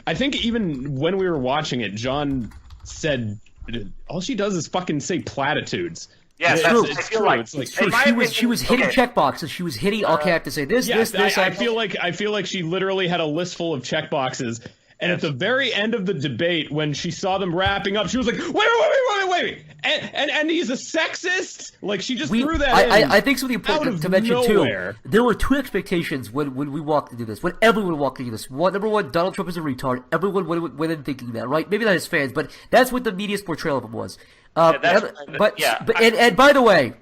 I think even when we were watching it, John said all she does is fucking say platitudes. Yeah, it's that's true. I feel like It's true. She was hitting checkboxes. She was hitting. Okay, I have to say this, this. I feel like she literally had a list full of checkboxes. And at the very end of the debate, when she saw them wrapping up, she was like, wait. And he's a sexist? Like, she just threw that in. I think something important to mention, nowhere. too. There were two expectations when we walked into this, when everyone walked into this. Number one, Donald Trump is a retard. Everyone went in thinking that, right? Maybe not his fans, but that's what the media's portrayal of him was. And by the way,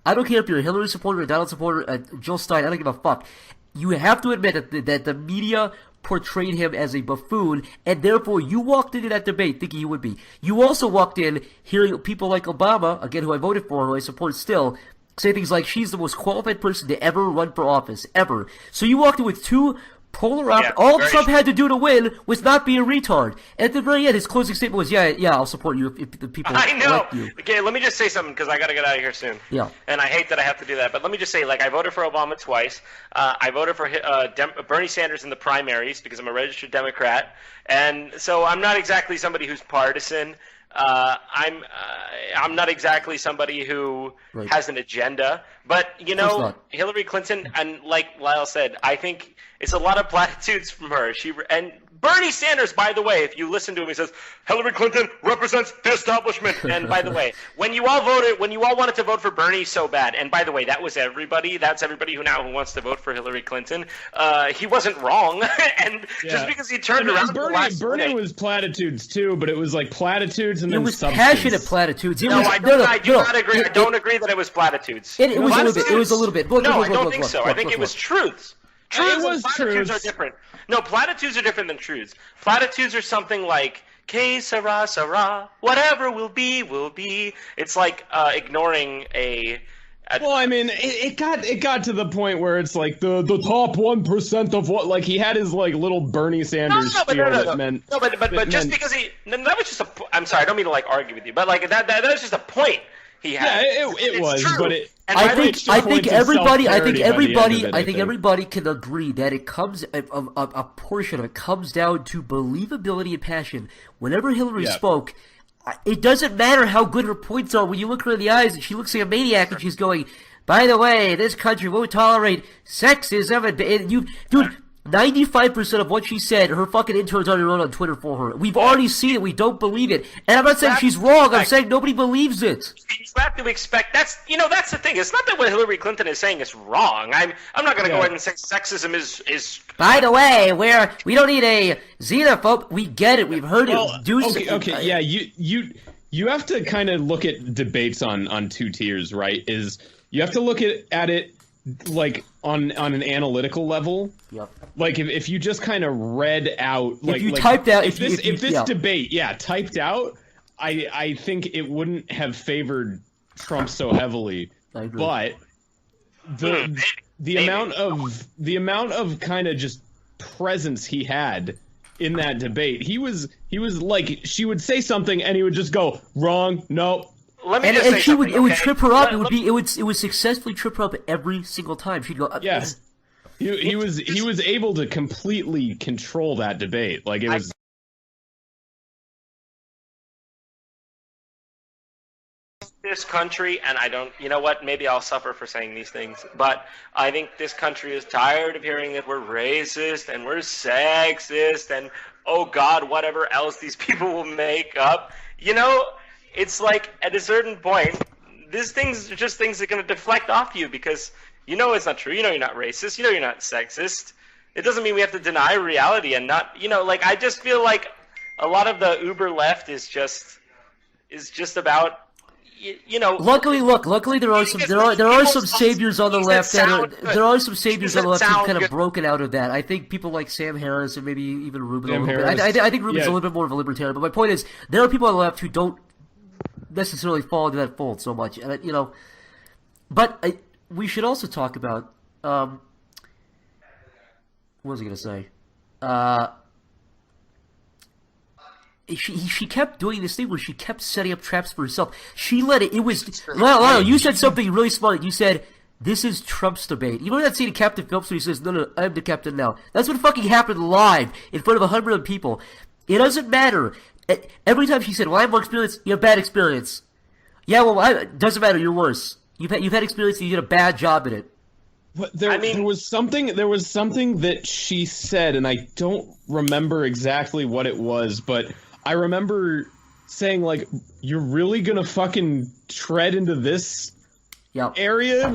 I don't care if you're a Hillary supporter, a Donald supporter, Jill Stein, I don't give a fuck. You have to admit that the media portrayed him as a buffoon, and therefore you walked into that debate thinking he would be. You also walked in hearing people like Obama, again, who I voted for, who I support still, say things like, she's the most qualified person to ever run for office, ever. So you walked in with two polar opposites. All Trump had to do to win was not be a retard. And at the very end, his closing statement was, yeah, I'll support you if the people elect you. Okay, let me just say something, because I got to get out of here soon. Yeah. And I hate that I have to do that, but let me just say, like, I voted for Obama twice. I voted for Bernie Sanders in the primaries because I'm a registered Democrat. And so I'm not exactly somebody who's partisan. I'm not exactly somebody who has an agenda. But, you know, Hillary Clinton, and like Lyle said, I think it's a lot of platitudes from her. And Bernie Sanders, by the way, if you listen to him, he says, Hillary Clinton represents the establishment. And by the way, when you all wanted to vote for Bernie so bad, and by the way, that was everybody. That's everybody who wants to vote for Hillary Clinton. He wasn't wrong. And just because he turned around Bernie was platitudes too, but it was like platitudes and then substance. It was passionate platitudes. I do not agree. I don't agree that it was platitudes. It was a little bit. No, I don't think so. I think it was truths. Truths and platitudes are different. No, platitudes are different than truths. Platitudes are something like, que sera, sera, whatever will be, will be. It's like ignoring a well, I mean, it got to the point where it's like the top 1% of what, like, he had his like little Bernie Sanders that meant. No, but just because that was just I'm sorry, I don't mean to like argue with you, but like that was just a point he had. Yeah, it was, true. But I think everybody can agree that it comes a portion of it comes down to believability and passion. Whenever Hillary spoke, it doesn't matter how good her points are. When you look her in the eyes, and she looks like a maniac, and she's going, "By the way, this country won't tolerate sexism." And dude, 95% of what she said, her fucking interns already wrote on Twitter for her. We've already seen it. We don't believe it. And I'm not saying she's wrong. I'm saying nobody believes it. You have to expect. That's the thing. It's not that what Hillary Clinton is saying is wrong. I'm not going to go ahead and say sexism is. By the way, we don't need a xenophobe. We get it. We've heard it. Okay. Yeah, you have to kind of look at debates on two tiers, right? Is you have to look at it like on an analytical level. Yep. Like if you just kind of read out, like if you typed out, if this debate, typed out, I think it wouldn't have favored Trump so heavily. I agree. But the amount of kind of just presence he had in that debate, he was like, she would say something and he would just go, wrong, no. It would trip her up. It would successfully trip her up every single time. She'd go. Yes, he was able to completely control that debate. Like it was. This country, and I don't. You know what? Maybe I'll suffer for saying these things, but I think this country is tired of hearing that we're racist and we're sexist and oh God, whatever else these people will make up. You know. It's like, at a certain point, these things are just things that are going to deflect off you because you know it's not true. You know you're not racist. You know you're not sexist. It doesn't mean we have to deny reality and not, like, I just feel like a lot of the uber left is just about, Luckily, there are some saviors on the left who've kind of broken out of that. I think people like Sam Harris and maybe even Rubin a little bit. I think Rubin's a little bit more of a libertarian. But my point is, there are people on the left who don't necessarily fall into that fold so much, and but we should also talk about what was I going to say? She kept doing this thing where she kept setting up traps for herself. She let it. It was Lyle. You said something really smart. You said This is Trump's debate. You know that scene in Captain Phillips where he says, no, I'm the captain now. That's what fucking happened live in front of 100 people. It doesn't matter. Every time she said, well, I have more experience, you have bad experience. Yeah, well, it doesn't matter, you're worse. You've had experience and you did a bad job at it. There was something that she said, and I don't remember exactly what it was, but I remember saying, like, you're really gonna fucking tread into this area?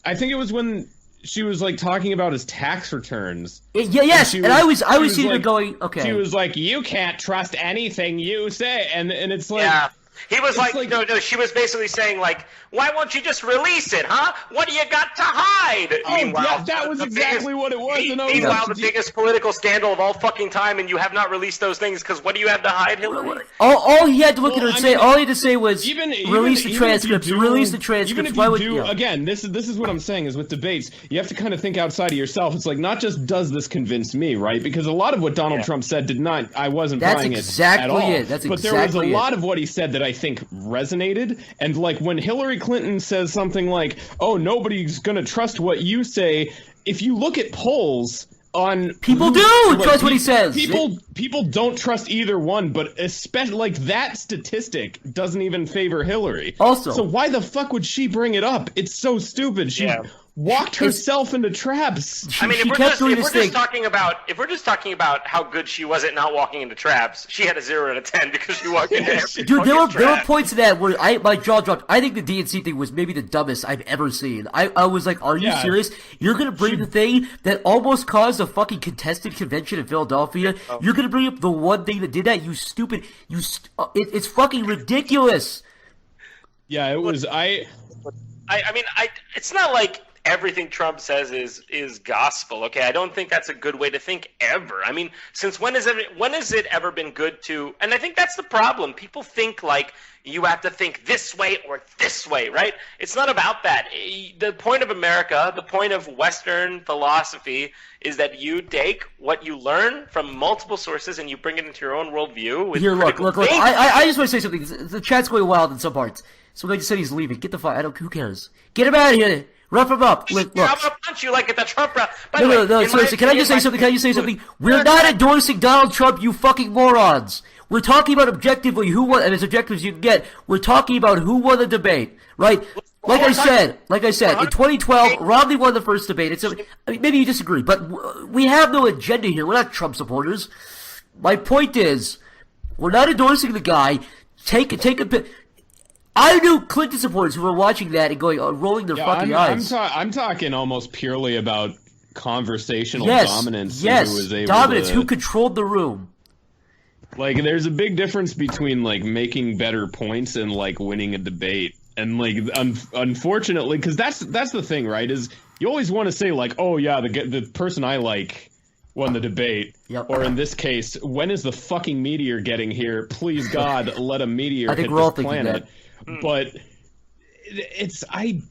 I think it was when she was, like, talking about his tax returns. Yes, and I was sitting there going, okay. She was like, you can't trust anything you say, and it's like... Yeah. He was like, no, she was basically saying, like, why won't you just release it, huh? What do you got to hide? Oh, yeah, that was exactly what it was. Meanwhile, the biggest political scandal of all fucking time, and you have not released those things, because what do you have to hide, Hillary? All he had to look at her and say, all he had to say was, release the transcripts, release the transcripts. Even if you do, again, this is what I'm saying, is with debates, you have to kind of think outside of yourself. It's like, not just does this convince me, right? Because a lot of what Donald Trump said I wasn't buying it at all. But there was a lot of what he said that I think resonated, and like when Hillary Clinton says something like, oh, nobody's gonna trust what you say, if you look at polls on people trust what he says. People don't trust either one, but especially like that statistic doesn't even favor Hillary. Also, so why the fuck would she bring it up? It's so stupid. She walked herself into traps. I mean, if we're just talking about how good she was at not walking into traps, she had a 0 out of 10 because she walked into every Dude, there were points in that where my jaw dropped. I think the DNC thing was maybe the dumbest I've ever seen. I was like, are you serious? You're gonna bring the thing that almost caused a fucking contested convention in Philadelphia? You're gonna bring up the one thing that did that? You stupid. It's fucking ridiculous. Yeah, it was. I mean, it's not like everything Trump says is gospel. Okay, I don't think that's a good way to think ever. I mean, since when has it ever been good to? And I think that's the problem. People think like you have to think this way or this way, right? It's not about that. The point of America, the point of Western philosophy, is that you take what you learn from multiple sources and you bring it into your own worldview. With Here, look. I just want to say something. The chat's going wild in some parts. Somebody just said he's leaving. Get the fuck. Who cares? Get him out of here. Rough him up. Look. I'm gonna punch you like at the Trump rally. No, seriously, can I just say something? We're not endorsing Donald Trump, you fucking morons. We're talking about objectively who won, and as objective as you can get, we're talking about who won the debate, right? Like I said, in 2012, Romney won the first debate. Maybe you disagree, but we have no agenda here. We're not Trump supporters. My point is, we're not endorsing the guy. Take a I knew Clinton supporters who were watching that and going, rolling their fucking eyes. I'm talking almost purely about conversational dominance. Yes, who was able dominance. Who controlled the room? Like, there's a big difference between like making better points and like winning a debate. And like, unfortunately, because that's the thing, right? Is you always want to say like, oh yeah, the person I like won the debate. Yep. Or in this case, when is the fucking meteor getting here? Please God, let a meteor hit we're all this planet. But I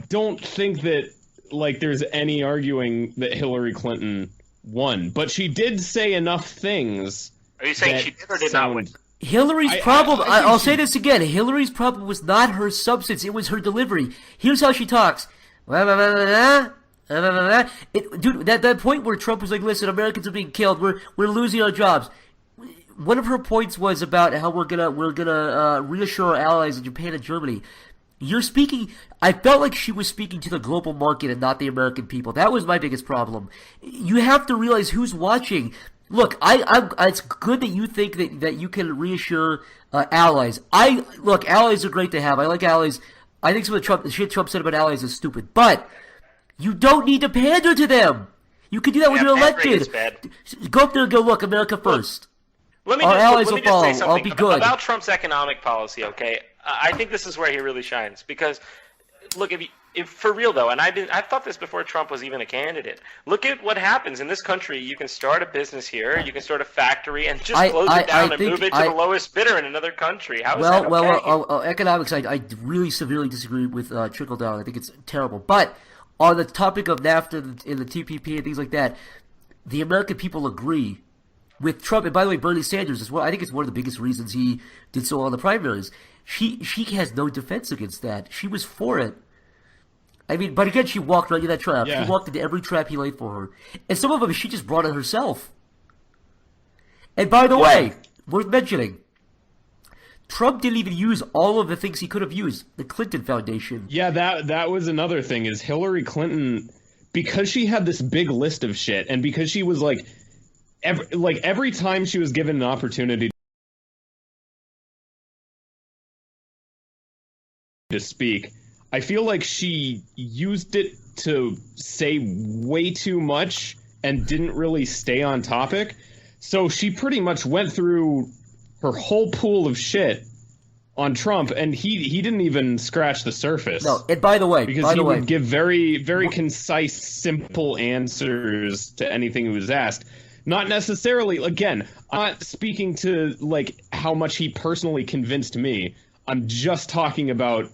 don't think that like there's any arguing that Hillary Clinton won, but she did say enough things. Are you saying she did or did not win? Hillary's problem, I'll say this again, Hillary's problem was not her substance, it was her delivery. Here's how she talks. Dude, that point where Trump was like, listen, Americans are being killed, we're losing our jobs. One of her points was about how we're gonna reassure our allies in Japan and Germany. You're speaking. I felt like she was speaking to the global market and not the American people. That was my biggest problem. You have to realize who's watching. Look, it's good that you think that you can reassure allies. Allies are great to have. I like allies. I think some of the shit Trump said about allies is stupid, but you don't need to pander to them. You can do that when you're elected. Go up there and go, look, America first. Let me just say something about Trump's economic policy, okay? I think this is where he really shines. Because, look, if for real, though, and I've thought this before Trump was even a candidate, look at what happens in this country. You can start a business here, you can start a factory, and just close it down and move it to the lowest bidder in another country. How is that okay? Well, economics, I really severely disagree with trickle-down. I think it's terrible. But on the topic of NAFTA and the TPP and things like that, the American people agree with Trump, and by the way, Bernie Sanders as well. I think it's one of the biggest reasons he did so well in the primaries. She has no defense against that. She was for it. I mean, but again, she walked right into that trap. Yeah. She walked into every trap he laid for her. And some of them she just brought on herself. And by the way, worth mentioning, Trump didn't even use all of the things he could have used. The Clinton Foundation. Yeah, that was another thing, is Hillary Clinton, because she had this big list of shit, and because she was like every time she was given an opportunity to speak, I feel like she used it to say way too much and didn't really stay on topic. So she pretty much went through her whole pool of shit on Trump, and he didn't even scratch the surface. No, and by the way, because he would give very, very concise, simple answers to anything he was asked. Not necessarily, again, I'm not speaking to like how much he personally convinced me. I'm just talking about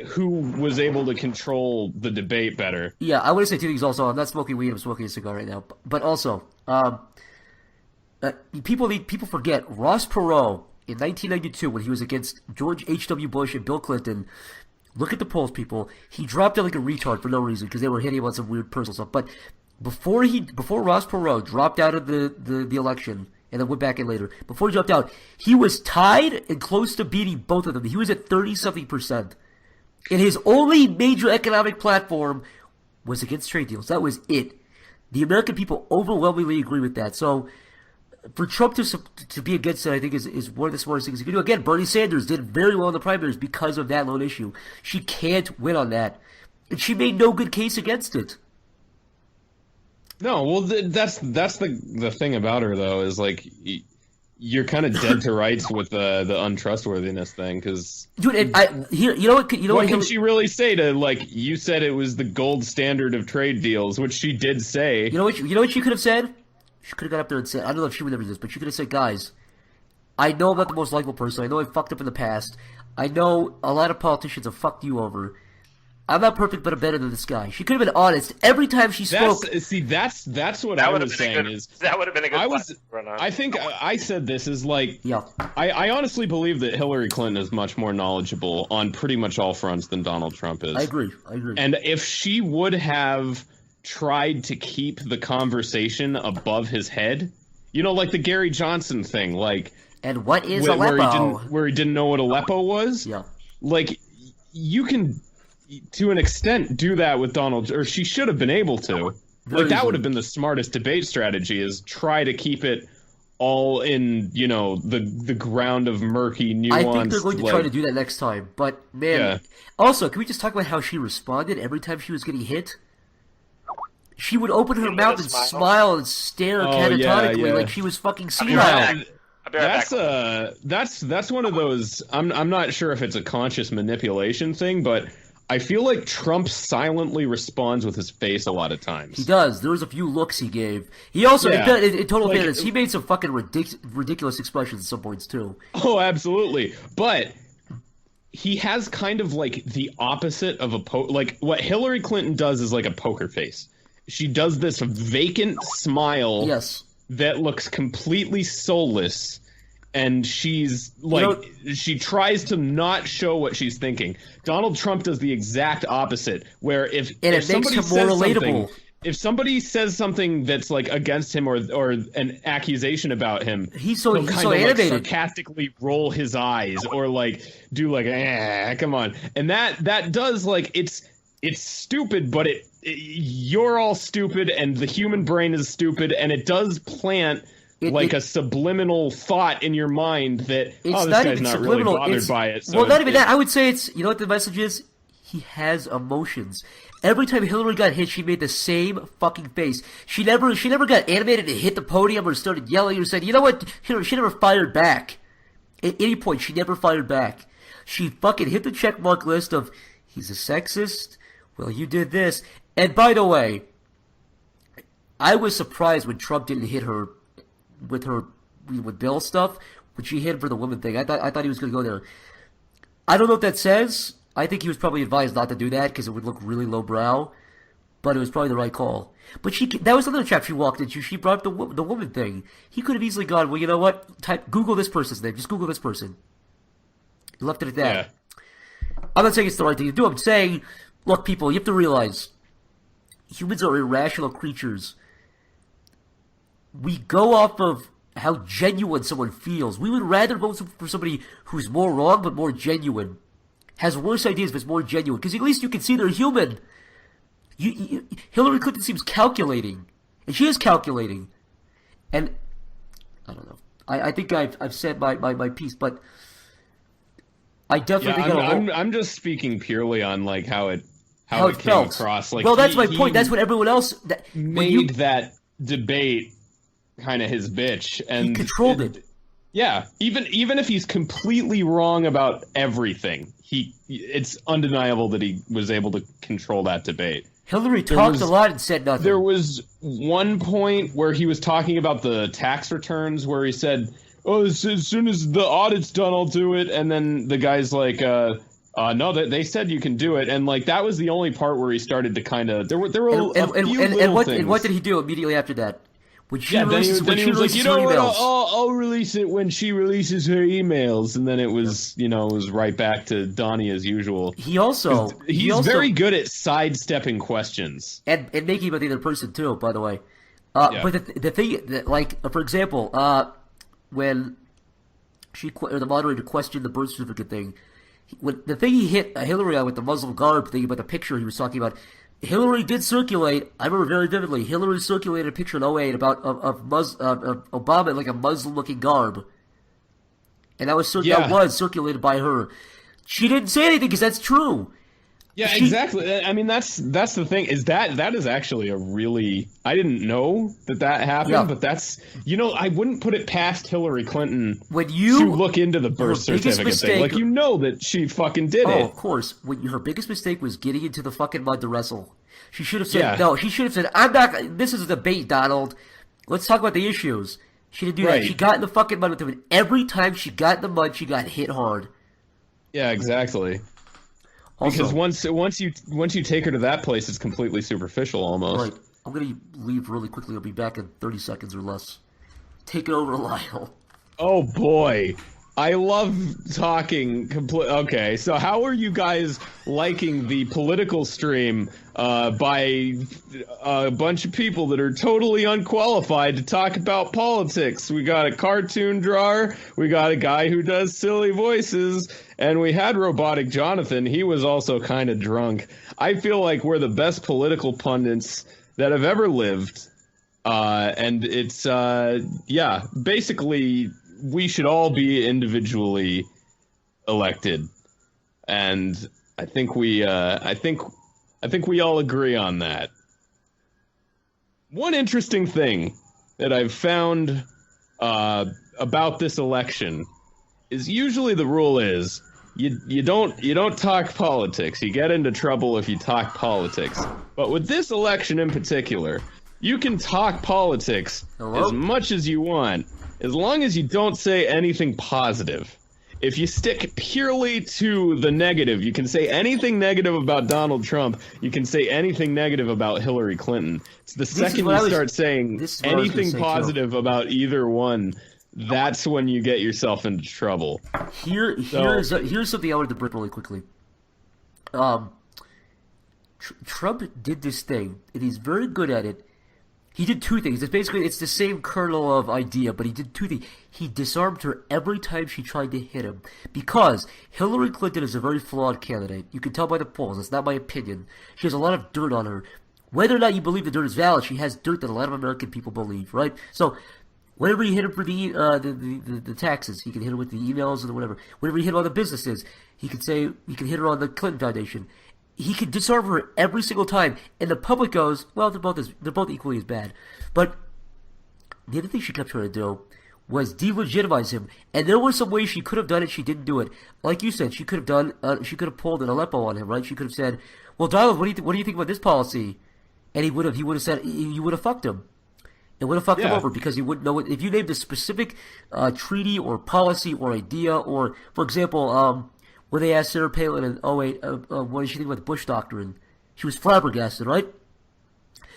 who was able to control the debate better. Yeah, I want to say two things also. I'm not smoking weed, I'm smoking a cigar right now. But also, people forget Ross Perot in 1992 when he was against George H.W. Bush and Bill Clinton. Look at the polls, people. He dropped out like a retard for no reason because they were hitting him on some weird personal stuff. But before Ross Perot dropped out of the election and then went back in later, before he dropped out, he was tied and close to beating both of them. He was at 30-something%. And his only major economic platform was against trade deals. That was it. The American people overwhelmingly agree with that. So for Trump to be against it, I think is one of the smartest things he can do. Again, Bernie Sanders did very well in the primaries because of that lone issue. She can't win on that. And she made no good case against it. No, well, that's the thing about her, though, is like you're kind of dead to rights with the untrustworthiness thing, because dude, you know what can she really say to, like, you said it was the gold standard of trade deals, which she did say. You know what she could have said? She could have got up there and said, I don't know if she would ever do this, but she could have said, guys, I know I'm not the most likable person. I know I fucked up in the past. I know a lot of politicians have fucked you over. I'm not perfect, but I'm better than this guy. She could have been honest every time she spoke. That's what I was saying. That would have been a good run on. I think I said this is like, yeah. I honestly believe that Hillary Clinton is much more knowledgeable on pretty much all fronts than Donald Trump is. I agree. And if she would have tried to keep the conversation above his head, you know, like the Gary Johnson thing, like, and what is Aleppo? Where he didn't know what Aleppo was. Yeah. Like, you can, to an extent, do that with Donald, or she should have been able to. Like, that would have been the smartest debate strategy, is try to keep it all in, you know, the ground of murky nuance. I think they're going to try to do that next time. But, man, yeah. Also, can we just talk about how she responded every time she was getting hit? She would open her mouth and smile and stare catatonically like she was fucking senile. That's one of those. I'm not sure if it's a conscious manipulation thing, but I feel like Trump silently responds with his face a lot of times. He does. There was a few looks he gave. He also, in total fairness, he made some fucking ridiculous expressions at some points too. Oh, absolutely. But he has kind of like the opposite of like what Hillary Clinton does is like a poker face. She does this vacant smile that looks completely soulless, and she's like, she tries to not show what she's thinking. Donald Trump does the exact opposite, where if somebody says something, if somebody says something that's like against him or an accusation about him, he'll kind of like sarcastically roll his eyes or like do like, come on, and that does like it's stupid, but you're all stupid, and the human brain is stupid, and it does plant a subliminal thought in your mind that, this guy's not really bothered by it. So not even that. I would say it's, you know what the message is? He has emotions. Every time Hillary got hit, she made the same fucking face. She never got animated and hit the podium or started yelling or said, you know what? She never fired back. At any point, she never fired back. She fucking hit the checkmark list of, he's a sexist. Well, you did this. And by the way, I was surprised when Trump didn't hit her with Bill stuff, when she hit him for the woman thing. I thought he was going to go there. I don't know what that says. I think he was probably advised not to do that because it would look really lowbrow, but it was probably the right call. But that was another trap she walked into. She brought up the woman thing. He could have easily gone, well, you know what? Google this person's name. Just Google this person. He left it at that. Yeah. I'm not saying it's the right thing to do. I'm saying Look, people, you have to realize humans are irrational creatures. We go off of how genuine someone feels. We would rather vote for somebody who's more wrong but more genuine, has worse ideas but is more genuine, because at least you can see they're human. Hillary Clinton seems calculating, and she is calculating. And I don't know. I think I've said my piece, but I definitely think I'm just speaking purely on like how it came felt across. Like, well, that's my point. That's what everyone else made that debate kind of his bitch, and he controlled it. Yeah, even if he's completely wrong about everything, it's undeniable that he was able to control that debate. Hillary talked a lot and said nothing. There was one point where he was talking about the tax returns where he said, "Oh, as soon as the audit's done, I'll do it." And then the guy's like, "No, they said you can do it." And like that was the only part where he started to kind of there were a few little things. And what did he do immediately after that? When she then he was like, "You know what? I'll release it when she releases her emails." And then it was, it was right back to Donnie as usual. He's very good at sidestepping questions and making about the other person too. By the way, but the thing that, like, for example, when the moderator questioned the birth certificate thing, the thing he hit Hillary on with the Muslim garb thing about the picture he was talking about. Hillary did circulate. I remember very vividly. Hillary circulated a picture in 2008 about of Obama in like a Muslim-looking garb, and that was circulated by her. She didn't say anything because that's true. Yeah, exactly. I mean, that's the thing. Is that is actually a really I didn't know that happened, but that's I wouldn't put it past Hillary Clinton to look into the birth certificate thing. Like that she fucking did it. Oh, of course. Her biggest mistake was getting into the fucking mud to wrestle. She should have said no. She should have said, "I'm not. This is a debate, Donald. Let's talk about the issues." She didn't do that. She got in the fucking mud with him, and every time she got in the mud, she got hit hard. Yeah, exactly. Also, because once you take her to that place, it's completely superficial almost. Right. I'm gonna leave really quickly. I'll be back in 30 seconds or less. Take it over, Lyle. Oh boy, I love talking. Okay, so how are you guys liking the political stream by a bunch of people that are totally unqualified to talk about politics? We got a cartoon drawer, we got a guy who does silly voices, and we had Robotic Jonathan. He was also kind of drunk. I feel like we're the best political pundits that have ever lived. And it's, basically, we should all be individually elected. And I think we all agree on that. One interesting thing that I've found about this election is usually the rule is you don't talk politics. You get into trouble if you talk politics. But with this election in particular, you can talk politics as much as you want, as long as you don't say anything positive. If you stick purely to the negative, you can say anything negative about Donald Trump. You can say anything negative about Hillary Clinton. It's the second you start saying anything positive about either one, that's when you get yourself into trouble. Here's something I wanted to bring really quickly. Trump did this thing, and he's very good at it. He did two things. It's the same kernel of idea, but he did two things. He disarmed her every time she tried to hit him. Because Hillary Clinton is a very flawed candidate. You can tell by the polls. It's not my opinion. She has a lot of dirt on her. Whether or not you believe the dirt is valid, she has dirt that a lot of American people believe, right? So, whenever you hit him for the taxes, he can hit her with the emails or whatever. Whenever you hit her on the businesses, he can hit her on the Clinton Foundation. He could disarm her every single time, and the public goes, well, they're both equally as bad. But the other thing she kept trying to do was delegitimize him, and there were some ways she could have done it. She didn't do it. Like you said, she could have pulled an Aleppo on him, right? She could have said, "Well, Donald, what do you think about this policy?" And he would have said, you would have fucked him. It would have fucked him over because he wouldn't know it. If you named a specific treaty or policy or idea, or for example, when they asked Sarah Palin in 2008, what did she think about the Bush Doctrine? She was flabbergasted, right?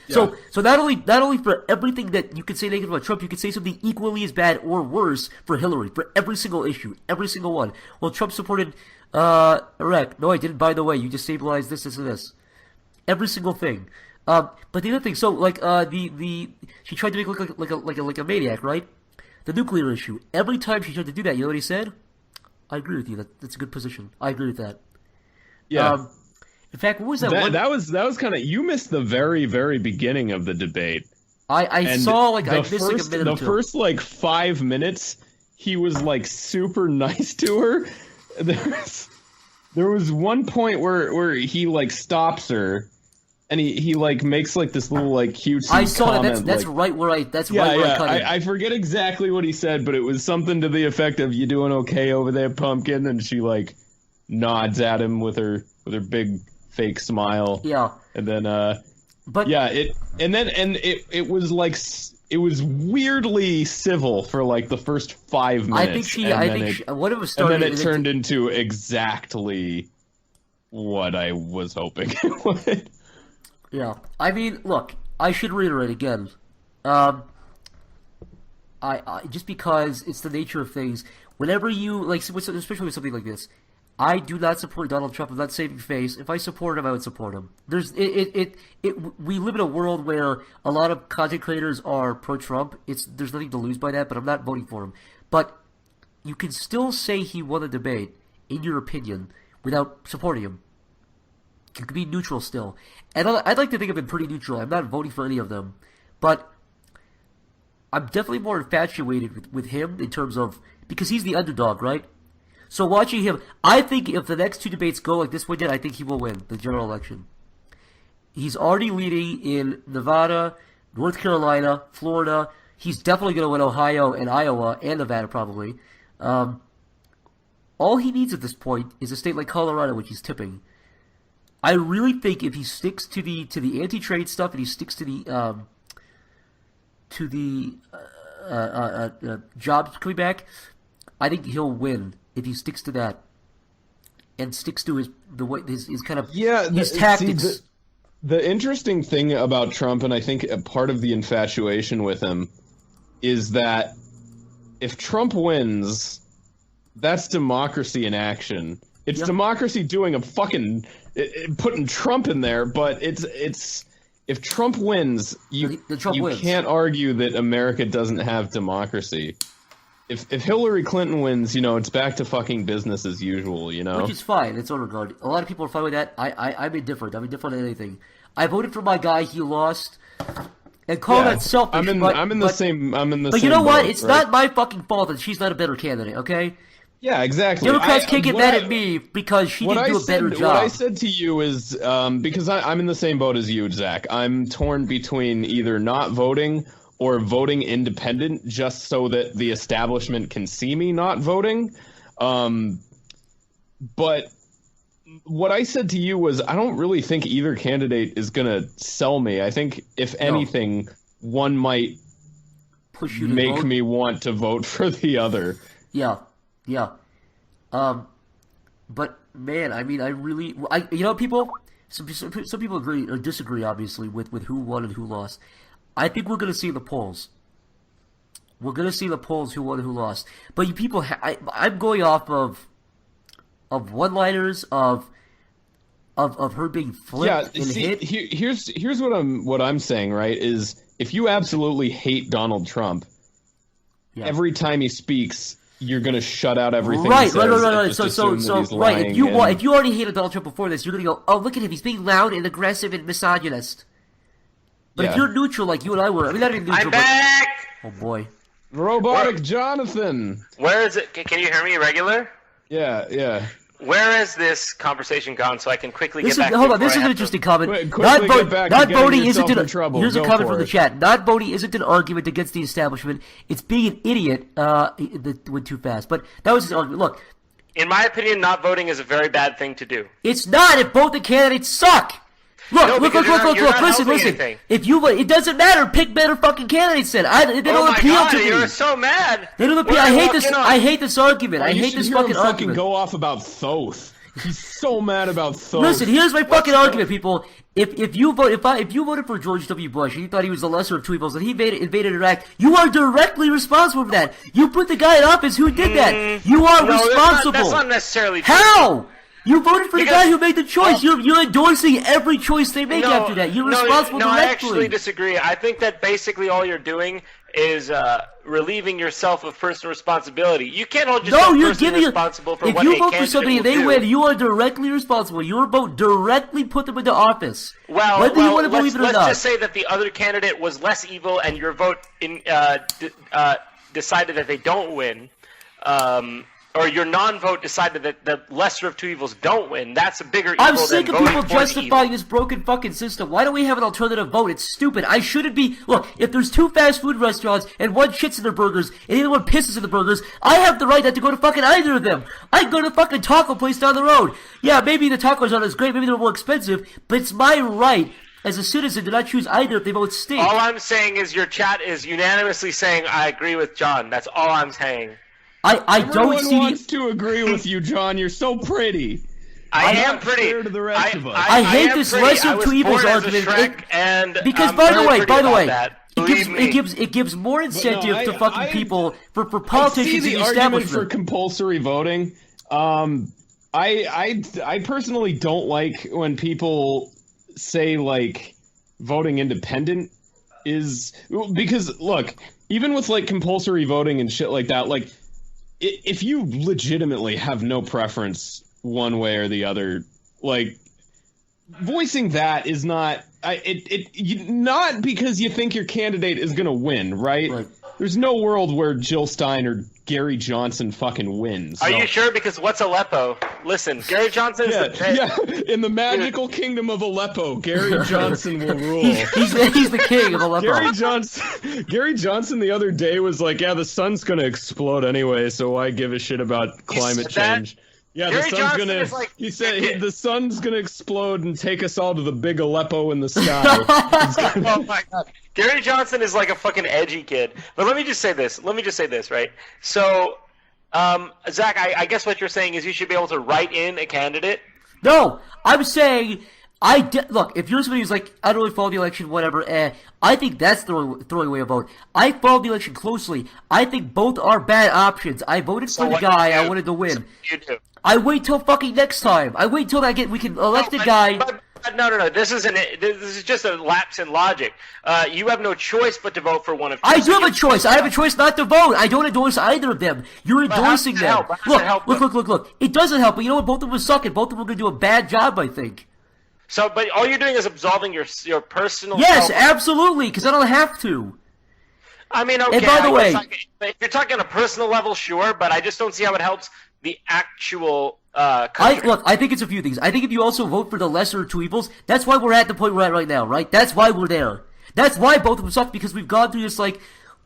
Yeah. So not only for everything that you could say negative about Trump, you could say something equally as bad or worse for Hillary, for every single issue, every single one. Well, Trump supported Iraq. No, I didn't, by the way. You just stabilized this, and this. Every single thing. But the other thing, so like she tried to make it look like a maniac, right? The nuclear issue. Every time she tried to do that, you know what he said? I agree with you. That's a good position. I agree with that. Yeah. In fact, what was that one? That was kind of, you missed the very, very beginning of the debate. I saw like I missed like a minute or two. The first like 5 minutes, he was like super nice to her. There was one point where he like stops her, and he like makes like this little like cutesy I saw comment, that. That's like, right where I. That's right where I cut it. I forget exactly what he said, but it was something to the effect of "You doing okay over there, pumpkin?" And she like nods at him with her big fake smile. Yeah. And then but yeah, it was like, it was weirdly civil for like the first 5 minutes. I think what it was starting. And then it turned into exactly what I was hoping it would. Yeah, I mean, look, I should reiterate again. I just because it's the nature of things. Whenever you like, especially with something like this, I do not support Donald Trump. I'm not saving face. If I support him, I would support him. We live in a world where a lot of content creators are pro-Trump. There's nothing to lose by that, but I'm not voting for him. But you can still say he won a debate, in your opinion, without supporting him. You can be neutral still. And I'd like to think I've been pretty neutral. I'm not voting for any of them. But I'm definitely more infatuated with him in terms of, because he's the underdog, right? So watching him, I think if the next two debates go like this one did, I think he will win the general election. He's already leading in Nevada, North Carolina, Florida. He's definitely going to win Ohio and Iowa and Nevada probably. All he needs at this point is a state like Colorado, which he's tipping. I really think if he sticks to the anti-trade stuff and he sticks to the jobs coming back, I think he'll win if he sticks to that and sticks to his kind of his tactics. See, the interesting thing about Trump, and I think a part of the infatuation with him, is that if Trump wins, that's democracy in action. It's democracy doing a fucking putting Trump in there, but it's if Trump wins, you can't argue that America doesn't have democracy. If Hillary Clinton wins, it's back to fucking business as usual, Which is fine in its own regard. A lot of people are fine with that. I'm indifferent. I'm indifferent to anything. I voted for my guy. He lost. And call that selfish. I'm in the same. But you know what? It's not my fucking fault that she's not a better candidate. Okay. Yeah, exactly. Democrats can't get mad at me because she didn't do a better job. What I said to you is, because I'm in the same boat as you, Zach. I'm torn between either not voting or voting independent just so that the establishment can see me not voting. But what I said to you was, I don't really think either candidate is going to sell me. I think, if anything, one might push you to make vote? me want to vote for the other. Yeah. But man, I mean, people. Some people agree or disagree, obviously, with who won and who lost. I think we're going to see in the polls. We're going to see in the polls who won and who lost. But you people, I'm going off of one-liners of her being flipped and hit. Here's what I'm saying, right? Is if you absolutely hate Donald Trump, every time he speaks, you're gonna shut out everything. Right. So right. If you already hated Donald Trump before this, you're gonna go, oh, look at him, he's being loud and aggressive and misogynist. But if you're neutral like you and I were, I mean, not even neutral. I'm back. Oh boy. Robotic Jonathan. Where is it? Can you hear me regular? Yeah. Where has this conversation gone so I can quickly get back? Hold on, this is an interesting comment. Not voting isn't an trouble. Here's a comment from the chat. Not voting isn't an argument against the establishment. It's being an idiot that went too fast. But that was his argument. Look. In my opinion, not voting is a very bad thing to do. It's not if both the candidates suck. Look, listen. Anything. It doesn't matter. Pick better fucking candidates then. They don't appeal to me. You're so mad. They don't appeal. I hate this argument. I hate this fucking argument. Go off about Thoth. He's so mad about Thoth. Listen, here's my fucking argument, people. If you voted for George W. Bush and you thought he was the lesser of two evils and he invaded Iraq, you are directly responsible for that. You put the guy in office who did that. You are responsible. That's not necessarily true. How? You voted for the guy who made the choice. You're endorsing every choice they make after that. You're responsible directly. I actually disagree. I think that basically all you're doing is relieving yourself of personal responsibility. You can't hold yourself personally responsible for what a candidate will do. If you vote for somebody and they win, you are directly responsible. Your vote directly put them into office. Let's just say that the other candidate was less evil and your vote decided that they don't win. Or your non-vote decided that the lesser of two evils don't win. That's a bigger evil than voting for the evil. I'm sick of people justifying this broken fucking system. Why don't we have an alternative vote? It's stupid. I shouldn't be... Look, if there's 2 fast food restaurants and one shits in their burgers and the other one pisses in the burgers, I have the right not to go to fucking either of them. I can go to the fucking taco place down the road. Yeah, maybe the tacos aren't as great, maybe they're more expensive, but it's my right as a citizen to not choose either if they both stink. All I'm saying is your chat is unanimously saying, I agree with John. That's all I'm saying. Everyone wants to agree with you, John. You're so pretty. I am pretty. To the rest of us. I hate this lesser of two evils argument. Because by the way, it gives more incentive to fucking people for politicians in the establishment. Argument for compulsory voting. I personally don't like when people say like voting independent is because look, even with like compulsory voting and shit like that, like. If you legitimately have no preference one way or the other, like voicing that is not not because you think your candidate is gonna win, right? There's no world where Jill Stein or Gary Johnson fucking wins. Are you sure? Because what's Aleppo? Listen, Gary Johnson is in the magical kingdom of Aleppo, Gary Johnson will rule. He's the king of Aleppo. Gary Johnson the other day was like, yeah, the sun's gonna explode anyway, so why give a shit about climate change? Yeah, Gary the sun's gonna. Like, he said the sun's gonna explode and take us all to the big Aleppo in the sky. Oh my god, Gary Johnson is like a fucking edgy kid. But let me just say this, right? So, Zach, I guess what you're saying is you should be able to write in a candidate. No, I'm saying look. If you're somebody who's like, I don't really follow the election, whatever. I think that's throwing away a vote. I follow the election closely. I think both are bad options. I voted for the guy I wanted to win. You do. I wait till fucking next time. I wait till we can elect a guy. No. This is just a lapse in logic. You have no choice but to vote for one of two. I do have a choice. I have a choice not to vote. I don't endorse either of them. You're endorsing them. Look. It doesn't help. But you know what? Both of them suck, and both of them are going to do a bad job, I think. So, but all you're doing is absolving your personal. Yes, absolutely, because I don't have to. I mean, okay. And by the way, if you're talking on a personal level, sure, but I just don't see how it helps the actual country. I think it's a few things. I think if you also vote for the lesser of two evils, that's why we're at the point we're at right now, right? That's why we're there. That's why both of them suck, because we've gone through this, like,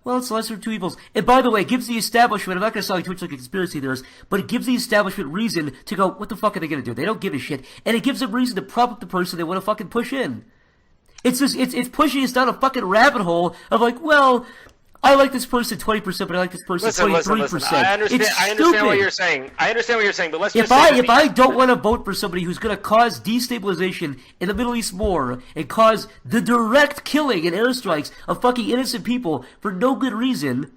well, it's the lesser of two evils. And by the way, it gives the establishment, I'm not going to sound too much like a conspiracy theorist, but it gives the establishment reason to go, what the fuck are they going to do? They don't give a shit. And it gives them reason to prop up the person they want to fucking push in. It's just, it's pushing us down a fucking rabbit hole of like, well, I like this person 20%, but I like this person 23%. Listen. I understand what you're saying. But let's if I don't want to vote for somebody who's going to cause destabilization in the Middle East more and cause the direct killing and airstrikes of fucking innocent people for no good reason,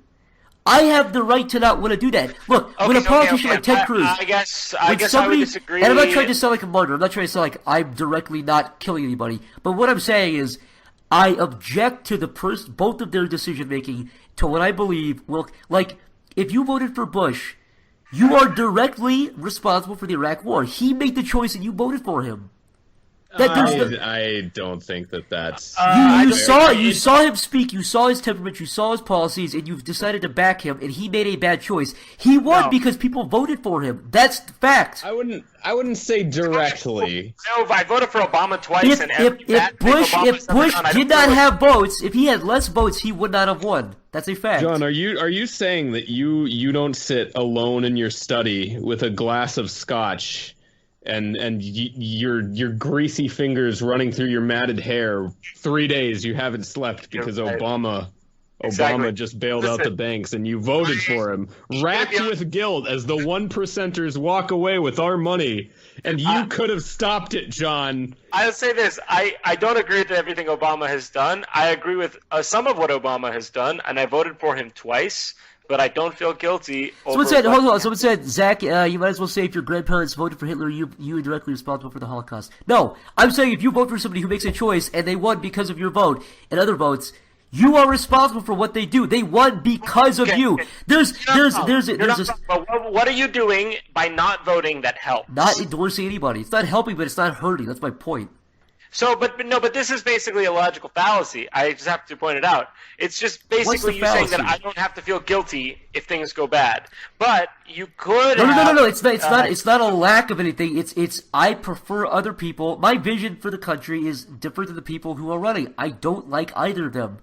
I have the right to not want to do that. Look, when a politician like Ted Cruz, I guess I would disagree. And I'm not trying to sound like a martyr. I'm not trying to sound like I'm directly not killing anybody. But what I'm saying is, I object to both of their decision making to what I believe will, like, if you voted for Bush, you are directly responsible for the Iraq War. He made the choice and you voted for him. I don't think that's. You saw him speak. You saw his temperament. You saw his policies, and you've decided to back him. And he made a bad choice. He won because people voted for him. That's the fact. I wouldn't say directly. No, I voted for Obama twice. If Bush did not have votes, if he had less votes, he would not have won. That's a fact. John, are you saying that you don't sit alone in your study with a glass of scotch? And your greasy fingers running through your matted hair. 3 days you haven't slept because Obama just bailed out the banks and you voted for him, racked with guilt as the 1%ers walk away with our money, and you could have stopped it, John. I'll say this: I don't agree with everything Obama has done. I agree with some of what Obama has done, and I voted for him twice. but I don't feel guilty. Someone said, hold on. Someone said, Zach, you might as well say if your grandparents voted for Hitler, you are directly responsible for the Holocaust. No, I'm saying if you vote for somebody who makes a choice and they won because of your vote and other votes, you are responsible for what they do. They won because of you. There's what are you doing by not voting that helps? Not endorsing anybody. It's not helping, but it's not hurting. That's my point. So, but this is basically a logical fallacy. I just have to point it out. It's just basically you saying that I don't have to feel guilty if things go bad, but you could. No. It's not a lack of anything. It's I prefer other people. My vision for the country is different than the people who are running. I don't like either of them.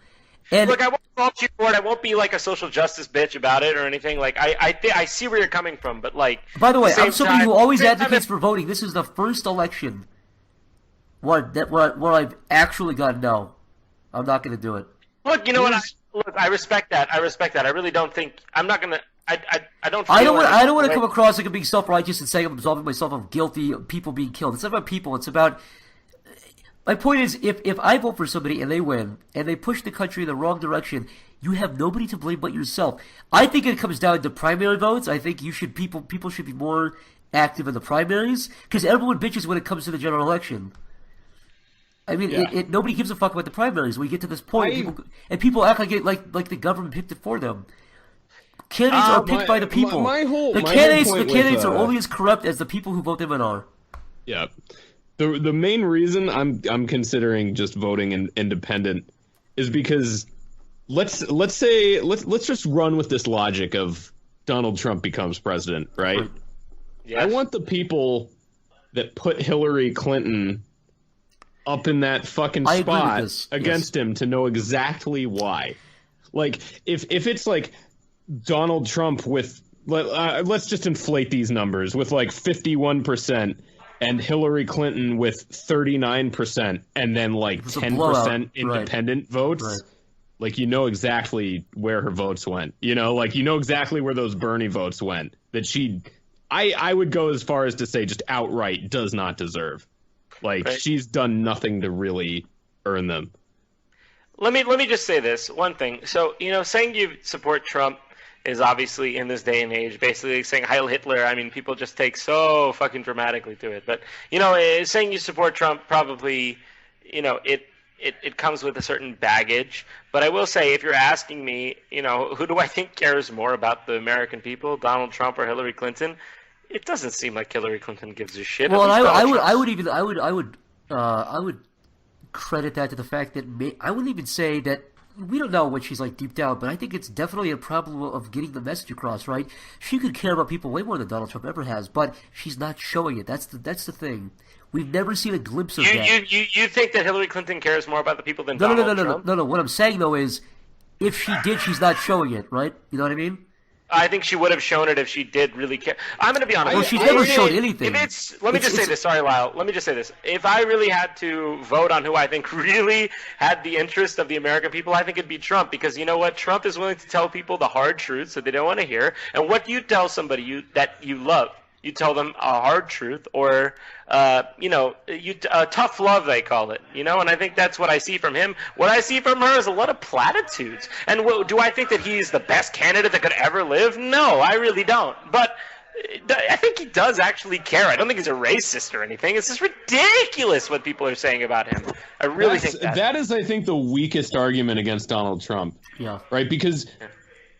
And look, I won't fault you for it. I won't be like a social justice bitch about it or anything. Like I see where you're coming from, but like. By the way, I'm somebody who always advocates for voting. This is the first election where I've actually gone, no, I'm not going to do it. Look, you know what? I respect that. I respect that. I really don't think I'm not going to. I don't. I don't want to come across like I'm being self-righteous and saying I'm absolving myself of guilty of people being killed. It's not about people. It's about. My point is, if I vote for somebody and they win, and they push the country in the wrong direction, you have nobody to blame but yourself. I think it comes down to primary votes. I think people should be more active in the primaries, because everyone bitches when it comes to the general election. I mean, nobody gives a fuck about the primaries. We get to this point, people act like the government picked it for them. Candidates are picked by the people. The candidates are only as corrupt as the people who vote them in are. Yeah. The main reason I'm considering just voting independent is because let's just run with this logic of Donald Trump becomes president, right? Yes. I want the people that put Hillary Clinton up in that fucking spot against him to know exactly why. Like if it's like Donald Trump with let's just inflate these numbers with like 51%. And Hillary Clinton with 39%, and then like 10% independent votes. Right. Like you know exactly where her votes went. You know exactly where those Bernie votes went. That I would go as far as to say just outright does not deserve. Like she's done nothing to really earn them. Let me just say this one thing. So saying you support Trump is obviously in this day and age basically saying Heil Hitler. I mean, people just take so fucking dramatically to it. But saying you support Trump probably, it comes with a certain baggage. But I will say, if you're asking me, who do I think cares more about the American people, Donald Trump or Hillary Clinton? It doesn't seem like Hillary Clinton gives a shit. Well, I would credit that to the fact that I wouldn't even say that. We don't know what she's like deep down, but I think it's definitely a problem of getting the message across, right? She could care about people way more than Donald Trump ever has, but she's not showing it. That's the thing. We've never seen a glimpse of that. You think that Hillary Clinton cares more about the people than Donald Trump? No. What I'm saying, though, is if she did, she's not showing it, right? You know what I mean? I think she would have shown it if she did really care. I'm going to be honest. Well, she's never shown anything. Let me just say this. Sorry, Lyle. Let me just say this. If I really had to vote on who I think really had the interest of the American people, I think it'd be Trump. Because you know what? Trump is willing to tell people the hard truths that they don't want to hear. And what do you tell somebody that you love? You tell them a hard truth, or tough love, they call it. And I think that's what I see from him. What I see from her is a lot of platitudes. And do I think that he's the best candidate that could ever live? No, I really don't. But I think he does actually care. I don't think he's a racist or anything. It's just ridiculous what people are saying about him. I really think that is, I think, the weakest argument against Donald Trump. Yeah. Right? Because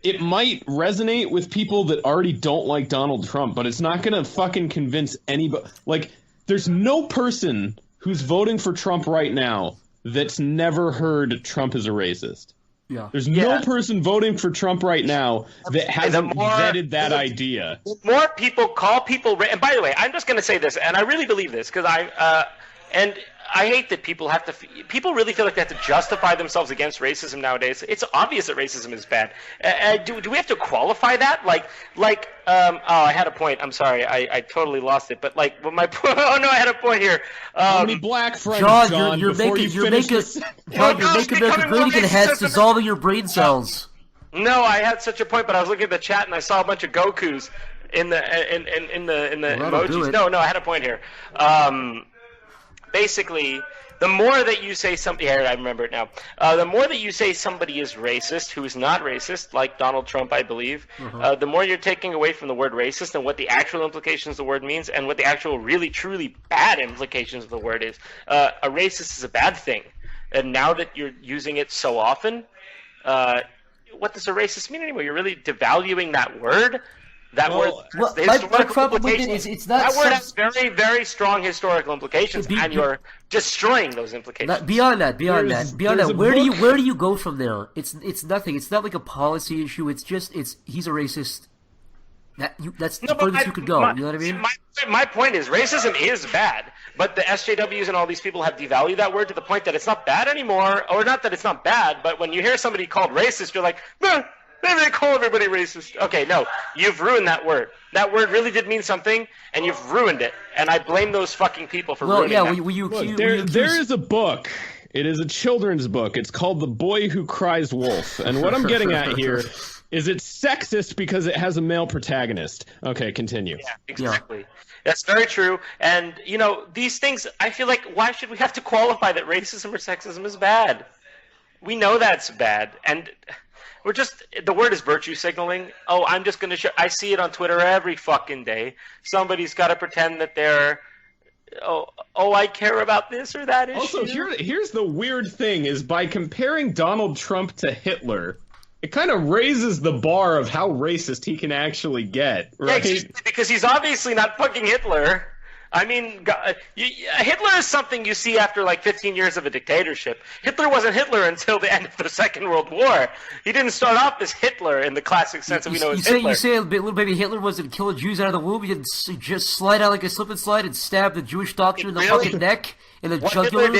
it might resonate with people that already don't like Donald Trump, but it's not going to fucking convince anybody. Like, there's no person who's voting for Trump right now that's never heard Trump is a racist. Yeah. There's no person voting for Trump right now that hasn't vetted that idea. More people call people, and by the way, I'm just going to say this, and I really believe this, because I hate that people really feel like they have to justify themselves against racism nowadays. It's obvious that racism is bad. Do we have to qualify that? I had a point. I'm sorry, I totally lost it. But my point. Oh no, I had a point here. How many black friends, John? You're making America great again. Heads dissolving your brain cells. No, I had such a point, but I was looking at the chat and I saw a bunch of Gokus in the emojis. No, I had a point here. Basically, the more that you say something, here, I remember it now. The more that you say somebody is racist who is not racist, like Donald Trump, I believe, the more you're taking away from the word racist and what the actual implications of the word means and what the actual really, truly bad implications of the word is. A racist is a bad thing. And now that you're using it so often, what does a racist mean anymore? You're really devaluing that word? That word, my problem with it is it's not. That word has very, very strong historical implications, and you're destroying those implications. Beyond that, where do you go from there? It's nothing. It's not like a policy issue. It's just he's a racist. That's the furthest you could go. You know what I mean? My point is racism is bad, but the SJWs and all these people have devalued that word to the point that it's not bad anymore, or not that it's not bad, but when you hear somebody called racist, you're like, maybe they call everybody racist. Okay, no, you've ruined that word. That word really did mean something, and you've ruined it. And I blame those fucking people for ruining it. There is a book. It is a children's book. It's called The Boy Who Cries Wolf. And what I'm getting at here is it's sexist because it has a male protagonist. Okay, continue. Yeah, exactly. Yeah. That's very true. And, these things, I feel like, why should we have to qualify that racism or sexism is bad? We know that's bad. And the word is virtue signaling. Oh, I'm just going to show. I see it on Twitter every fucking day. Somebody's got to pretend that they're, I care about this or that issue. Also, here's the weird thing is by comparing Donald Trump to Hitler, it kind of raises the bar of how racist he can actually get, right? Yeah, because he's obviously not fucking Hitler. I mean, Hitler is something you see after like 15 years of a dictatorship. Hitler wasn't Hitler until the end of the Second World War. He didn't start off as Hitler in the classic sense that we know as Hitler. You say little baby Hitler wasn't killing Jews out of the womb. He didn't just slide out like a slip and slide and stab the Jewish doctor in the fucking neck in the jugular.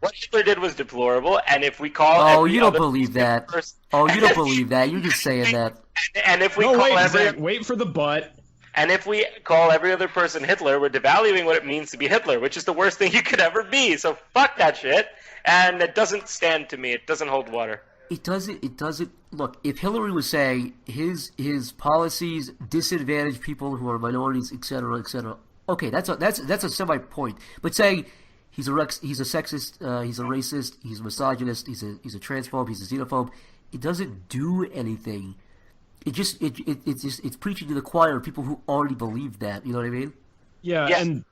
What Hitler did was deplorable, and if we call Oh, you don't believe that. Oh, you don't believe that. You're just saying that. And if we wait for the butt. And if we call every other person Hitler, we're devaluing what it means to be Hitler, which is the worst thing you could ever be. So fuck that shit. And it doesn't stand to me. It doesn't hold water. It doesn't. Look, if Hillary was saying his policies disadvantage people who are minorities, etc., etc., okay, that's a semi-point. But saying he's a sexist, he's a racist, he's a misogynist, he's a transphobe, he's a xenophobe, it doesn't do anything. It's preaching to the choir of people who already believe that. You know what I mean? Yeah, yes. And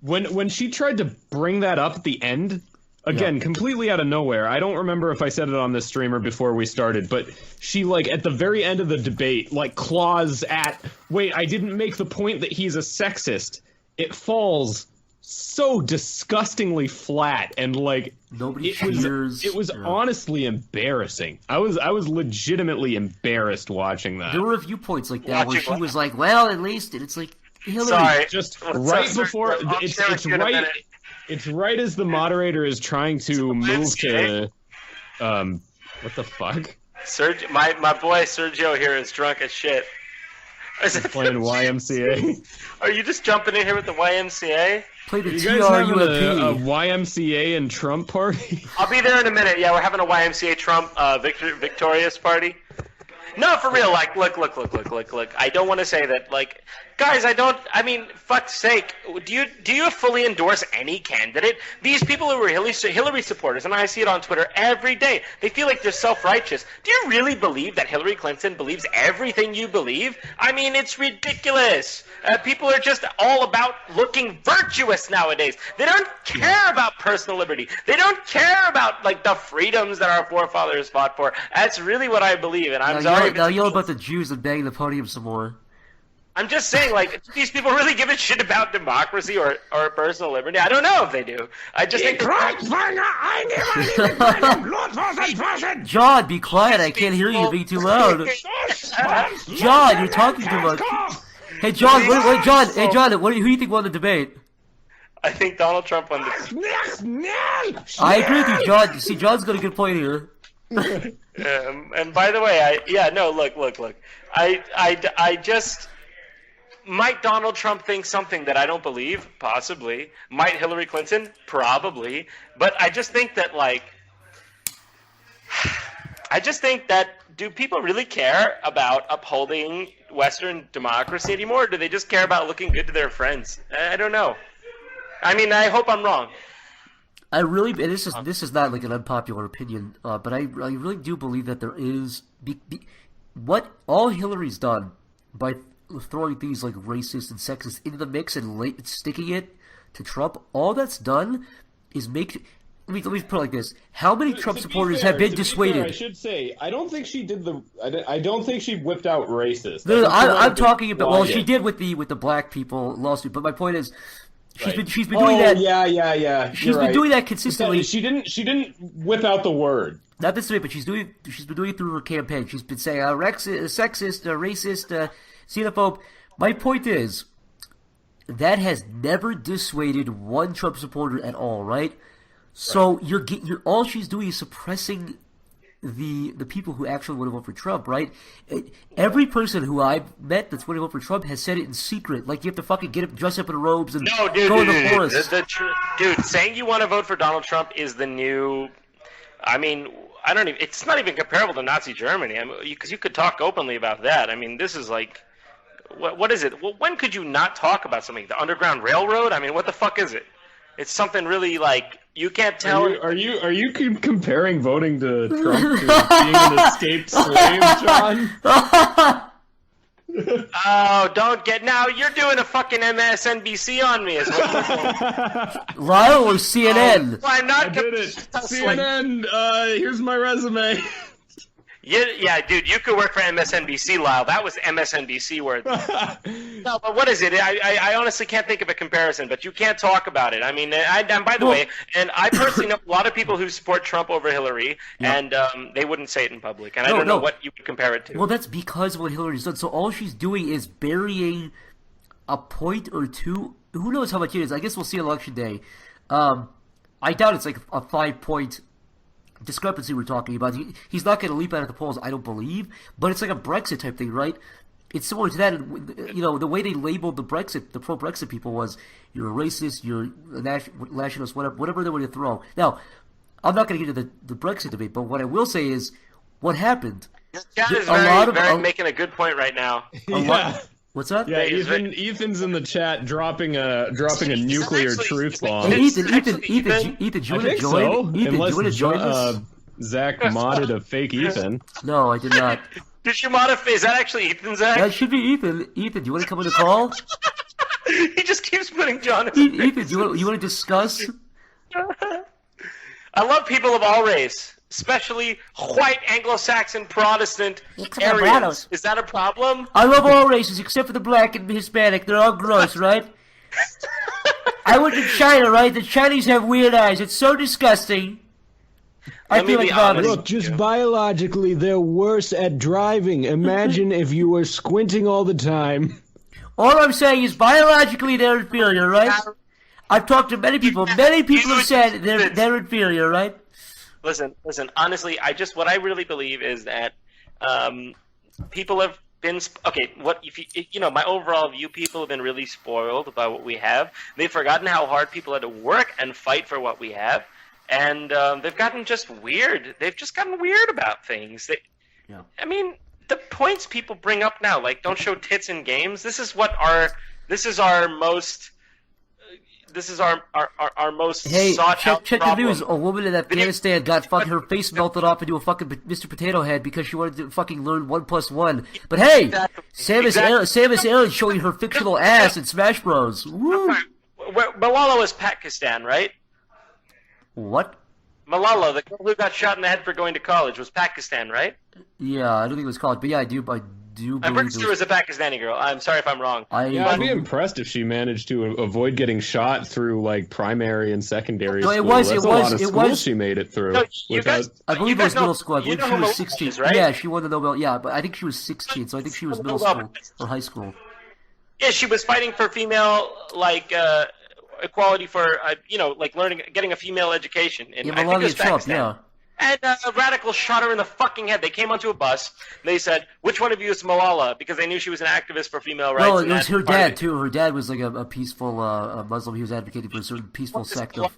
when she tried to bring that up at the end, again, completely out of nowhere. I don't remember if I said it on this stream or before we started, but she, at the very end of the debate, claws at, wait, I didn't make the point that he's a sexist. It falls so disgustingly flat, and nobody cheers. It was honestly embarrassing. I was legitimately embarrassed watching that. There were viewpoints like that where she was like, "Well, at least," and it's like, Hillary, sorry, just right before it's right as the moderator is trying to move to what the fuck? My boy Sergio here is drunk as shit. He's playing YMCA. Are you just jumping in here with the YMCA? Play the you guys having a YMCA and Trump party? I'll be there in a minute. Yeah, we're having a YMCA Trump victorious party. No, for real. Look. I don't want to say that. Guys, fuck's sake. Do you fully endorse any candidate? These people who are Hillary supporters, and I see it on Twitter every day, they feel like they're self-righteous. Do you really believe that Hillary Clinton believes everything you believe? It's ridiculous. People are just all about looking virtuous nowadays. They don't care about personal liberty. They don't care about the freedoms that our forefathers fought for. That's really what I believe, and I'm sorry. Now yell about the Jews and bang the podium some more. I'm just saying, these people really give a shit about democracy or personal liberty? I don't know if they do. I just think... John, be quiet. I can't hear you. You're being too loud. John, you're talking too much. Hey, John, John, who do you think won the debate? I think Donald Trump won the debate. I agree with you, John. See, John's got a good point here. And by the way, look. I just... Might Donald Trump think something that I don't believe? Possibly. Might Hillary Clinton? Probably. But I just think that, do people really care about upholding Western democracy anymore? Or do they just care about looking good to their friends? I don't know. I hope I'm wrong. I really, and this is not like an unpopular opinion, but I really do believe that there is what all Hillary's done by throwing things like racist and sexist into the mix and sticking it to Trump. All that's done is make. Let me put it like this: how many Trump supporters have been dissuaded? I should say I don't think she did I don't think she whipped out racist. No, I'm talking about. Well, she did with the black people lawsuit, but my point is. She's been doing that. Yeah. She's been doing that consistently. She didn't whip out the word. Not this way, but she's been doing it through her campaign. She's been saying sexist, racist, xenophobe. My point is that has never dissuaded one Trump supporter at all, right? So you're all she's doing is suppressing the people who actually want to vote for Trump, right? Every person who I've met that's going to vote for Trump has said it in secret. Like, you have to fucking dress up in robes and go in the forest. Dude, saying you want to vote for Donald Trump is the new... I mean, I don't even... It's not even comparable to Nazi Germany. I mean, because you could talk openly about that. I mean, this is like... What is it? Well, when could you not talk about something? The Underground Railroad? I mean, what the fuck is it? It's something really like... You can't tell. Are you comparing voting to Trump to being an escaped slave, John? Oh, don't get now. You're doing a fucking MSNBC on me, as well. Lyle or CNN? Why not? I did it. CNN. Here's my resume. Yeah, dude, you could work for MSNBC, Lyle. That was MSNBC worthy. No, but what is it? I honestly can't think of a comparison, but you can't talk about it. I mean, and by the way, and I personally know a lot of people who support Trump over Hillary, and they wouldn't say it in public. And I don't know what you would compare it to. Well, that's because of what Hillary's done. So all she's doing is burying a point or two. Who knows how much it is? I guess we'll see Election Day. I doubt it's like a 5-point discrepancy we're talking about. He's not going to leap out of the polls, I don't believe, but it's like a Brexit type thing, right? It's similar to that. You know, the way they labeled the pro-Brexit people was, you're a racist, you're a nationalist, whatever they want to throw. Now, I'm not going to get into the Brexit debate, but what I will say is, what happened? Chat is making a good point right now. What's that? Yeah, Ethan's in the chat dropping a nuclear truth bomb. Hey, Ethan, do you want to join? So. Ethan, do you want to join us? Zach modded a fake Ethan. No, I did not. Did you modify? Is that actually Ethan, Zach? That should be Ethan. Ethan, do you want to come on the call? He just keeps putting John. Ethan, do you want to discuss? I love people of all race, especially white Anglo-Saxon Protestant areas. Is that a problem? I love all races except for the black and Hispanic. They're all gross, right? I went to China, right? The Chinese have weird eyes. It's so disgusting. I feel like vomiting. Look, just biologically, they're worse at driving. Imagine if you were squinting all the time. All I'm saying is biologically they're inferior, right? I've talked to many people. Many people have said they're inferior, right? Listen. Honestly, what I really believe is that people have been my overall view. People have been really spoiled by what we have. They've forgotten how hard people had to work and fight for what we have, and they've gotten just weird. They've just gotten weird about things. I mean, the points people bring up now, like don't show tits in games. This is our most. This is our most sought out check the news. A woman in Afghanistan got her face melted off into a fucking Mr. Potato Head because she wanted to fucking learn 1 + 1. But hey, Samus Aran showing her fictional ass in Smash Bros. Woo! Malala was Pakistan, right? What? Malala, the girl who got shot in the head for going to college, was Pakistan, right? Yeah, I don't think it was college, but yeah, I do I'm pretty sure it was a Pakistani girl. I'm sorry if I'm wrong. I'd be impressed if she managed to avoid getting shot through like primary and secondary school. It was she made it through. No, I believe it was middle school. I believe she was 16. Right? Yeah, she won the Nobel. Yeah, but I think she was 16, so I think she was middle school or high school. Yeah, she was fighting for female equality for getting a female education. And I think it was Trump, yeah. And a radical shot her in the fucking head. They came onto a bus. And they said, "Which one of you is Malala?" Because they knew she was an activist for female rights. No, it was her dad too. Her dad was like a peaceful Muslim. He was advocating for a certain peaceful sect of.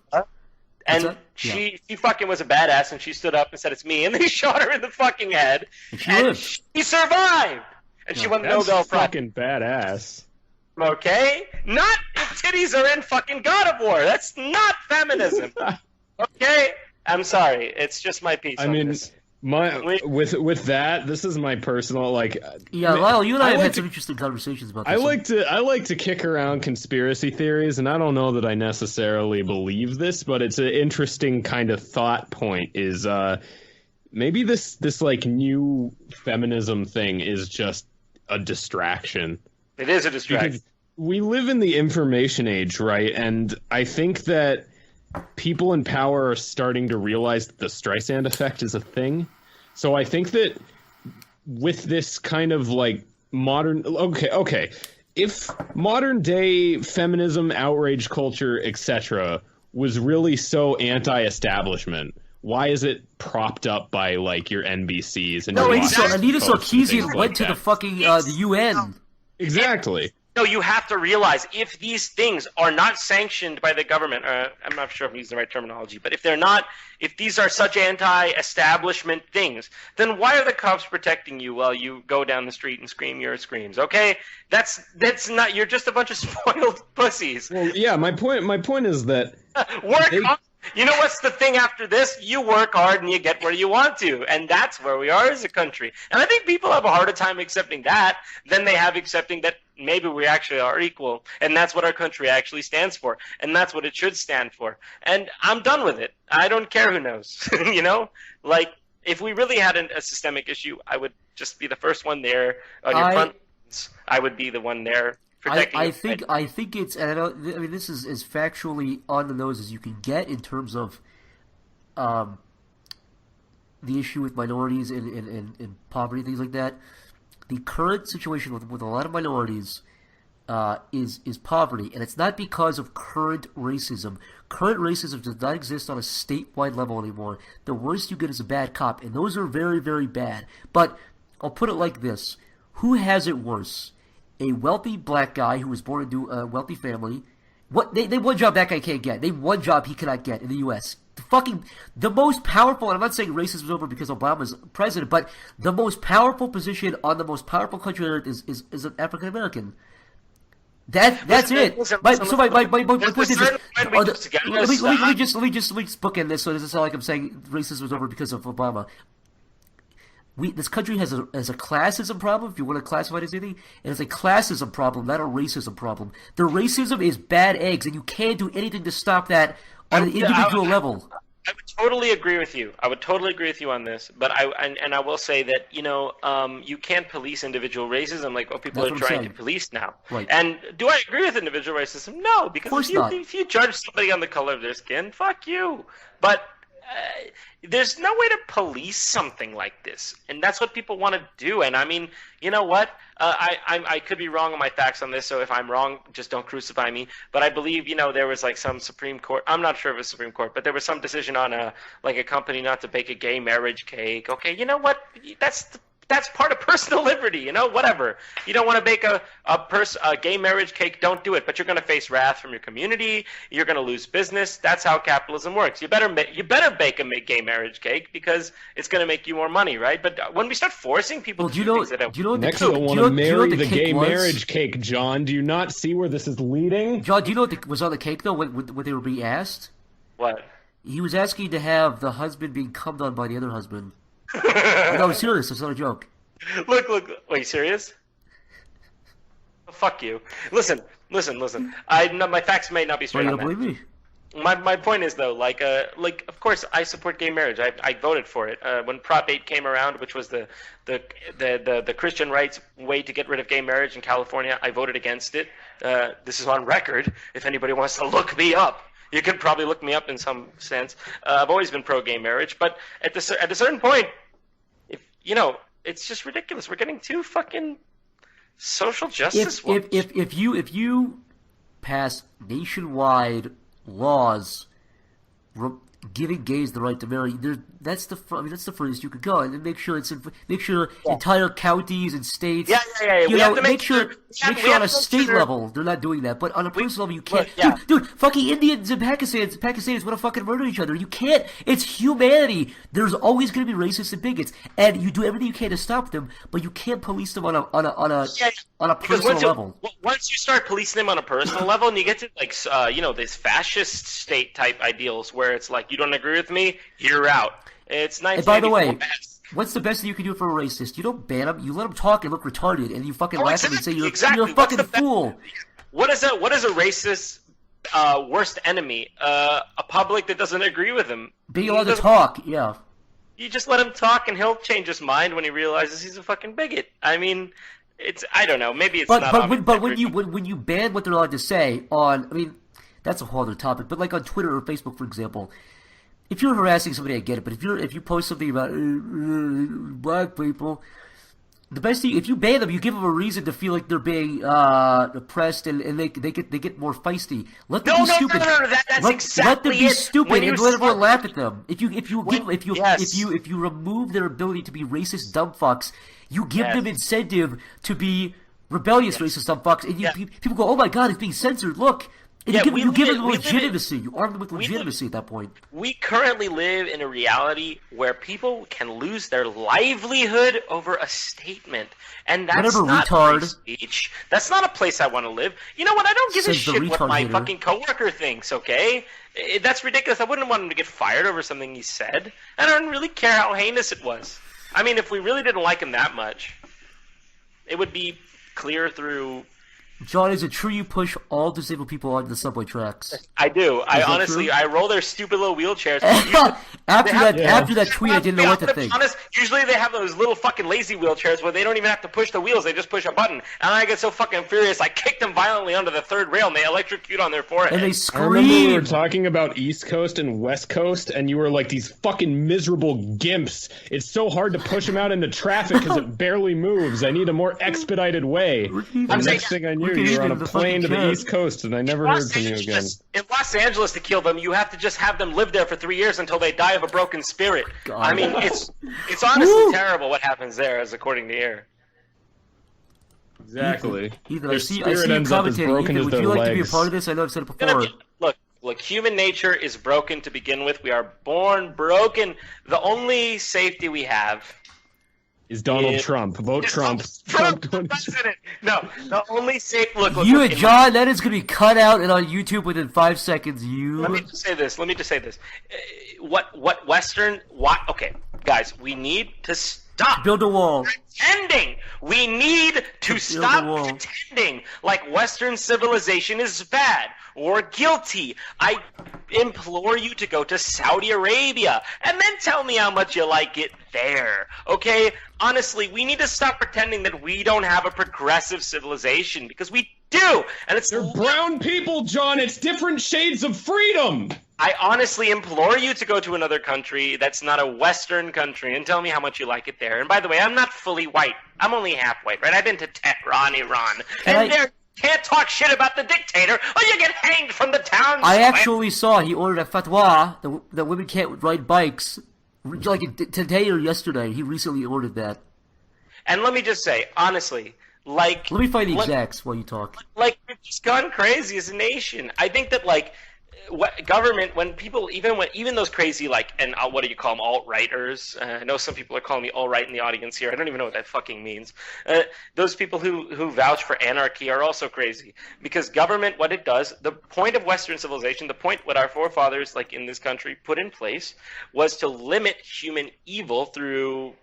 And she fucking was a badass, and she stood up and said, "It's me." And they shot her in the fucking head. And she survived. And she won the Nobel Prize. Fucking badass. Okay, not if titties are in fucking God of War. That's not feminism. Okay, I'm sorry. It's just my piece. I mean, with that, this is my personal Yeah, Lyle, you and I have had to, some interesting conversations about this. I like to kick around conspiracy theories, and I don't know that I necessarily believe this, but it's an interesting kind of thought point. Is maybe this like new feminism thing is just a distraction. It is a distraction. Because we live in the information age, right? And I think that people in power are starting to realize that the Streisand effect is a thing. So I think that with this kind of like modern... Okay. If modern day feminism, outrage culture, etc. was really so anti-establishment, why is it propped up by like your NBCs and your Anita Sarkeesian went to the fucking the UN. Exactly. No, you have to realize if these things are not sanctioned by the government, I'm not sure if I'm using the right terminology, but if they're not, if these are such anti-establishment things, then why are the cops protecting you while you go down the street and scream your screams? Okay, that's not. You're just a bunch of spoiled pussies. Well, yeah, my point is that you know what's the thing after this? You work hard and you get where you want to. And that's where we are as a country. And I think people have a harder time accepting that than they have accepting that maybe we actually are equal. And that's what our country actually stands for. And that's what it should stand for. And I'm done with it. I don't care who knows. You know? Like, if we really had a systemic issue, I would just be the first one there on your front. I would be the one there. I think it's, and I mean, this is as factually on the nose as you can get in terms of the issue with minorities and poverty, things like that. The current situation with a lot of minorities is poverty, and it's not because of current racism. Current racism does not exist on a statewide level anymore. The worst you get is a bad cop, and those are very, very bad. But I'll put it like this. Who has it worse? A wealthy black guy who was born into a wealthy family. They one job that guy can't get. They one job he cannot get in the U.S. The most powerful, and I'm not saying racism is over because Obama's president, but the most powerful position on the most powerful country on earth is an African American. That's it. My point is this. Let me just bookend this so it doesn't sound like I'm saying racism is over because of Obama. This country has a classism problem, if you want to classify it as anything, and it's a classism problem, not a racism problem. The racism is bad eggs, and you can't do anything to stop that on an individual level. I would totally agree with you. I would totally agree with you on this, but I will say that you can't police individual racism like what people are trying to police now. Right. And do I agree with individual racism? No, because if you judge somebody on the color of their skin, fuck you. But there's no way to police something like this, and that's what people want to do. And I mean, you know what? I could be wrong on my facts on this, so if I'm wrong, just don't crucify me. But I believe there was like some Supreme Court. I'm not sure if it was Supreme Court, but there was some decision on a company not to bake a gay marriage cake. Okay, you know what? That's part of personal liberty, whatever. You don't want to bake a gay marriage cake, don't do it. But you're going to face wrath from your community. You're going to lose business. That's how capitalism works. You better bake a gay marriage cake because it's going to make you more money, right? But when we start forcing people to do things that next you'll want to marry the gay marriage cake, John. Do you not see where this is leading? John, do you know what was on the cake, though, when they were being asked? What? He was asking to have the husband being cummed on by the other husband. No, I'm serious. It's not a joke. Look. Wait, serious? Oh, fuck you. Listen. My facts may not be straight on that. Believe me? My point is though, of course I support gay marriage. I voted for it when Prop 8 came around, which was the Christian rights way to get rid of gay marriage in California. I voted against it. This is on record. If anybody wants to look me up. You could probably look me up in some sense. I've always been pro-gay marriage, but at a certain point, it's just ridiculous. We're getting too fucking social justice. If you pass nationwide laws giving gays the right to marry, that's the furthest you could go, and then make sure entire counties and states. Yeah. We have to make sure make sure on a state level they're not doing that, but on a personal level you can't. Dude, fucking Indians and Pakistanis want to fucking murder each other. You can't. It's humanity. There's always going to be racists and bigots, and you do everything you can to stop them, but you can't police them on a personal level. Once you start policing them on a personal level, and you get to this fascist state type ideals where it's like, you don't agree with me, you're out. It's nice. And by the way, what's the best thing you can do for a racist? You don't ban them. You let them talk and look retarded, and you fucking laugh at them and say you're a fucking fool. What is a racist worst enemy? A public that doesn't agree with him. Being allowed to talk, yeah. You just let him talk, and he'll change his mind when he realizes he's a fucking bigot. I mean, I don't know. Maybe it's not. But when you ban what they're allowed to say on, I mean, that's a whole other topic. But like on Twitter or Facebook, for example. If you're harassing somebody, I get it. But if you post something about black people, the best thing, if you ban them, you give them a reason to feel like they're being oppressed, and they get more feisty. Let them be stupid. Let them be stupid and let everyone laugh at them. If you remove their ability to be racist dumb fucks, you give them incentive to be rebellious racist dumb fucks, and people go, oh my god, it's being censored. Look. And you give them legitimacy. You arm them with legitimacy at that point. We currently live in a reality where people can lose their livelihood over a statement. And that's not free speech. That's not a place I want to live. You know what? I don't give a shit what my fucking coworker thinks, okay? That's ridiculous. I wouldn't want him to get fired over something he said. I don't really care how heinous it was. I mean, if we really didn't like him that much, it would be clear through... John, is it true you push all disabled people onto the subway tracks? I do. I roll their stupid little wheelchairs. After that tweet, I didn't know what to think. Honest, usually they have those little fucking lazy wheelchairs where they don't even have to push the wheels; they just push a button. And I get so fucking furious, I kick them violently onto the third rail, and they electrocute on their forehead. And they scream. I remember we were talking about East Coast and West Coast, and you were like, these fucking miserable gimps. It's so hard to push them out into traffic because it barely moves. I need a more expedited way. The next thing I knew, you were on a plane to the East Coast, and I never heard from you again. In Los Angeles, to kill them, you have to just have them live there for 3 years until they die of a broken spirit. God. I mean, it's honestly terrible what happens there, as according to Air. Exactly. Ethan, I see you commentating. Ethan, would you like to be a part of this? I know I've said it before. Look, human nature is broken to begin with. We are born broken. The only safety we have is Donald Trump. Vote Trump. Trump president. No, the only safe. Look, you and John, that is going to be cut out and on YouTube within 5 seconds. Let me just say this. Okay, guys, we need to stop. Build a wall. Pretending. We need to stop pretending like Western civilization is bad or guilty. I implore you to go to Saudi Arabia and then tell me how much you like it there. Okay? Honestly, we need to stop pretending that we don't have a progressive civilization, because we do. And it's brown people, John. It's different shades of freedom. I honestly implore you to go to another country that's not a Western country and tell me how much you like it there. And by the way, I'm not fully white. I'm only half white, right? I've been to Tehran, Iran. And there can't talk shit about the dictator or you get hanged from the town. I actually saw he ordered a fatwa that women can't ride bikes. Like today or yesterday, he recently ordered that. And let me just say, honestly, like... Let me find the exacts while you talk. Like, we've just gone crazy as a nation. I think that, like... government, when people, even those crazy, like, and what do you call them, alt-righters? I know some people are calling me alt-right in the audience here. I don't even know what that fucking means. Those people who vouch for anarchy are also crazy. Because government, what it does, the point of Western civilization, the point what our forefathers, like in this country, put in place was to limit human evil through,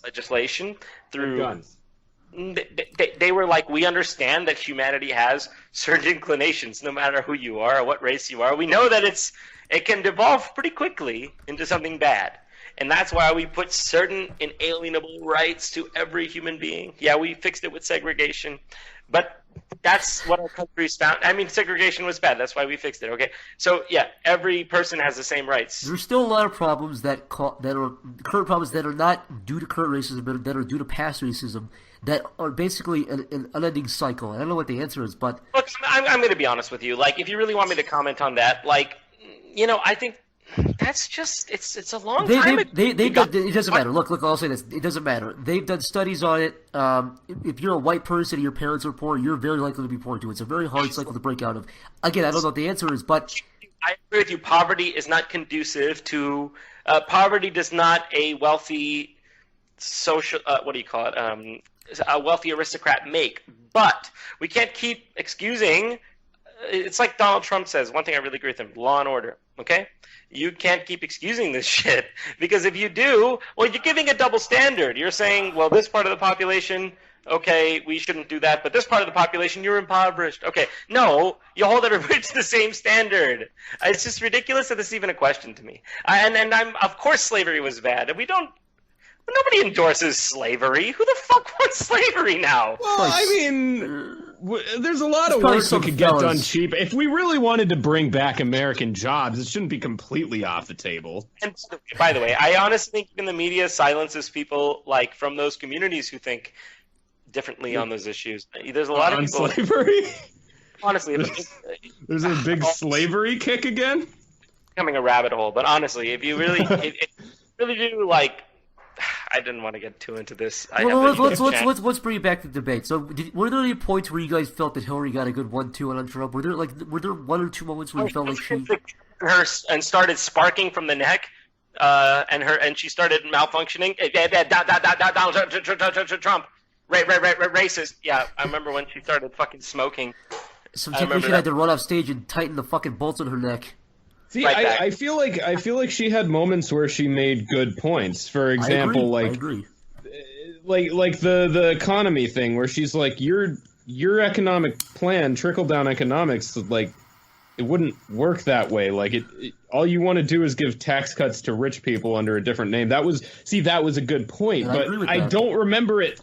legislation? Through guns. They were like, we understand that humanity has certain inclinations, no matter who you are or what race you are. We know that it can devolve pretty quickly into something bad. And that's why we put certain inalienable rights to every human being. Yeah, we fixed it with segregation. But that's what our country's found. I mean, segregation was bad. That's why we fixed it, okay? So, yeah, every person has the same rights. There's still a lot of problems that are current problems that are not due to current racism, but that are due to past racism, that are basically an unending cycle. I don't know what the answer is, but... Look, I'm going to be honest with you. Like, if you really want me to comment on that, like, I think That's just it's a long time ago. It doesn't matter. Look, I'll say this. It doesn't matter. They've done studies on it. If you're a white person and your parents are poor, you're very likely to be poor too. It's a very hard cycle to break out of. Again, I don't know what the answer is, but I agree with you. Poverty is not conducive to poverty. Does not a wealthy social what do you call it? A wealthy aristocrat make. But we can't keep excusing. It's like Donald Trump says. One thing I really agree with him: law and order. Okay. You can't keep excusing this shit, because if you do, well, you're giving a double standard. You're saying, well, this part of the population, okay, we shouldn't do that, but this part of the population, you're impoverished. Okay, no, you hold everybody to the same standard. It's just ridiculous that this is even a question to me. And I'm, of course, slavery was bad. And nobody endorses slavery. Who the fuck wants slavery now? Well, I mean, there's a lot of work that could get done cheap. If we really wanted to bring back American jobs, it shouldn't be completely off the table. And by the way, I honestly think even the media silences people like from those communities who think differently on those issues. There's a lot of people. Slavery? Honestly, there's a big slavery kick again? Becoming a rabbit hole. But honestly, if you really, really do like. I didn't want to get too into this. Let's bring it back to the debate. So, were there any points where you guys felt that Hillary got a good 1-2 on Trump? Were there one or two moments where you felt like she and started sparking from the neck, and she started malfunctioning? Trump, racist. Yeah, I remember when she started fucking smoking. Some technician had to run off stage and tighten the fucking bolts on her neck. See, I feel like she had moments where she made good points. For example, I agree. like the economy thing, where she's like, your economic plan, trickle down economics, like it wouldn't work that way. Like all you want to do is give tax cuts to rich people under a different name. That was a good point, but I don't remember it.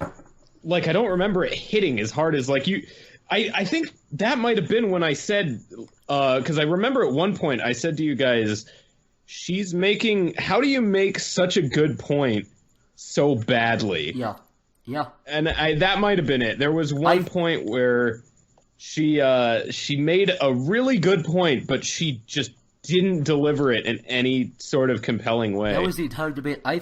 Like I don't remember it hitting as hard as like you. I think that might have been when I said, because I remember at one point I said to you guys, how do you make such a good point so badly? Yeah. And that might have been it. There was one point where she made a really good point, but she just didn't deliver it in any sort of compelling way. That was the entire debate. I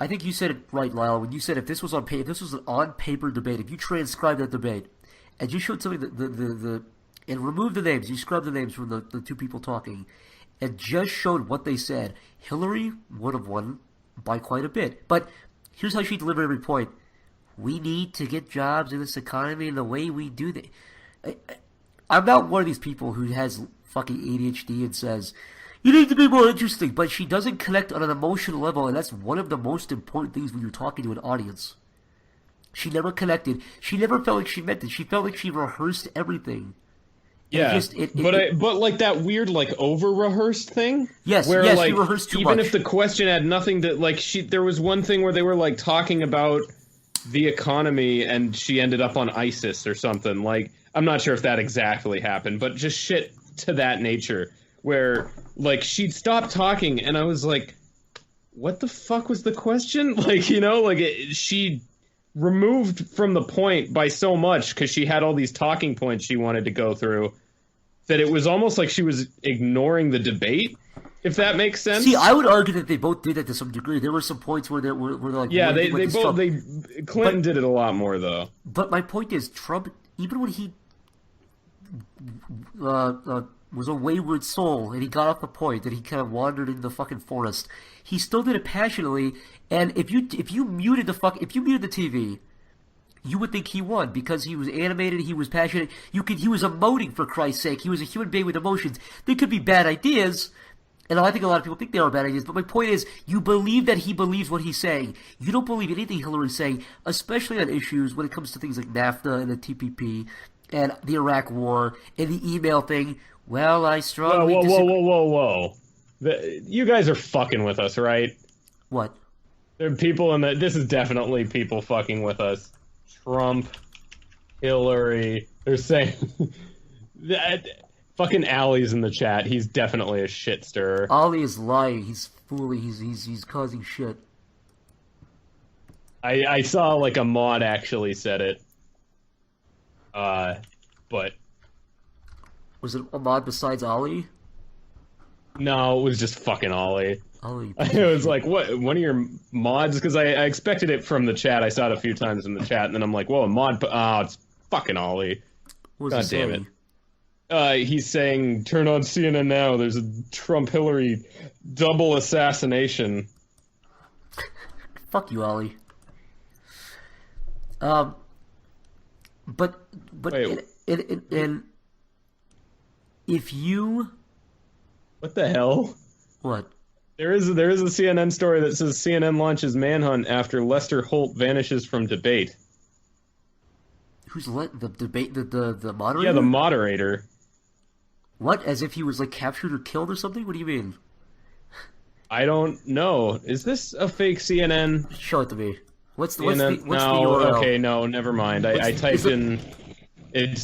think you said it right, Lyle, when you said if this was on paper, if this was an on-paper debate, if you transcribed that debate, and you showed something and removed the names, you scrubbed the names from the two people talking, and just showed what they said, Hillary would have won by quite a bit. But here's how she delivered every point. We need to get jobs in this economy, and the way we do that. I'm not one of these people who has fucking ADHD and says, you need to be more interesting, but she doesn't connect on an emotional level, and that's one of the most important things when you're talking to an audience. She never connected. She never felt like she meant it. She felt like she rehearsed everything. Yeah, but like that weird like over-rehearsed thing? Yes, where, yes, like, she rehearsed too even much. if the question had nothing to, like, there was one thing where they were like talking about the economy and she ended up on ISIS or something. Like, I'm not sure if that exactly happened, but just shit to that nature. Where, like, she'd stop talking, and I was like, what the fuck was the question? Like, you know, like, she removed from the point by so much, because she had all these talking points she wanted to go through, that it was almost like she was ignoring the debate, if that makes sense. See, I would argue that they both did that to some degree. There were some points where they were like... Yeah, Clinton did it a lot more, though. But my point is, Trump, even when he... was a wayward soul, and he got off the point, and he kind of wandered into the fucking forest. He still did it passionately, and if you muted the TV, you would think he won because he was animated, he was passionate. He was emoting, for Christ's sake. He was a human being with emotions. They could be bad ideas, and I think a lot of people think they are bad ideas. But my point is, you believe that he believes what he's saying. You don't believe anything Hillary's saying, especially on issues when it comes to things like NAFTA and the TPP and the Iraq War and the email thing. Well, I strongly disagree. Whoa. You guys are fucking with us, right? What? There are people this is definitely people fucking with us. Trump, Hillary, they're saying... that fucking Ali's in the chat. He's definitely a shit stirrer. Ali is lying. He's fooling. He's causing shit. I saw, like, a mod actually said it. But... Was it a mod besides Ali? No, it was just fucking Ollie. Ollie. It was like, what? One of your mods? Because I expected it from the chat. I saw it a few times in the chat, and then I'm like, whoa, a mod. Oh, it's fucking Ollie. God damn it. He's saying, turn on CNN now. There's a Trump-Hillary double assassination. Fuck you, Ollie. But Wait. and if you... What the hell? What? There is a CNN story that says CNN launches manhunt after Lester Holt vanishes from debate. Who's the debate? The moderator? Yeah, the moderator. What? As if he was like captured or killed or something? What do you mean? I don't know. Is this a fake CNN? Show it to me. What's the CNN? what's No, the URL? okay, no, never mind. I typed in. It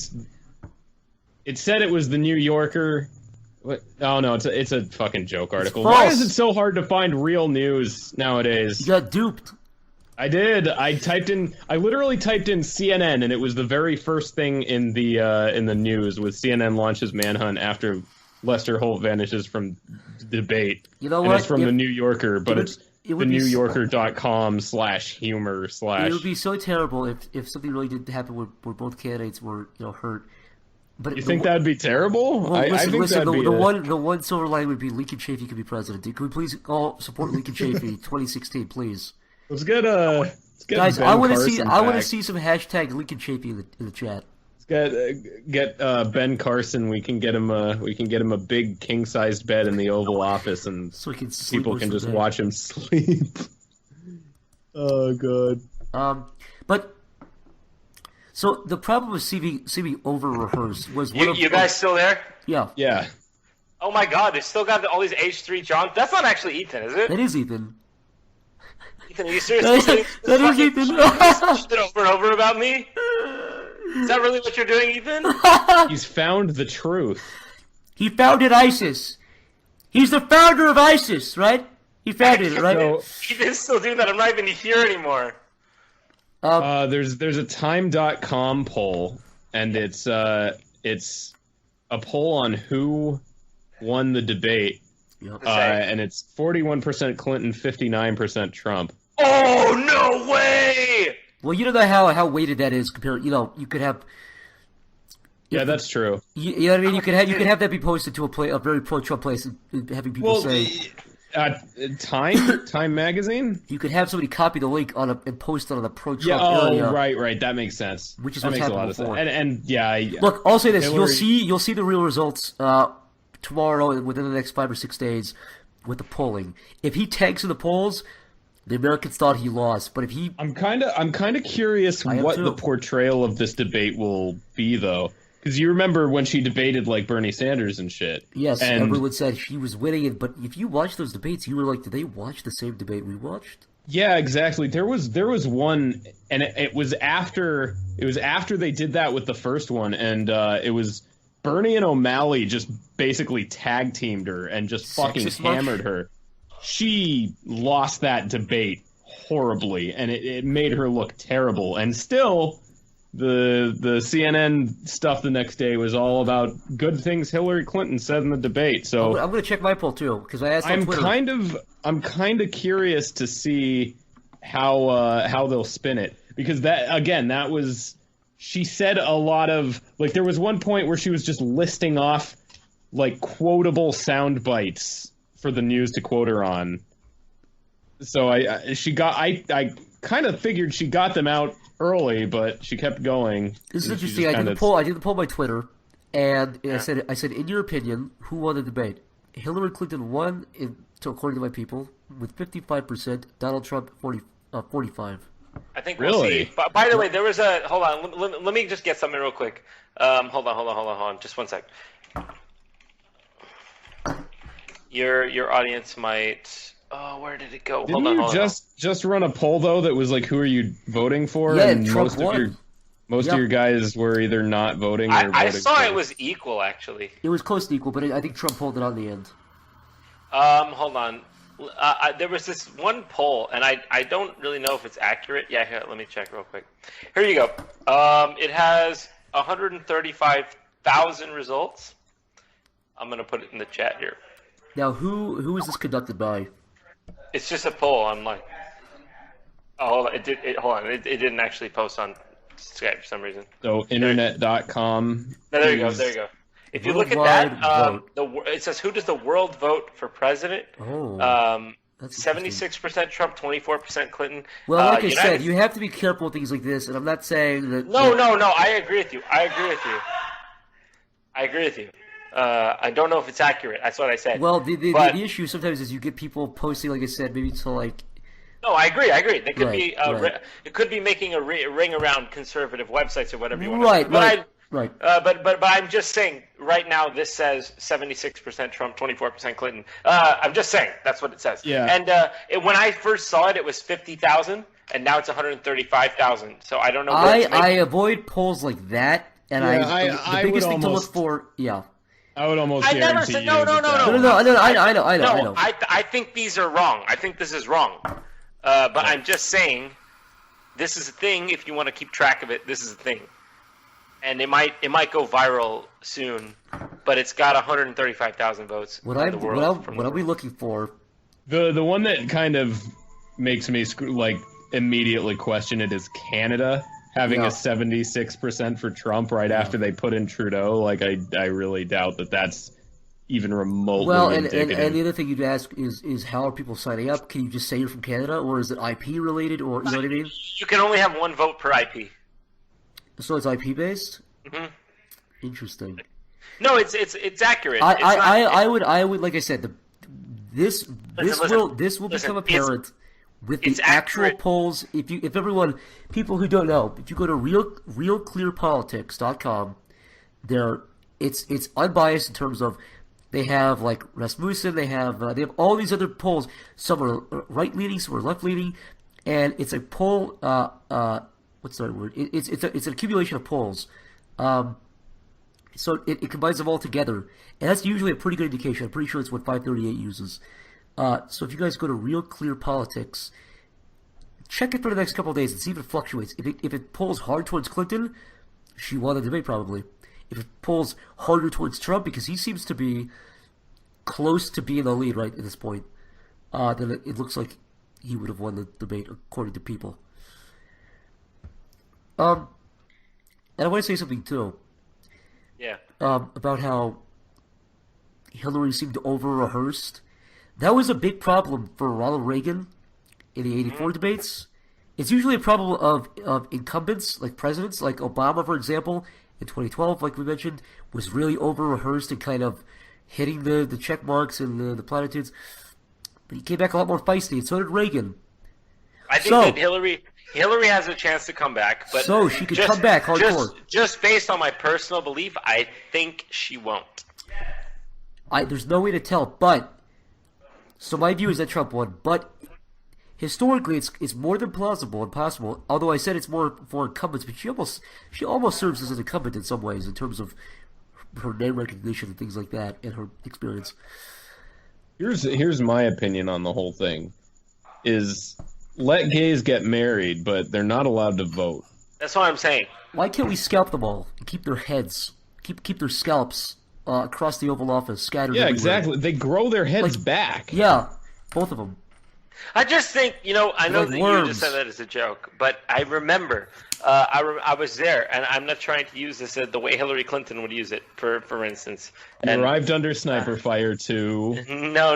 said it was the New Yorker. What? Oh no, it's a fucking joke article. Why is it so hard to find real news nowadays? You got duped. I did. I literally typed in CNN, and it was the very first thing in the news with CNN launches manhunt after Lester Holt vanishes from debate. You know and what? It's from the New Yorker, but it's the NewYorker.com/humor/. It would be so terrible if something really did happen where both candidates were hurt. But you think that'd be terrible? Well, I think that'd be the one silver lining would be Lincoln Chafee could be president. Could we please all support Lincoln Chafee 2016, please? Let's get guys. Ben I want to Carson see. back. I want to see some hashtag Lincoln Chafee in the chat. Let's get Ben Carson. We can get him a big king-sized bed in the Oval Office, and so he can sleep people can just watch him sleep. Oh god. But. So the problem with CV over rehearsed was you guys still there? Yeah. Yeah. Oh my god, they still got all these H3 John. That's not actually Ethan, is it? That is Ethan. Ethan, are you seriously that is Ethan. shit over and over about me? Is that really what you're doing, Ethan? He's found the truth. He founded ISIS. He's the founder of ISIS, right? He founded it, right? So, Ethan's still doing that. I'm not even here anymore. there's a time.com poll, and it's a poll on who won the debate. Yep. And it's 41% Clinton, 59% Trump. Oh, no way! Well, you don't know how weighted that is compared. You could have. Yeah, that's true. You know what I mean? You could have that be posted to a very pro-Trump place and having people say. Time magazine. You could have somebody copy the link and post it on a pro-Trump area. Right. That makes sense. Which is that what's makes a happened lot before. of sense. And yeah. Look, I'll say this: Hillary... you'll see the real results tomorrow within the next 5 or 6 days with the polling. If he tanks in the polls, the Americans thought he lost. But if he, I'm kind of curious what the portrayal of this debate will be, though. Because you remember when she debated like Bernie Sanders and shit. Yes, and everyone said she was winning it. But if you watch those debates, you were like, did they watch the same debate we watched? Yeah, exactly. There was one, and it was after they did that with the first one, and it was Bernie and O'Malley just basically tag teamed her and just fucking hammered her. She lost that debate horribly, and it made her look terrible. And still, the CNN stuff the next day was all about good things Hillary Clinton said in the debate. So I'm going to check my poll too, because I asked on Twitter. I'm kind of curious to see how they'll spin it, because that was, she said a lot of, like, there was one point where she was just listing off like quotable sound bites for the news to quote her on. So I kind of figured she got them out early, but she kept going. This is interesting. I did the poll on my Twitter, and I said, in your opinion, who won the debate? Hillary Clinton won, according to my people, with 55%. Donald Trump 45%. I think we'll see. By the way, there was a hold on. Let me just get something real quick. Hold on. Just one sec. Your audience might. Oh, where did it go? Hold on. Just run a poll though that was like, who are you voting for? Yeah, and Trump won. Most of your guys were either not voting or voting. I saw it was equal, actually. It was close to equal, but I think Trump pulled it on the end. Hold on. There was this one poll, and I don't really know if it's accurate. Yeah, here, let me check real quick. Here you go. It has 135,000 results. I'm going to put it in the chat here. Now, who is this conducted by? It's just a poll online. Oh, hold on. It didn't actually post on Skype for some reason. So internet.com. No, there you go. There you go. If you look at that, it says, who does the world vote for president? Oh. 76% Trump, 24% Clinton. Well, like I said, you have to be careful with things like this, and I'm not saying that... No, I agree with you. I agree with you. I don't know if it's accurate. That's what I said. Well, the issue sometimes is you get people posting, like I said, maybe to like... No, I agree. They could be it could be making a ring around conservative websites or whatever you want to say. Right. But I'm just saying, right now this says 76% Trump, 24% Clinton. I'm just saying that's what it says. Yeah. And when I first saw it, it was 50,000, and now it's 135,000. So I don't know. I avoid polls like that, and the biggest thing to look for. Yeah. I would almost. I never said no. I know. I think these are wrong. I think this is wrong. But I'm just saying, this is a thing. If you want to keep track of it, this is a thing. And it might go viral soon, but it's got 135,000 votes. What I'll be looking for, the one that kind of makes me immediately question it is Canada having a 76% for Trump right after they put in Trudeau. Like I really doubt that that's even remotely indicative. And the other thing you'd ask is how are people signing up? Can you just say you're from Canada, or is it IP related, or you know what I mean? You can only have one vote per IP. So it's IP based? Mm-hmm. Interesting. No, it's accurate. I would like I said, this will become apparent with the actual polls. If everyone, people who don't know, if you go to realclearpolitics.com, it's unbiased in terms of they have like Rasmussen, they have all these other polls. Some are right leaning, some are left leaning, and it's a poll. What's the right word? It's an accumulation of polls. So it combines them all together, and that's usually a pretty good indication. I'm pretty sure it's what 538 uses. So if you guys go to Real Clear Politics, check it for the next couple of days and see if it fluctuates. If it pulls hard towards Clinton, she won the debate probably. If it pulls harder towards Trump, because he seems to be close to being the lead right at this point, then it looks like he would have won the debate according to people. And I want to say something too. Yeah. About how Hillary seemed over-rehearsed. That was a big problem for Ronald Reagan in the '84 debates. It's usually a problem of incumbents, like presidents, like Obama, for example, in 2012, like we mentioned, was really over-rehearsed and kind of hitting the check marks and the platitudes. But he came back a lot more feisty, and so did Reagan. I think that Hillary has a chance to come back, but so she could come back hardcore. Just based on my personal belief, I think she won't. There's no way to tell, but so my view is that Trump won. But historically, it's more than plausible and possible. Although I said it's more for incumbents, but she almost serves as an incumbent in some ways in terms of her name recognition and things like that, and her experience. Here's my opinion on the whole thing: is let gays get married, but they're not allowed to vote. That's what I'm saying. Why can't we scalp them all and keep their heads, keep their scalps across the Oval Office, scattered everywhere? Exactly. They grow their heads back. Yeah, both of them. I just think, I know that you just said that as a joke, but I remember, I was there, and I'm not trying to use this the way Hillary Clinton would use it, for instance. You arrived under sniper fire too. No,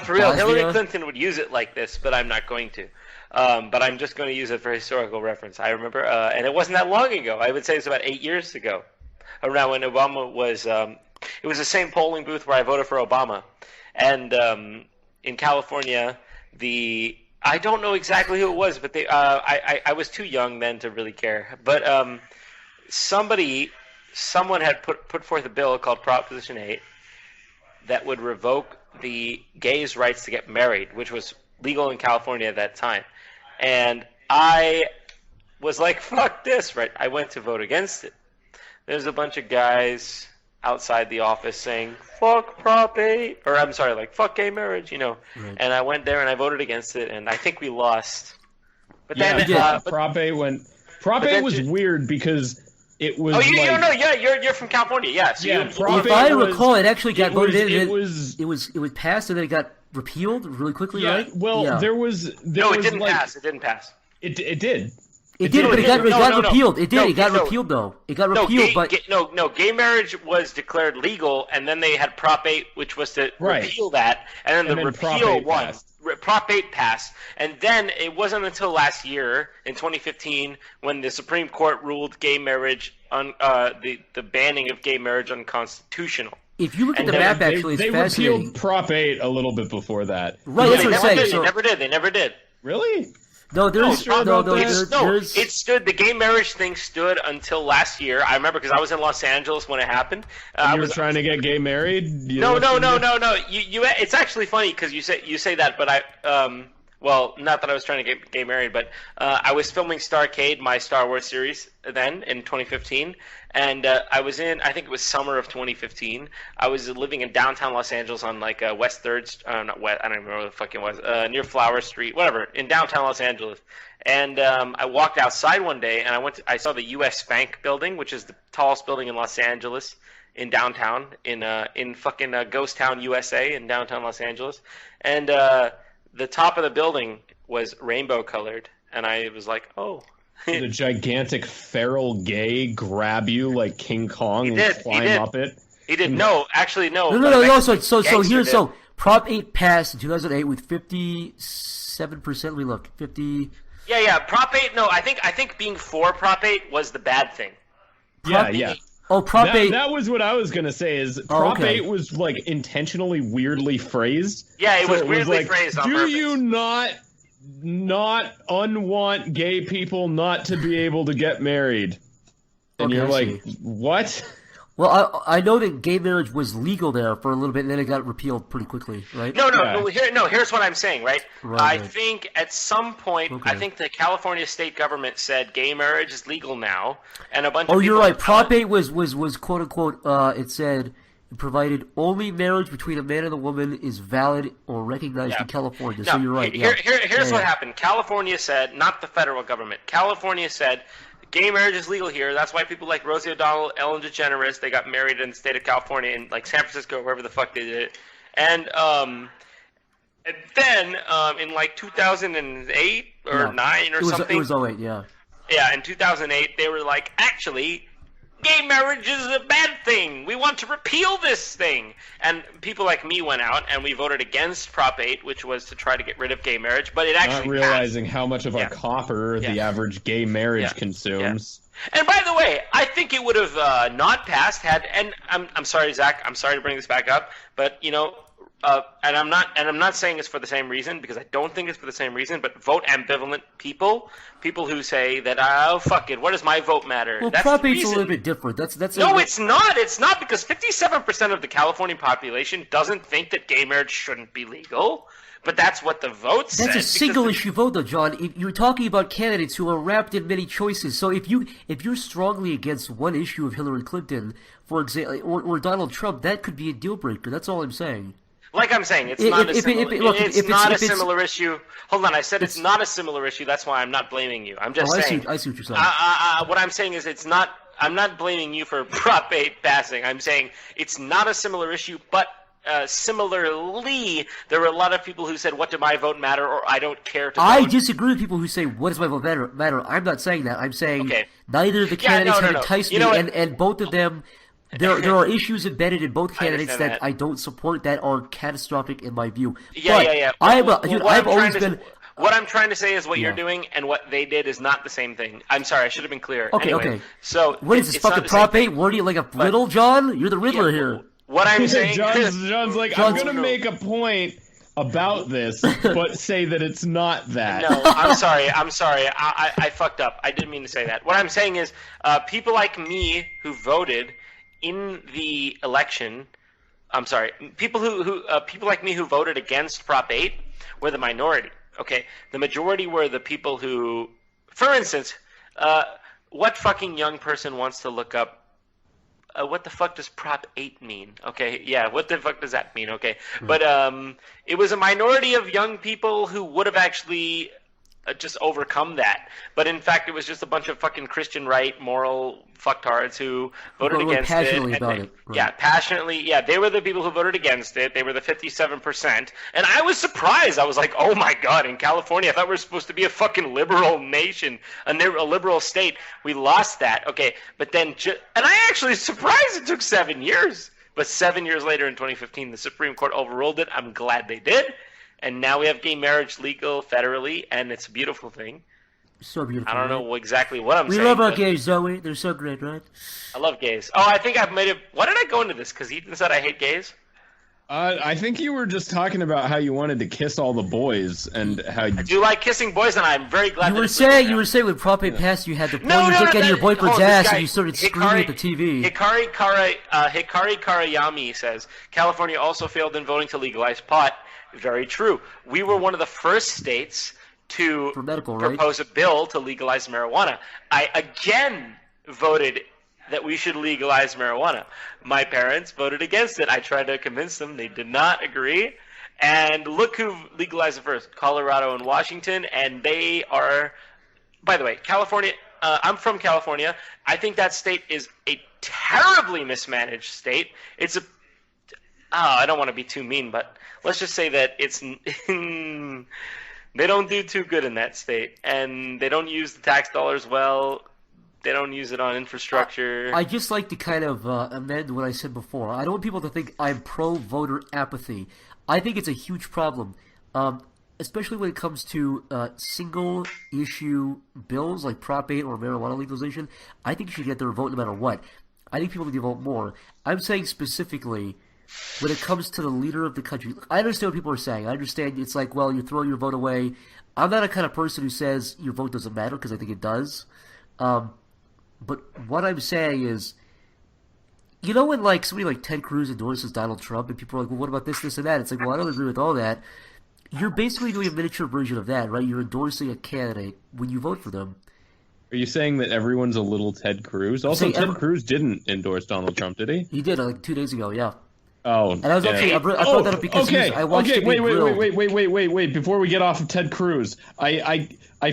for real. Hillary Clinton would use it like this, but I'm not going to. But I'm just going to use it for historical reference. I remember, and it wasn't that long ago. I would say it's about 8 years ago, around when Obama was. It was the same polling booth where I voted for Obama, and in California, I don't know exactly who it was, but I was too young then to really care. But someone had put forth a bill called Proposition 8 that would revoke the gays' rights to get married, which was legal in California at that time. And I was like, fuck this, right? I went to vote against it. There's a bunch of guys outside the office saying, fuck Prop 8, or I'm sorry, like, fuck gay marriage, Right. And I went there and I voted against it, and I think we lost. But then, Prop 8 went... Prop 8 was weird because it was. Oh, you're from California, yeah. So yeah, If I recall, it actually got voted in. It was passed, and then it got repealed really quickly, right? Well, there was. No, it didn't pass. It didn't pass. It did. It did, but it got repealed. It did. It got repealed, though. It got repealed, gay marriage was declared legal, and then they had Prop 8, which was to repeal that, and then the repeal won. Prop 8 passed, and then it wasn't until last year, in 2015, when the Supreme Court ruled gay marriage the banning of gay marriage unconstitutional. If you look at the map, actually, it's fascinating. They repealed Prop 8 a little bit before that. Right, that's what I'm saying. They never did. Really? No, there's it stood. The gay marriage thing stood until last year. I remember because I was in Los Angeles when it happened. I was trying to get gay married. No. It's actually funny because you say that, but well, not that I was trying to get gay married, but I was filming Starcade, my Star Wars series, then in 2015, and I was in, I think it was summer of 2015. I was living in downtown Los Angeles on like West 3rd, not West, I don't even remember where the fuck it was, near Flower Street, whatever, in downtown Los Angeles. And I walked outside one day, and I saw the U.S. Bank building, which is the tallest building in Los Angeles, in downtown, in fucking Ghost Town, USA, in downtown Los Angeles, and the top of the building was rainbow colored, and I was like, oh. The gigantic feral gay grab you like King Kong and climb up it? He did. No, actually, no. No. So Prop 8 passed in 2008 with 57%. We look 50. Yeah. Prop 8. No, I think being for Prop 8 was the bad thing. Yeah. Oh, Prop 8. That was what I was gonna say. Is Prop 8 was like intentionally weirdly phrased? Yeah, it was weirdly phrased on purpose. Do you not unwant gay people not to be able to get married? And you're like, what? Well, I know that gay marriage was legal there for a little bit, and then it got repealed pretty quickly, right? No. Here's what I'm saying, right? I think at some point, I think the California state government said gay marriage is legal now, and a bunch of people... you're right. Prop 8 was quote unquote. It said it provided only marriage between a man and a woman is valid or recognized in California. So you're right. Here's what happened. California said, not the federal government. California said, gay marriage is legal here. That's why people like Rosie O'Donnell, Ellen DeGeneres, they got married in the state of California, in like San Francisco, wherever the fuck they did it. And then in like 2008 or 9 or something. It was 08, yeah. Yeah, in 2008, they were like, actually, gay marriage is a bad thing. We want to repeal this thing. And people like me went out and we voted against Prop 8, which was to try to get rid of gay marriage, but it actually not realizing how much of our copper the average gay marriage consumes. Yeah. And by the way, I think it would have not passed had. And I'm sorry, Zach. I'm sorry to bring this back up, but you know. And I'm not saying it's for the same reason, because I don't think it's for the same reason, but vote ambivalent people who say that, oh, fuck it, what does my vote matter? Well, Prop 8's a little bit different. It's not. It's not, because 57% of the Californian population doesn't think that gay marriage shouldn't be legal, but that's what the vote said. That's a single-issue vote, though, John. You're talking about candidates who are wrapped in many choices. So if you're strongly against one issue of Hillary Clinton, for example, or Donald Trump, that could be a deal-breaker. That's all I'm saying. Like I'm saying, it's not a similar issue. Hold on, I said it's not a similar issue. That's why I'm not blaming you. I'm just saying. I see what you're saying. What I'm saying is it's not. I'm not blaming you for Prop 8 passing. I'm saying it's not a similar issue, but similarly, there were a lot of people who said, "What do my vote matter?" or "I don't care to vote." I disagree with people who say, "What does my vote matter?" I'm not saying that. I'm saying neither of the candidates have enticed me, and both of them. There are issues embedded in both candidates that I don't support that are catastrophic in my view. Yeah. What I'm trying to say is what you're doing and what they did is not the same thing. I'm sorry, I should have been clear. Okay. So what is this fucking Prop 8? Wording it like a riddle, John? You're the Riddler here. What I'm saying, John's like, I'm gonna make a point about this, but say that it's not that. No, I'm sorry. I fucked up. I didn't mean to say that. What I'm saying is, people like me who voted in the election, I'm sorry, people like me who voted against Prop 8 were the minority. Okay, the majority were the people who, for instance, what fucking young person wants to look up? What the fuck does Prop 8 mean? Okay, yeah, what the fuck does that mean? Okay, but it was a minority of young people who would have actually just overcome that. But in fact, it was just a bunch of fucking Christian right, moral fucktards who voted against it. Passionately about it. Right. Yeah, passionately. Yeah, they were the people who voted against it. They were the 57%. And I was surprised. I was like, oh my God, in California, I thought we were supposed to be a fucking liberal nation, a liberal state. We lost that. Okay, but then, and I actually surprised it took 7 years. But 7 years later in 2015, the Supreme Court overruled it. I'm glad they did. And now we have gay marriage legal federally, and it's a beautiful thing. So beautiful. I don't know exactly what I'm saying. We love our gays, Zoe. They're so great, right? I love gays. Oh, I think I've made it. Why did I go into this? Because Ethan said I hate gays? I think you were just talking about how you wanted to kiss all the boys and how you... I do like kissing boys, and I'm very glad you were saying when Prop 8 passed, you had to pull your dick in your boyfriend's ass and you started screaming at the TV. Hikari Karayami says, California also failed in voting to legalize pot. Very true. We were one of the first states to propose a bill to legalize marijuana. I again voted that we should legalize marijuana. My parents voted against it. I tried to convince them. They did not agree. And look who legalized it first, Colorado and Washington. And they are, by the way, California. I'm from California. I think that state is a terribly mismanaged state. It's I don't want to be too mean, but let's just say that it's they don't do too good in that state. And they don't use the tax dollars well. They don't use it on infrastructure. I just like to kind of amend what I said before. I don't want people to think I'm pro-voter apathy. I think it's a huge problem, especially when it comes to single-issue bills like Prop 8 or marijuana legalization. I think you should get their vote no matter what. I think people need to vote more. I'm saying specifically when it comes to the leader of the country. I understand what people are saying. I understand it's like, well, you're throwing your vote away. I'm not a kind of person who says your vote doesn't matter because I think it does. But what I'm saying is, you know when like somebody like Ted Cruz endorses Donald Trump and people are like, well, what about this, this, and that? It's like, well, I don't agree with all that. You're basically doing a miniature version of that, right? You're endorsing a candidate when you vote for them. Are you saying that everyone's a little Ted Cruz? Also, Ted Cruz didn't endorse Donald Trump, did he? He did, like 2 days ago, yeah. Oh, and I was actually I brought that up because I watched him wait, before we get off of Ted Cruz, I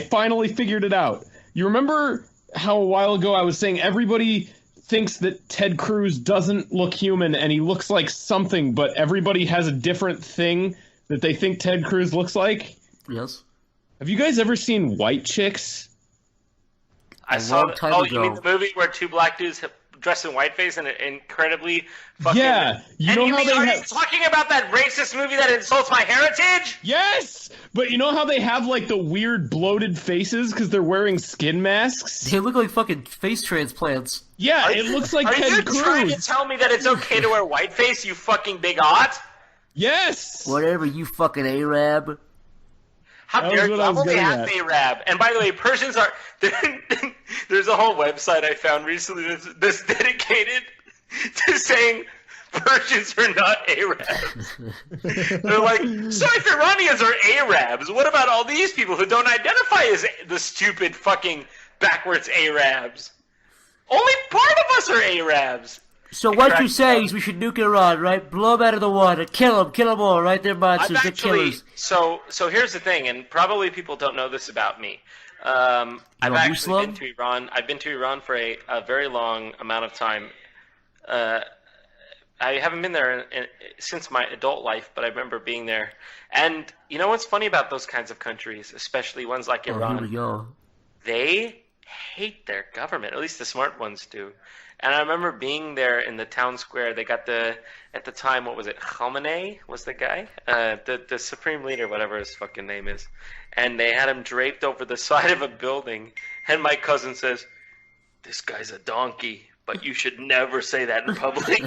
finally figured it out. You remember how a while ago I was saying everybody thinks that Ted Cruz doesn't look human and he looks like something, but everybody has a different thing that they think Ted Cruz looks like? Yes. Have you guys ever seen White Chicks? I saw you mean the movie where two black dudes dressed in whiteface and incredibly fucking... Yeah, you talking about that racist movie that insults my heritage? Yes! But you know how they have, like, the weird bloated faces because they're wearing skin masks? They look like fucking face transplants. Yeah, it looks like Ted Cruz. Are you trying to tell me that it's okay to wear whiteface, you fucking bigot? Yes! Whatever, you fucking Arab. How dare you? I'm only half Arab. And by the way, Persians are... There's a whole website I found recently that's dedicated to saying Persians are not Arabs. They're like, so if Iranians are Arabs, what about all these people who don't identify as the stupid fucking backwards Arabs? Only part of us are Arabs. So what you're saying is we should nuke Iran, right? Blow them out of the water, kill them all, right? They're monsters, they're killers. So here's the thing, and probably people don't know this about me. I've actually been to Iran. I've been to Iran for a very long amount of time. I haven't been there since my adult life, but I remember being there. And you know what's funny about those kinds of countries, especially ones like Iran? Here we go. They hate their government. At least the smart ones do. And I remember being there in the town square. They got at the time, what was it? Khamenei was the guy? The supreme leader, whatever his fucking name is. And they had him draped over the side of a building. And my cousin says, this guy's a donkey, but you should never say that in public.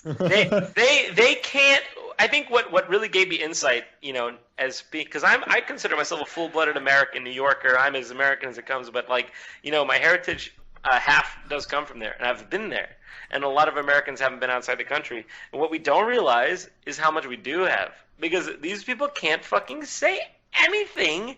they can't. I think what really gave me insight, because I consider myself a full-blooded American, New Yorker. I'm as American as it comes, but my heritage half does come from there, and I've been there. And a lot of Americans haven't been outside the country. And what we don't realize is how much we do have, because these people can't fucking say anything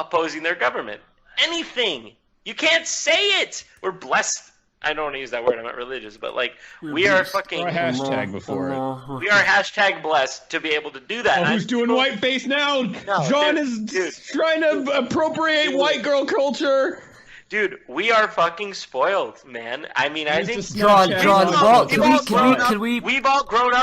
opposing their government. Anything. You can't say it. We're blessed I don't want to use that word. I'm not religious, but like we are fucking. Or a hashtag before it. We are hashtag blessed to be able to do that. Oh, who's doing whiteface now? John is trying to appropriate white girl culture. Dude, we are fucking spoiled, man. I mean, I think John, we've all grown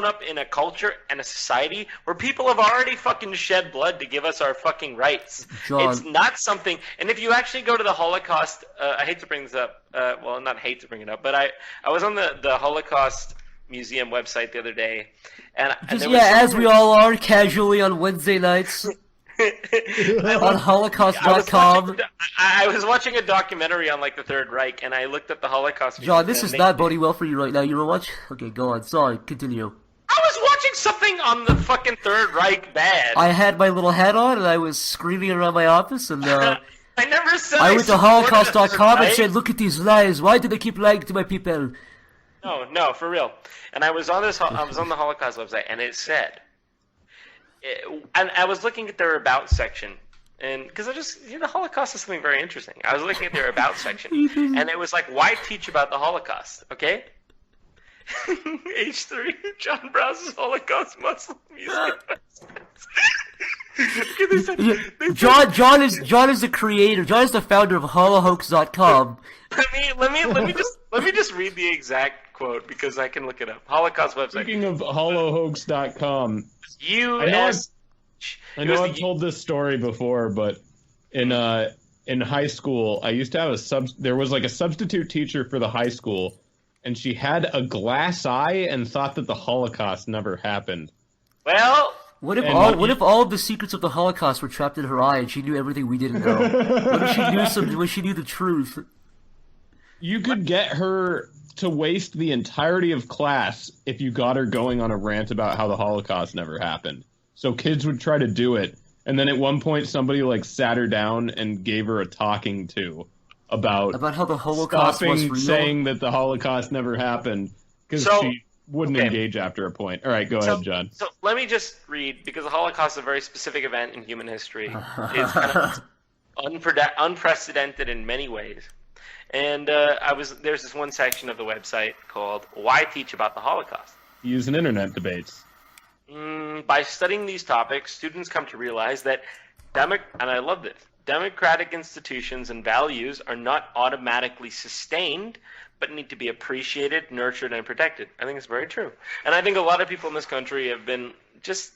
up in a culture and a society where people have already fucking shed blood to give us our fucking rights. John. It's not something. And if you actually go to the Holocaust, I hate to bring this up. Well, not hate to bring it up, but I was on the Holocaust Museum website the other day, and as we all are casually on Wednesday nights. On Holocaust.com. I was watching a documentary on like the Third Reich, and I looked at the Holocaust. John, this is not boding well for you right now. You know what? Okay, go on. Sorry, continue. I was watching something on the fucking Third Reich bad. I had my little hat on, and I was screaming around my office, and I never said I went to Holocaust.com and said, "Look at these lies. Why do they keep lying to my people?" No, for real. And I was on the Holocaust website, and it said. And I was looking at their About section, and because the Holocaust is something very interesting. I was looking at their About section, and it was like, why teach about the Holocaust? Okay? H3, John Browse's Holocaust Muslim Museum. John is the creator. John is the founder of holohoax.com. Let me just read the exact quote because I can look it up. Holocaust website. Speaking of holohoax.com, I know I've told this story before, but in high school, I used to have there was like a substitute teacher for the high school, and she had a glass eye and thought that the Holocaust never happened. Well, what if all of the secrets of the Holocaust were trapped in her eye and she knew everything we didn't know? What if she knew the truth? You could get her to waste the entirety of class if you got her going on a rant about how the Holocaust never happened. So kids would try to do it, and then at one point somebody like sat her down and gave her a talking to about how the Holocaust was real? Saying that the Holocaust never happened because she wouldn't engage after a point. All right, go ahead, John. So let me just read, because the Holocaust is a very specific event in human history. It's kind of unprecedented in many ways. And there's this one section of the website called "Why Teach About the Holocaust?" Using internet debates. By studying these topics, students come to realize that and I love this, democratic institutions and values are not automatically sustained, but need to be appreciated, nurtured, and protected. I think it's very true. And I think a lot of people in this country have been just,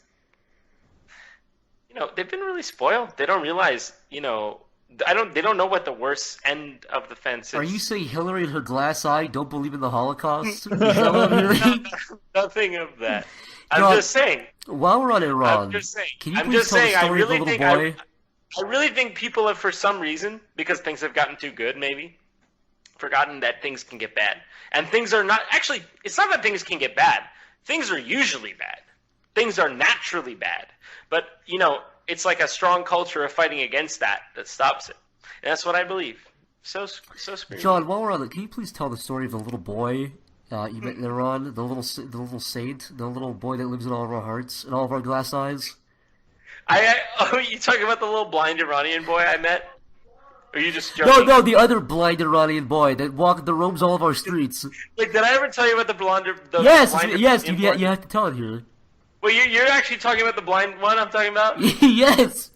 they've been really spoiled. They don't realize, they don't know what the worst end of the fence is. Are you saying Hillary and her glass eye don't believe in the Holocaust? Is that what I'm hearing? Nothing of that. I'm just saying. While we're on Iran, I'm just saying. Can you please tell the story of the little boy? I really think people have, for some reason, because things have gotten too good, maybe, forgotten that things can get bad. And things are not... Actually, it's not that things can get bad. Things are usually bad. Things are naturally bad. But, it's like a strong culture of fighting against that stops it. And that's what I believe. So screaming. John, while we're on it, can you please tell the story of the little boy you met in Iran, the little saint, the little boy that lives in all of our hearts and all of our glass eyes? You talking about the little blind Iranian boy I met? Or are you just joking? No, the other blind Iranian boy that roams all of our streets. Like, did I ever tell you about the blonde? Yes, you have to tell it here. Well, you're actually talking about the blind one I'm talking about? Yes.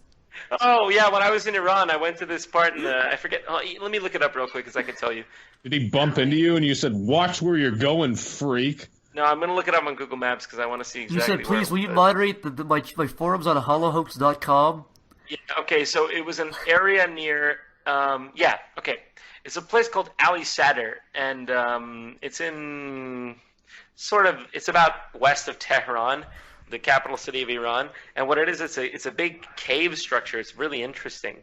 Oh, yeah, when I was in Iran, I went to this part, and I forget. Let me look it up real quick, because I can tell you. Did he bump into you, and you said, "Watch where you're going, freak"? No, I'm going to look it up on Google Maps, because I want to see exactly. You said, please, will you moderate my forums on holohoax.com? Yeah, okay, so it was an area near, okay. It's a place called Ali Sadr, and it's it's about west of Tehran, the capital city of Iran. And what it is, it's a big cave structure. It's really interesting.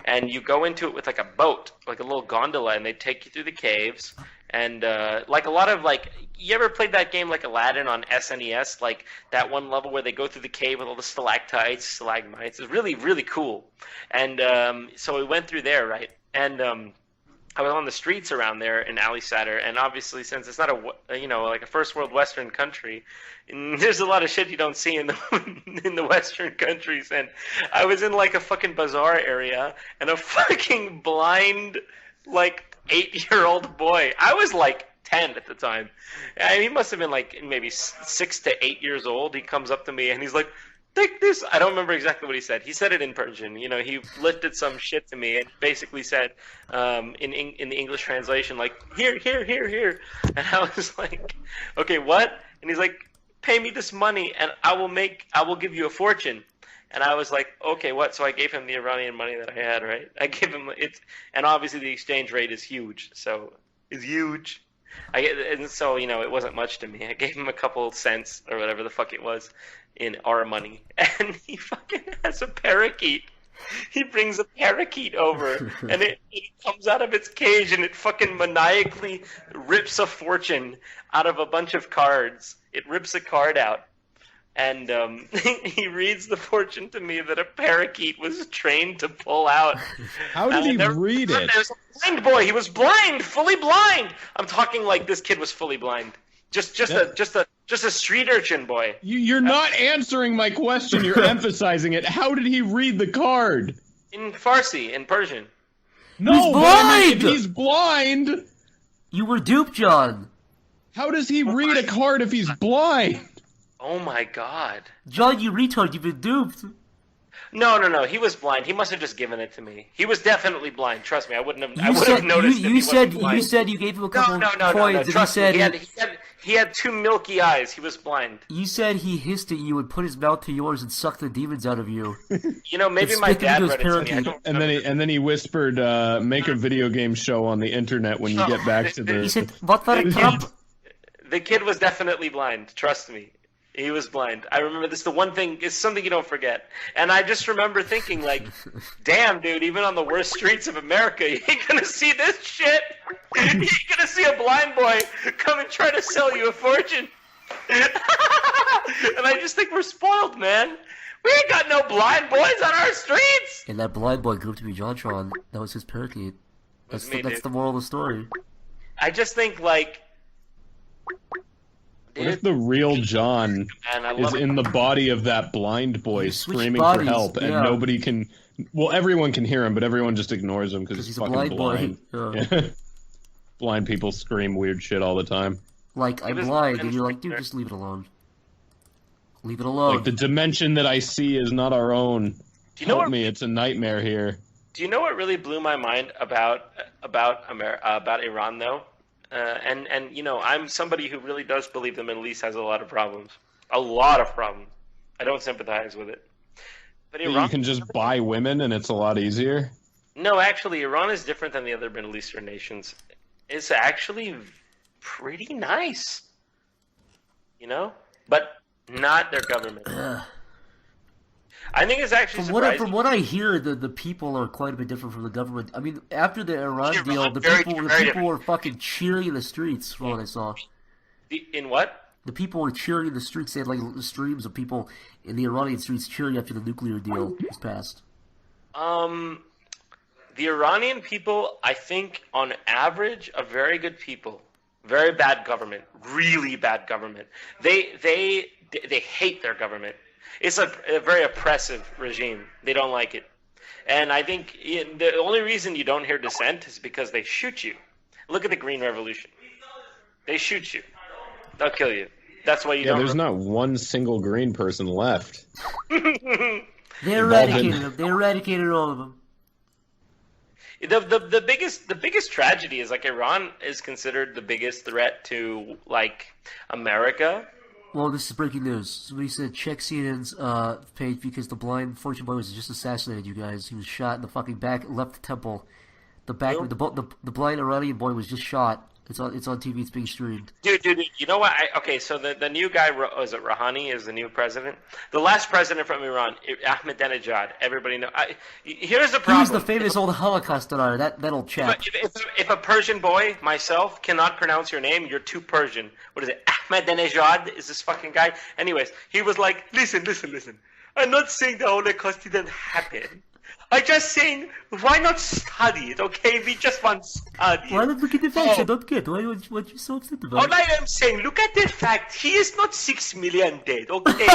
And you go into it with like a boat, like a little gondola, and they take you through the caves. And like a lot of you ever played that game like Aladdin on SNES? Like that one level where they go through the cave with all the stalactites, stalagmites. It's really, really cool. And so we went through there, right? And I was on the streets around there in Ali Sadr, and obviously since it's not like a first world Western country, there's a lot of shit you don't see in the Western countries. And I was in like a fucking bazaar area, and a fucking blind 8-year-old boy. I was like 10 at the time. And he must have been like maybe 6 to 8 years old. He comes up to me and he's like, take this. I don't remember exactly what he said. He said it in Persian. You know, he lifted some shit to me and basically said in the English translation, like, here. And I was like, okay, what? And he's like, pay me this money and I will give you a fortune. And I was like, okay, what? So I gave him the Iranian money that I had, right? I gave him it, and obviously the exchange rate is huge. So it's huge. And so, you know, it wasn't much to me. I gave him a couple cents or whatever the fuck it was in our money. And he fucking has a parakeet. He brings a parakeet over, and it comes out of its cage, and it fucking maniacally rips a fortune out of a bunch of cards. It rips a card out. And he reads the fortune to me that a parakeet was trained to pull out. How did he read it? There's a blind boy. He was blind, fully blind. I'm talking like this kid was fully blind. Just a street urchin boy. You're not answering my question. You're emphasizing it. How did he read the card? In Farsi, in Persian. No, he's but I mean, if blind! he's blind, You were duped, John. how does he read a card if he's blind? Oh my god. John, you retard, you've been duped. No. He was blind. He must have just given it to me. He was definitely blind. Trust me. I would have noticed. You said you gave him a couple coins, and Trust he said me. He had two milky eyes. He was blind. You said he hissed at you and put his mouth to yours and sucked the demons out of you. You know, maybe my dad read it to me. I don't And then he whispered, "Make a video game show on the internet when you get back to the." He said, "What the crap?" The kid was definitely blind. Trust me. He was blind. I remember this. The one thing is something you don't forget. And I just remember thinking, like, damn, dude, even on the worst streets of America, you ain't gonna see this shit. You ain't gonna see a blind boy come and try to sell you a fortune. And I just think we're spoiled, man. We ain't got no blind boys on our streets. And that blind boy grew up to be JonTron. That was his parakeet. That's the moral of the story. I just think, like... What if the real John is in the body of that blind boy screaming for help, and nobody can... Well, everyone can hear him, but everyone just ignores him because he's fucking blind. Yeah. Blind people scream weird shit all the time. Like, I'm blind, and you're like, dude, just leave it alone. Leave it alone. Like, the dimension that I see is not our own. Help me, it's a nightmare here. Do you know what really blew my mind about Iran, though? And you know, I'm somebody who really does believe the Middle East has a lot of problems. A lot of problems. I don't sympathize with it. But Iran, you can just buy women and it's a lot easier? No, actually, Iran is different than the other Middle Eastern nations. It's actually pretty nice. You know? But not their government. I think it's actually surprising. From what I hear, the people are quite a bit different from the government. I mean, after the Iran deal, the people were fucking cheering in the streets, from what I saw. In what? The people were cheering in the streets. They had like streams of people in the Iranian streets cheering after the nuclear deal was passed. The Iranian people, I think, on average, are very good people. Very bad government. Really bad government. They hate their government. It's a very oppressive regime. They don't like it. And I think the only reason you don't hear dissent is because they shoot you. Look at the Green Revolution. They shoot you. They'll kill you. That's why you don't... there's not one single green person left. They eradicated them. They eradicated all of them. The biggest tragedy is, like, Iran is considered the biggest threat to, like, America. Well, this is breaking news. Somebody said check CNN's page because the blind fortune boy was just assassinated. You guys, he was shot in the fucking back left temple. The blind Iranian boy was just shot. It's on TV. It's being streamed. Dude, you know what? Okay, so the new guy, is it Rouhani, is the new president? The last president from Iran, Ahmadinejad. Everybody know. Here's the problem. He was the famous old Holocaust denier. That old chap. If a Persian boy, myself, cannot pronounce your name, you're too Persian. What is it? Ahmadinejad is this fucking guy. Anyways, he was like, listen. I'm not saying the Holocaust didn't happen. I'm just saying, why not study it, okay? We just want to study. Why not look at the facts? I don't get. What are you so upset about? All I am saying, look at the fact. He is not 6 million dead, okay?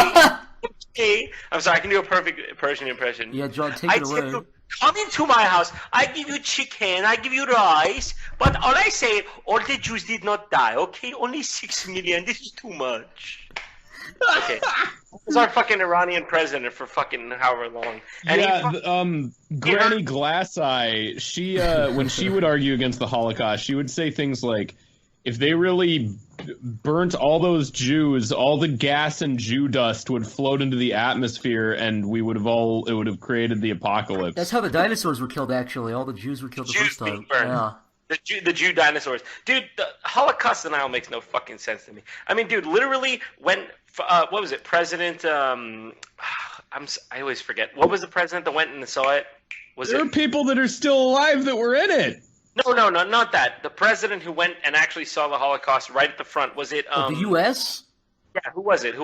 Okay. I'm sorry, I can do a perfect Persian impression. Yeah, John, take it away. come into my house. I give you chicken. I give you rice. But all I say, all the Jews did not die. Okay, only 6 million. This is too much. Okay, was our fucking Iranian president for fucking however long. And Granny Glasseye, she when she would argue against the Holocaust, she would say things like, if they really burnt all those Jews, all the gas and Jew dust would float into the atmosphere, and it would have created the apocalypse. That's how the dinosaurs were killed. Actually, all the Jews were killed the first time. Yeah. The Jew dinosaurs, dude. The Holocaust denial makes no fucking sense to me. I mean, dude, literally, when what was it, President? I always forget. What was the president that went and saw it? There are people that are still alive that were in it. No, not that. The president who went and actually saw the Holocaust right at the front. Was it the U.S.? Yeah, who was it?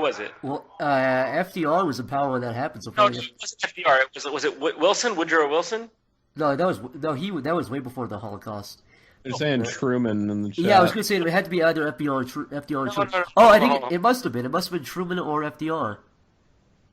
Well, FDR was in power when that happened. So no, it wasn't FDR. Was it Wilson? Woodrow Wilson? No, that was way before the Holocaust. They're saying Truman in the chat. Yeah, I was going to say it had to be either FDR or Truman. No. Oh, I think it must have been. It must have been Truman or FDR.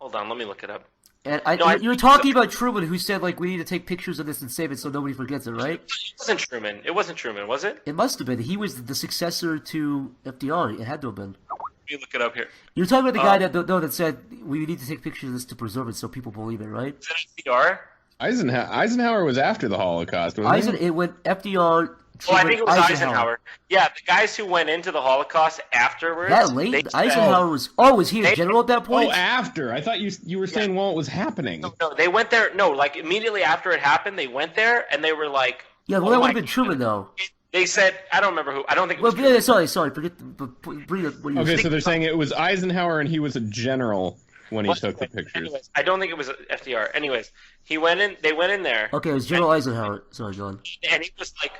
Hold on, let me look it up. And you were talking about Truman, who said, like, we need to take pictures of this and save it so nobody forgets it, right? It wasn't Truman, was it? It must have been. He was the successor to FDR. It had to have been. Let me look it up here. You were talking about the guy that said, we need to take pictures of this to preserve it so people believe it, right? Is it FDR? Eisenhower was after the Holocaust, wasn't it went FDR... I think it was Eisenhower. Yeah, the guys who went into the Holocaust afterwards. That late? Eisenhower was... Oh, was he a general at that point? Oh, after. I thought you were saying while it was happening. No, they went there... No, like, immediately after it happened, they went there, and they were like... Yeah, well, that would have been Truman, though. They said... I don't remember who. I don't think it was Truman. Sorry. Forget what you were saying. So they're saying it was Eisenhower, and he was a general when he took the pictures. Anyways, I don't think it was FDR. Anyways, they went in there. Okay, it was General Eisenhower. Sorry, John. And he was like,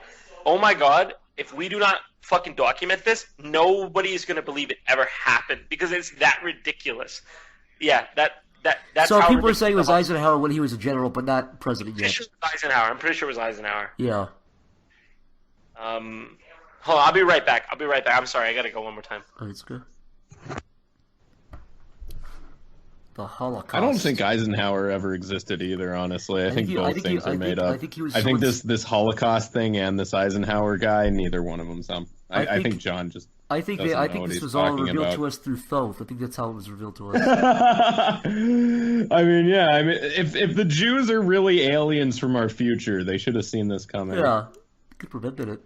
oh my god, if we do not fucking document this, nobody is going to believe it ever happened because it's that ridiculous. Yeah, that's so how people are saying it was Eisenhower when he was a general, but not president yet. I'm pretty sure it was Eisenhower. Yeah. Hold on, I'll be right back. I'm sorry, I gotta go one more time. Oh, it's good. The Holocaust. I don't think Eisenhower ever existed either, honestly. I think both things are made up. I think this Holocaust thing and this Eisenhower guy, neither one of them sound. I think John just. I think this was all revealed to us through Thoth. I think that's how it was revealed to us. I mean, if the Jews are really aliens from our future, they should have seen this coming. Yeah, could prevented it.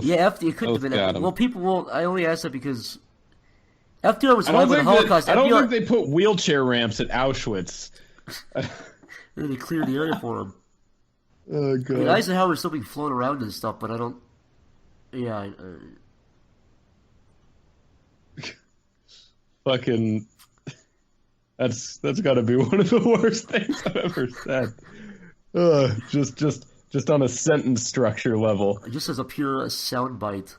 Yeah, it couldn't have been. Well, people won't. I only asked that because FDR was alive with the Holocaust. I don't think they put wheelchair ramps at Auschwitz. They cleared the area for him. Oh god. I mean, Eisenhower was still being flown around and stuff, but I don't. Yeah. Fucking. That's got to be one of the worst things I've ever said. Just on a sentence structure level. Just as a pure soundbite.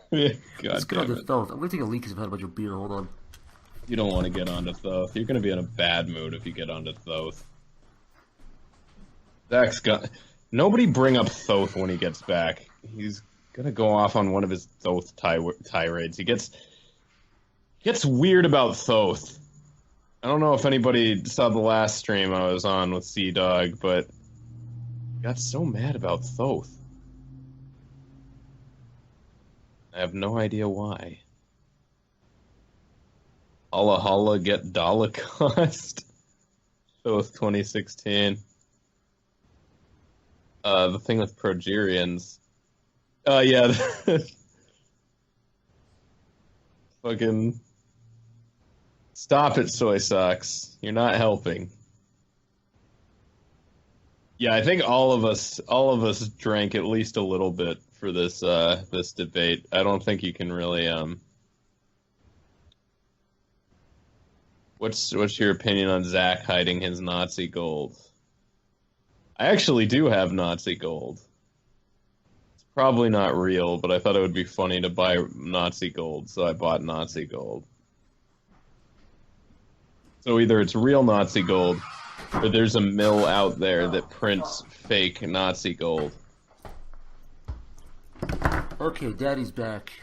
Yeah, God Let's get on to Thoth. I'm going to take a leak because I've had a bunch of beer. Hold on. You don't want to get onto Thoth. You're going to be in a bad mood if you get onto Thoth. Zach's got... Nobody bring up Thoth when he gets back. He's going to go off on one of his Thoth tirades. He gets weird about Thoth. I don't know if anybody saw the last stream I was on with Sea-Dog, but I got so mad about Thoth. I have no idea why. Holla holla get Dolocaust. Thoth 2016. The thing with Progerians. Yeah. Fucking... Stop it, soy socks. You're not helping. Yeah, I think all of us drank at least a little bit for this this debate. I don't think you can really What's your opinion on Zach hiding his Nazi gold? I actually do have Nazi gold. It's probably not real, but I thought it would be funny to buy Nazi gold, so I bought Nazi gold. So either it's real Nazi gold, or there's a mill out there that prints fake Nazi gold. Okay, Daddy's back.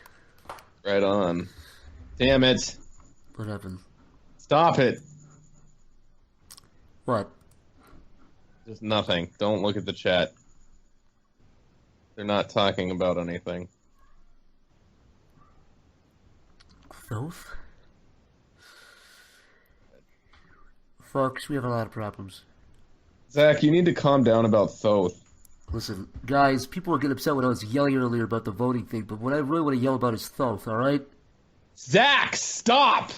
Right on. Damn it. What happened? Stop it. What? Just nothing. Don't look at the chat. They're not talking about anything. Thoth? Folks, we have a lot of problems. Zach, you need to calm down about Thoth. Listen, guys, people were getting upset when I was yelling earlier about the voting thing, but what I really want to yell about is Thoth, alright? Zach, stop!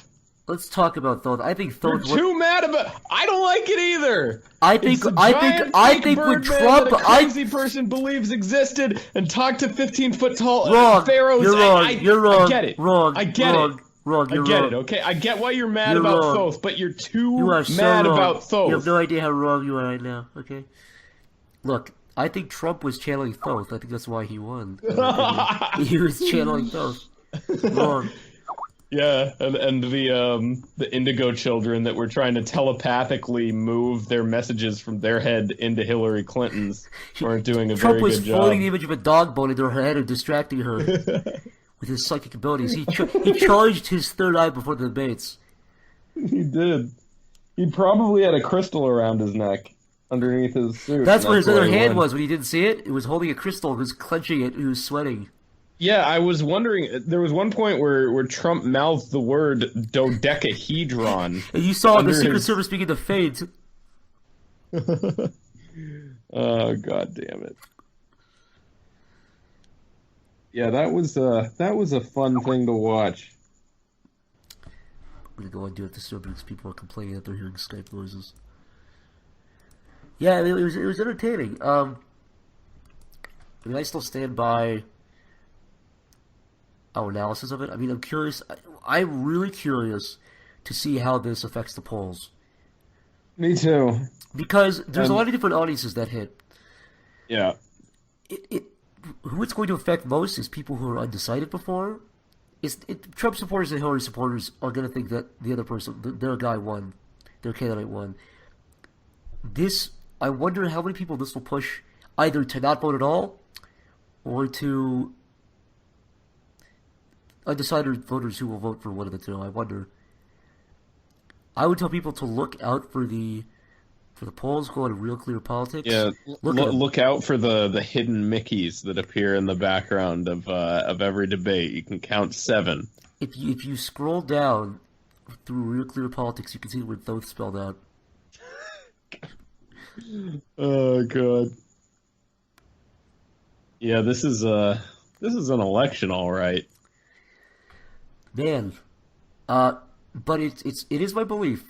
Let's talk about Thoth. I think Thoth. You're too mad about. I don't like it either. I think when Trump, a crazy person believes existed and talked to 15-foot tall pharaohs. You're wrong. You're wrong. I get it. Wrong. I get wrong, it. Wrong. You're I get wrong. it. Okay, I get why you're mad You're about wrong. Thoth, but you're too You are so mad wrong. about Thoth. You have no idea how wrong you are right now. Okay. Look, I think Trump was channeling Thoth. I think that's why he won. He was channeling Thoth. Wrong. Yeah, and the Indigo children that were trying to telepathically move their messages from their head into Hillary Clinton's weren't doing a Trump very good job. was floating the image of a dog bone into her head and distracting her with his psychic abilities. He charged his third eye before the debates. He did. He probably had a crystal around his neck underneath his suit. That's where his other hand was when he didn't see it. It was holding a crystal. He was clenching it. He was sweating. Yeah, I was wondering. There was one point where Trump mouthed the word dodecahedron. And you saw the Secret Service begin to faint. Oh, god damn it! Yeah, that was a fun thing to watch. I'm gonna go and do it this show because people are complaining that they're hearing Skype noises. Yeah, I mean, it was entertaining. I mean, I still stand by our analysis of it. I mean, I'm curious. I'm really curious to see how this affects the polls. Me too. Because there's a lot of different audiences that hit. Yeah. Who it's going to affect most is people who are undecided before. Trump supporters and Hillary supporters are going to think that the other person, their guy won, their candidate won. I wonder how many people this will push either to not vote at all or to undecided voters who will vote for one of the two. I wonder. I would tell people to look out for the polls, go on Real Clear Politics. Yeah, look out for the hidden Mickeys that appear in the background of every debate. You can count 7. If you scroll down through Real Clear Politics, you can see the word Thoth spelled out. Oh god. Yeah, this is an election, all right. Man, but it is my belief.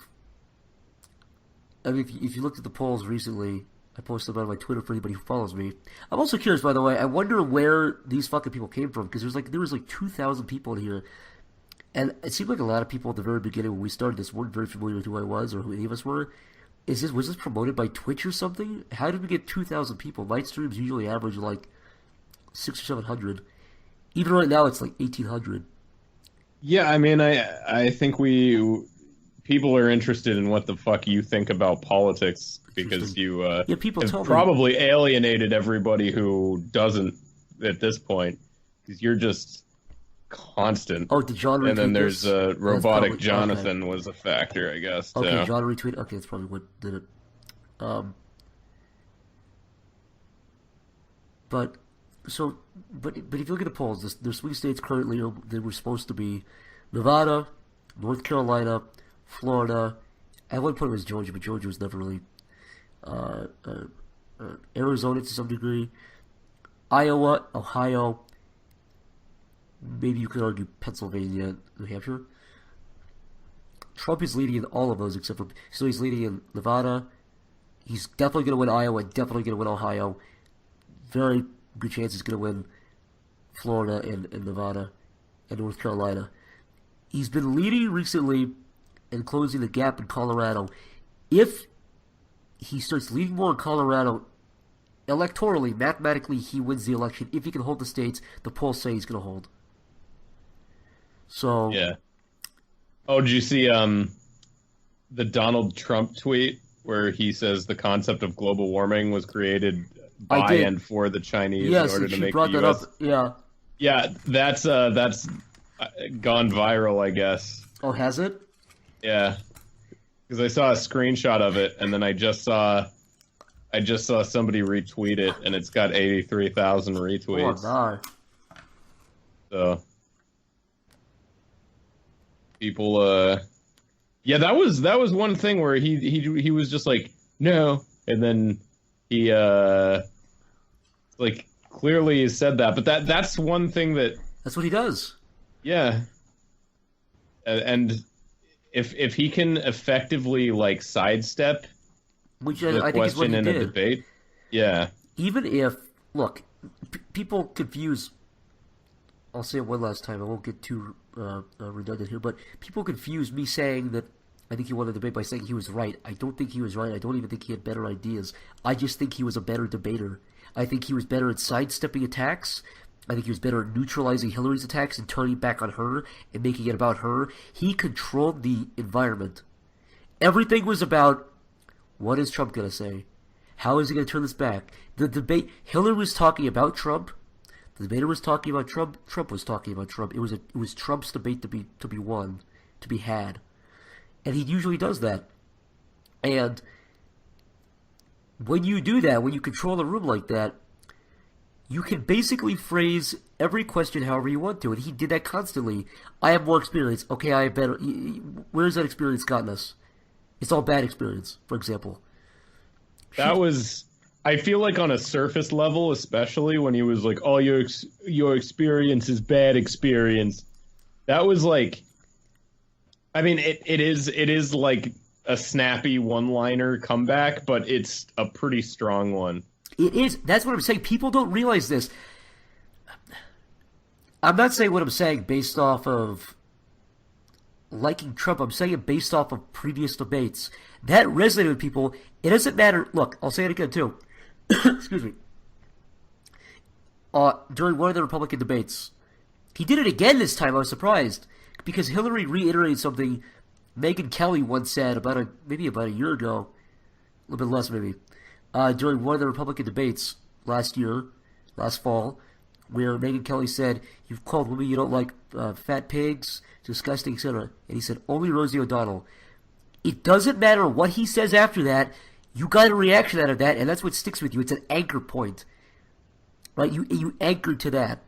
I mean, if you looked at the polls recently, I posted them on my Twitter for anybody who follows me. I'm also curious, by the way. I wonder where these fucking people came from because there was 2,000 people in here, and it seemed like a lot of people at the very beginning when we started this weren't very familiar with who I was or who any of us were. Was this promoted by Twitch or something? How did we get 2,000 people? My streams usually average like 600 or 700. Even right now, it's like 1,800. Yeah, I mean, I think people are interested in what the fuck you think about politics because you people have told probably me. alienated everybody who doesn't at this point because you're just constant. Oh, did John retweet And then there's this? robotic probably, Jonathan was a factor, I guess. Too. Okay, John retweeted. Okay, that's probably what did it. But if you look at the polls, the swing states currently they were supposed to be Nevada, North Carolina, Florida. At one point it was Georgia, but Georgia was never really. Arizona to some degree, Iowa, Ohio. Maybe you could argue Pennsylvania, New Hampshire. Trump is leading in all of those except for so he's leading in Nevada. He's definitely going to win Iowa. Definitely going to win Ohio. Very good chance he's going to win Florida and Nevada and North Carolina. He's been leading recently and closing the gap in Colorado. If he starts leading more in Colorado, electorally, mathematically, he wins the election. If he can hold the states, the polls say he's going to hold. So yeah. Oh, did you see the Donald Trump tweet where he says the concept of global warming was created by and for the Chinese in order to make the U.S. Yeah. Yeah, that's gone viral, I guess. Oh, has it? Yeah, because I saw a screenshot of it, and then I just saw somebody retweet it, and it's got 83,000 retweets. Oh, no. So people, yeah, that was one thing where he was just like, no, and then he like clearly said that, but that's one thing that's what he does. Yeah, and if he can effectively like sidestep Which the I think is what question he in did. a debate, yeah. Even if, look, people confuse. I'll say it one last time. I won't get too redundant here, but people confuse me saying that I think he won the debate by saying he was right. I don't think he was right. I don't even think he had better ideas. I just think he was a better debater. I think he was better at sidestepping attacks. I think he was better at neutralizing Hillary's attacks and turning back on her and making it about her. He controlled the environment. Everything was about, what is Trump going to say? How is he going to turn this back? The debate, Hillary was talking about Trump. The debater was talking about Trump. Trump was talking about Trump. It was Trump's debate to be won, to be had, and he usually does that. And when you do that, when you control the room like that, you can basically phrase every question however you want to, and he did that constantly. I have more experience. Okay, I have better. Where's that experience gotten us? It's all bad experience, for example. That was, I feel like on a surface level, especially when he was like, "Oh, your experience is bad experience." That was like, I mean, it is like a snappy one-liner comeback, but it's a pretty strong one. It is. That's what I'm saying. People don't realize this. I'm not saying what I'm saying based off of liking Trump. I'm saying it based off of previous debates. That resonated with people. It doesn't matter. Look, I'll say it again, too. Excuse me. During one of the Republican debates, he did it again this time. I was surprised because Hillary reiterated something Megyn Kelly once said maybe about a year ago, a little bit less maybe, during one of the Republican debates last fall, where Megyn Kelly said, "You've called women you don't like fat pigs, disgusting, etc." And he said, "Only Rosie O'Donnell." It doesn't matter what he says after that. You got a reaction out of that, and that's what sticks with you. It's an anchor point, right? You anchor to that.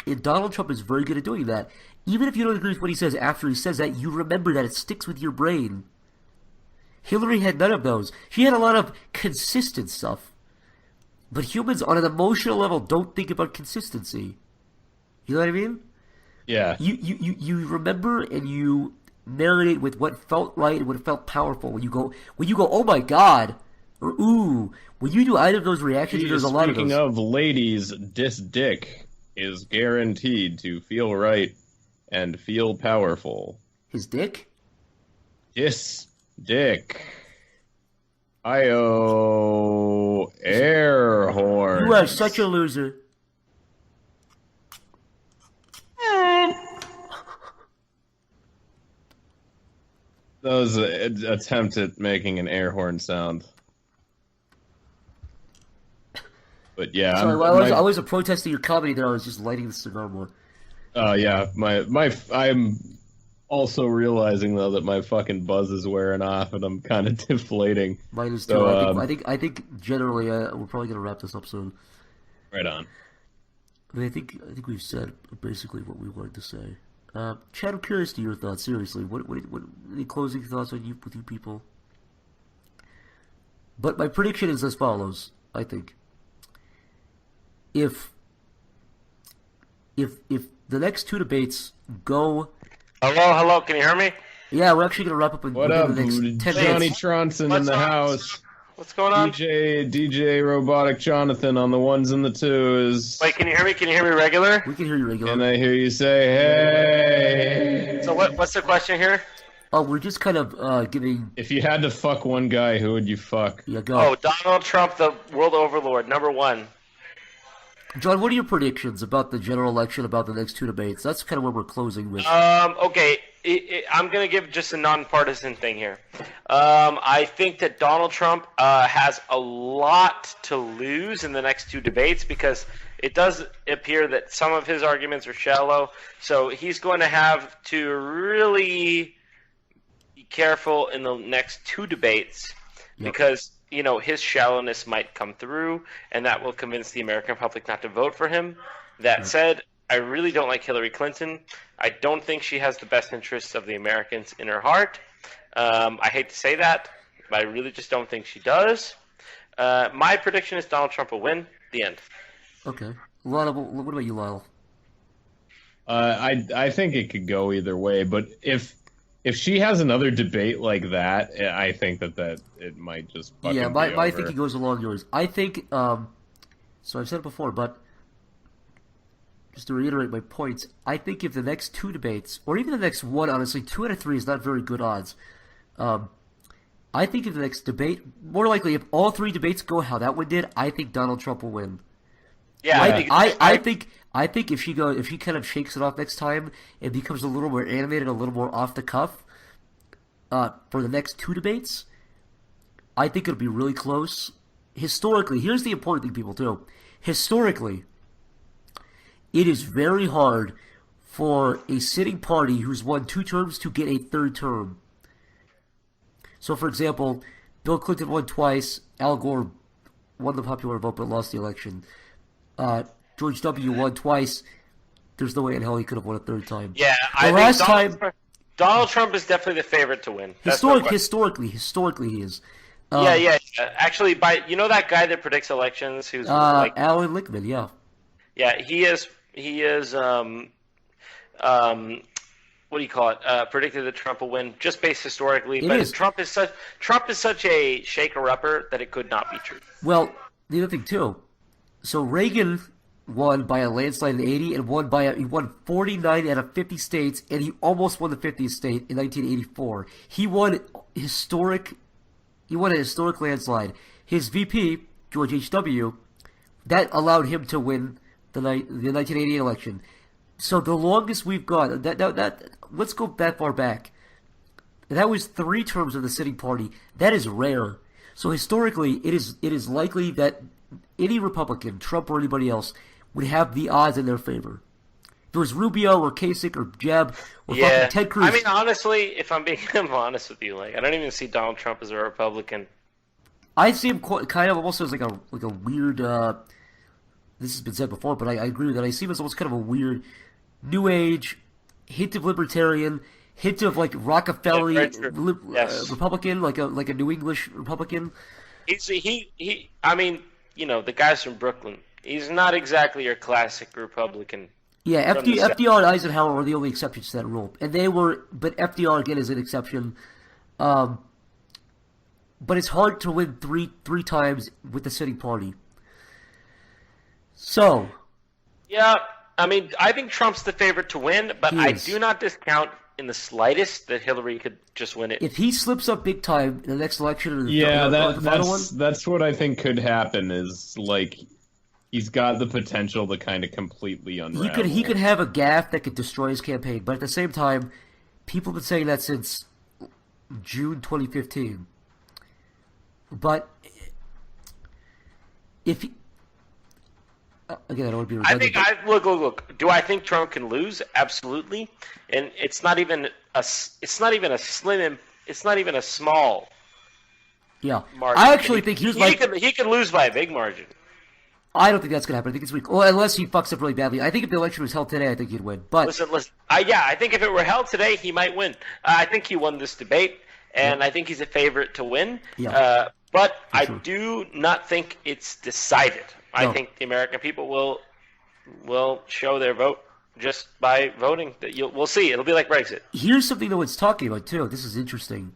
And Donald Trump is very good at doing that. Even if you don't agree with what he says after he says that, you remember that. It sticks with your brain. Hillary had none of those. She had a lot of consistent stuff. But humans on an emotional level don't think about consistency. You know what I mean? Yeah. You remember and you marinate with what felt right and what felt powerful. When you go, oh my God, or ooh, when you do either of those reactions, there's a lot of those. Speaking of ladies, this dick is guaranteed to feel right and feel powerful. His dick? This dick. I-O air horns. You are such a loser. That was an attempt at making an air horn sound. But yeah, sorry, I wasn't protesting your comedy there. I was just lighting the cigar more. Oh yeah, I'm also realizing though that my fucking buzz is wearing off and I'm kind of deflating. Mine is too. So, I think generally we're probably gonna wrap this up soon. Right on. I mean, I think we've said basically what we wanted to say. Chad, I'm curious to your thoughts. Seriously, what any closing thoughts with you people? But my prediction is as follows. I think if the next two debates go. Hello, can you hear me? Yeah, we're actually gonna wrap up in What up, the next 10 Johnny minutes. Tronson in the house. What's going on? DJ Robotic Jonathan on the ones and the twos. Wait, can you hear me? Can you hear me regular? We can hear you regular. And I hear you say, "Hey." So what's the question here? Oh, we're just kind of giving. If you had to fuck one guy, who would you fuck? Yeah, go. Oh, Donald Trump, the world overlord, number one. John, what are your predictions about the general election, about the next two debates? That's kind of what we're closing with. Okay, I'm going to give just a nonpartisan thing here. I think that Donald Trump has a lot to lose in the next 2 debates because it does appear that some of his arguments are shallow. So he's going to have to really be careful in the next 2 debates because his shallowness might come through, and that will convince the American public not to vote for him. That said, I really don't like Hillary Clinton. I don't think she has the best interests of the Americans in her heart. I hate to say that, but I really just don't think she does. My prediction is Donald Trump will win. The end. Okay. What about you, Lyle? I think it could go either way, but if she has another debate like that, I think that it might just fucking be my over. thinking goes along yours. I think, so I've said it before, but just to reiterate my points, I think if the next 2 debates, or even the next one, honestly, 2 out of 3 is not very good odds. I think if the next debate, more likely if all 3 debates go how that one did, I think Donald Trump will win. Yeah, I think if she kind of shakes it off next time and becomes a little more animated, a little more off the cuff, for the next 2 debates, I think it'll be really close. Historically, here's the important thing, people, too. Historically, it is very hard for a sitting party who's won 2 terms to get a 3rd term. So, for example, Bill Clinton won twice, Al Gore won the popular vote but lost the election. George W. won twice. There's no way in hell he could have won a 3rd time. Yeah, Donald Trump is definitely the favorite to win. Historically, he is. Yeah. Actually, that guy that predicts elections, who's Alan Lichtman, yeah. Yeah, he is. What do you call it? Predicted that Trump will win, just based historically. Trump is such a shaker-upper that it could not be true. Well, the other thing too. So Reagan won by a landslide in '80 and he won 49 out of 50 states, and he almost won the 50th state in 1984. He won a historic landslide. His VP, George H.W., that allowed him to win the 1988 election. So the longest we've gone, let's go that far back. That was 3 terms of the sitting party. That is rare. So historically, it is likely that any Republican, Trump or anybody else, would have the odds in their favor. If it was Rubio or Kasich or Jeb or fucking Ted Cruz. I mean, honestly, if I'm being honest with you, I don't even see Donald Trump as a Republican. I see him kind of almost as like a weird. This has been said before, but I agree with that. I see him as almost kind of a weird New Age, hint of libertarian, hint of like Rockefeller Republican, like a New English Republican. I mean, the guys from Brooklyn. He's not exactly your classic Republican. Yeah, FDR and Eisenhower were the only exceptions to that rule, but FDR again is an exception. But it's hard to win three times with the sitting party. So. Yeah, I mean, I think Trump's the favorite to win, but I do not discount in the slightest that Hillary could just win it. If he slips up big time in the next election, that's what I think could happen. Is like he's got the potential to kind of completely unravel. He could have a gaffe that could destroy his campaign, but at the same time, people have been saying that since June 2015. But if he, again, I don't want to be redundant. Look. Do I think Trump can lose? Absolutely, and it's not even a small. Yeah, margin. I actually think he could lose by a big margin. I don't think that's gonna happen. I think it's weak. Well, unless he fucks up really badly. I think if the election was held today, I think he'd win. But listen. I think if it were held today, he might win. I think he won this debate, and I think he's a favorite to win. Yeah. But I do not think it's decided. I think the American people will show their vote just by voting. We'll see. It'll be like Brexit. Here's something that one's talking about too. This is interesting.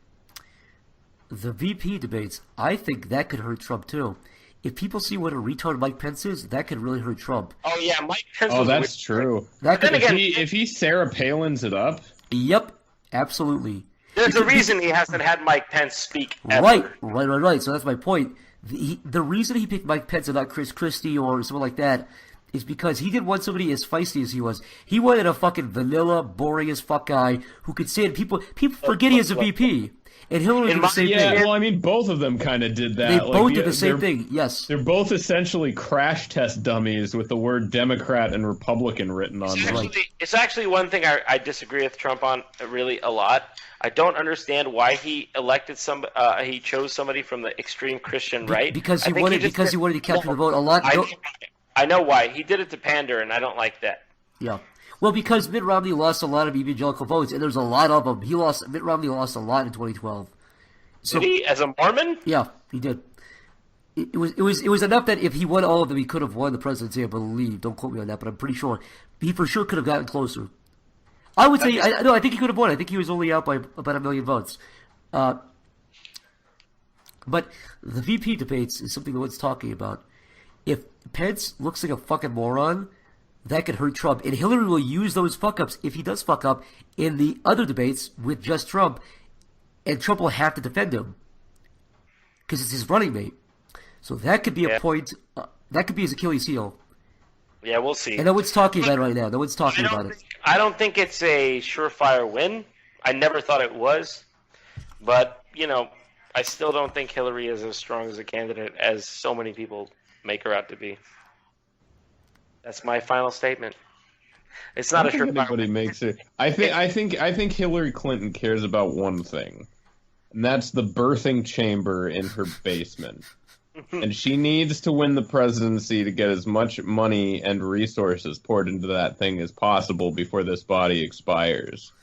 The VP debates. I think that could hurt Trump too. If people see what a retard Mike Pence is, that could really hurt Trump. Oh yeah, Mike Pence. Oh, that's true. If he Sarah Palin's it up. Yep, absolutely. There's a reason he hasn't had Mike Pence speak ever. Right. So that's my point. The reason he picked Mike Pence and not Chris Christie or someone like that is because he didn't want somebody as feisty as he was. He wanted a fucking vanilla, boring as fuck guy who could say it. People forget he is a VP. And Hillary did the same thing. Yeah, well, I mean, both of them kind of did that. They both did the same thing, yes. They're both essentially crash test dummies with the word Democrat and Republican written on them. It's actually one thing I disagree with Trump on really a lot. I don't understand why he elected he chose somebody from the extreme Christian right. Because he wanted to capture the vote a lot. I know why. He did it to pander, and I don't like that. Yeah. Well, because Mitt Romney lost a lot of evangelical votes, and there's a lot of them. Mitt Romney lost a lot in 2012. So, did he, as a Mormon? Yeah, he did. It was enough that if he won all of them, he could have won the presidency, I believe. Don't quote me on that, but I'm pretty sure. He for sure could have gotten closer. I would say, I think he could have won. I think he was only out by about 1 million votes. But the VP debates is something that one's talking about. If Pence looks like a fucking moron, that could hurt Trump. And Hillary will use those fuck-ups, if he does fuck up, in the other debates with just Trump. And Trump will have to defend him. Because it's his running mate. So that could be a point. That could be his Achilles heel. Yeah, we'll see. And no one's talking about it right now. No one's talking about it. I don't think it's a surefire win. I never thought it was. But, I still don't think Hillary is as strong as a candidate as so many people make her out to be. That's my final statement. It's not a surefire anybody makes it. I think Hillary Clinton cares about one thing, and that's the birthing chamber in her basement. And she needs to win the presidency to get as much money and resources poured into that thing as possible before this body expires.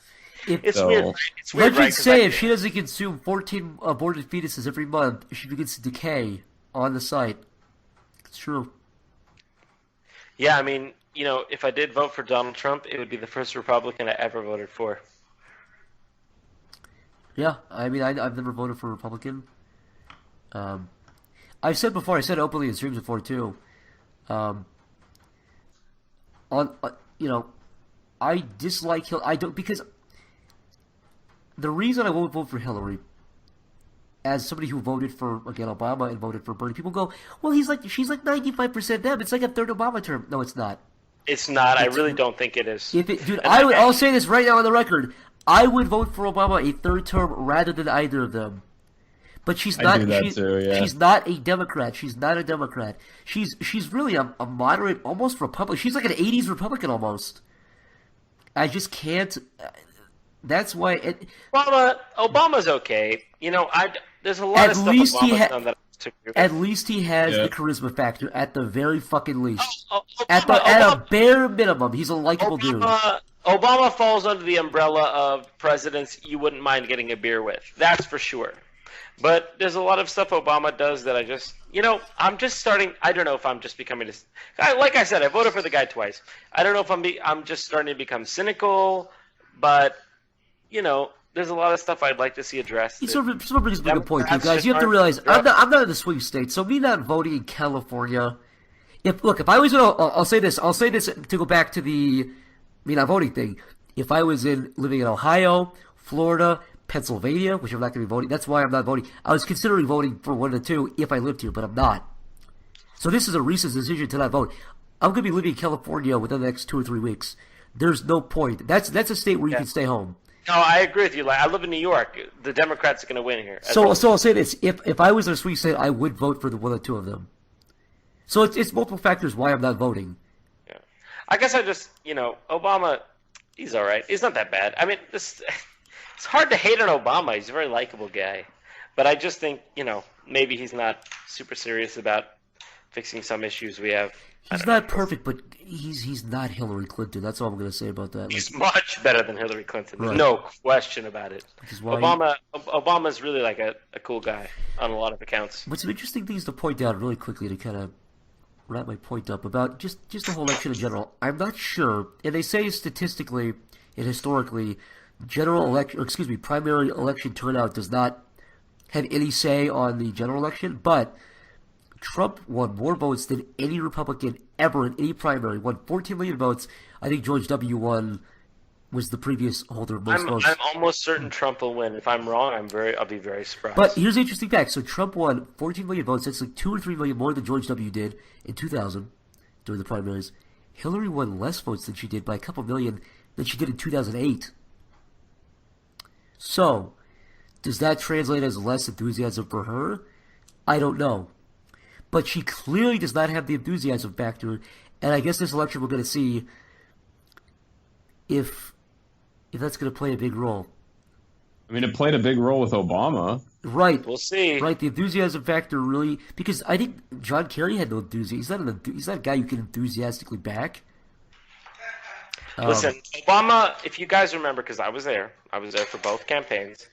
It's weird. It's weird. Legends say if she doesn't consume 14 aborted fetuses every month, she begins to decay on the site. It's true. Yeah, I mean, if I did vote for Donald Trump, it would be the first Republican I ever voted for. Yeah, I mean, I've never voted for a Republican. I've said before, I said openly in streams before too. I dislike Hillary. I don't, because the reason I won't vote for Hillary, as somebody who voted for Obama and voted for Bernie, people go, well, she's like 95% them. It's like a third Obama term. No, it's not. It's not. I really don't think it is. I'll say this right now on the record. I would vote for Obama a third term rather than either of them. But she's not. She's not a Democrat. She's not a Democrat. She's really a moderate, almost Republican. She's like an '80s Republican almost. I just can't. That's why. Obama's okay. There's a lot of stuff Obama's done that I disagree with. At least he has the charisma factor. At the very fucking least. At a bare minimum, he's a likable dude. Obama falls under the umbrella of presidents you wouldn't mind getting a beer with. That's for sure. But there's a lot of stuff Obama does that I just, I'm just starting. I don't know if I'm just becoming this. Like I said, I voted for the guy twice. I don't know if I'm just starting to become cynical, but there's a lot of stuff I'd like to see addressed. He sort of brings up a good point, you guys. You have to realize I'm not in the swing state, so me not voting in California. If I was, I'll say this to go back to the me not voting thing. If I was living in Ohio, Florida, Pennsylvania, which I'm not going to be voting. That's why I'm not voting. I was considering voting for one of the two if I lived here, but I'm not. So this is a recent decision to not vote. I'm going to be living in California within the next 2 or 3 weeks. There's no point. That's a state where you can stay home. No, I agree with you. I live in New York. The Democrats are going to win here. So I'll say this: if I was in a swing state, I would vote for one or two of them. So it's multiple factors why I'm not voting. Yeah, I guess I just Obama, he's all right. He's not that bad. I mean, it's hard to hate on Obama. He's a very likable guy, but I just think maybe he's not super serious about fixing some issues we have. He's not perfect, but he's not Hillary Clinton. That's all I'm going to say about that. He's much better than Hillary Clinton. There's no question about it. Obama's really like a cool guy on a lot of accounts. But some interesting things to point out really quickly to kind of wrap my point up about just the whole election in general. I'm not sure, and they say statistically and historically, primary election turnout does not have any say on the general election, but Trump won more votes than any Republican ever in any primary. Won 14 million votes. I think George W. was the previous holder of most votes. I'm almost certain Trump will win. If I'm wrong, I'll be very surprised. But here's the interesting fact. So Trump won 14 million votes. That's like 2 or 3 million more than George W. did in 2000. during the primaries. Hillary won less votes than she did by a couple million than she did in 2008. So, does that translate as less enthusiasm for her? I don't know. But she clearly does not have the enthusiasm factor, and I guess this election we're going to see if that's going to play a big role. I mean, it played a big role with Obama. Right. We'll see. Right, the enthusiasm factor really... Because I think John Kerry had no enthusiasm. He's not a guy you can enthusiastically back. Listen, Obama, if you guys remember, because I was there for both campaigns.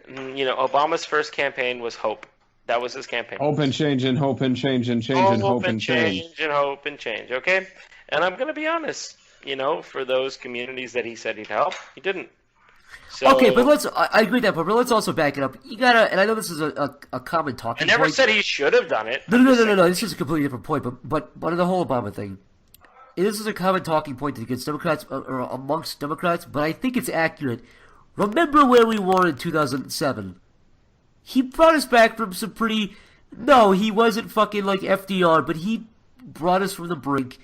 Obama's first campaign was hope. That was his campaign. Hope and change and hope and change and change and hope and change. And hope and change, okay? And I'm going to be honest, for those communities that he said he'd help, he didn't. So, okay, but I agree with that, but let's also back it up. You gotta, and I know this is a common talking point. I never said he should have done it. No, this is a completely different point, but on the whole Obama thing, this is a common talking point against Democrats, or amongst Democrats, but I think it's accurate. Remember where we were in 2007. He brought us back from some pretty... No, he wasn't fucking like FDR, but he brought us from the brink.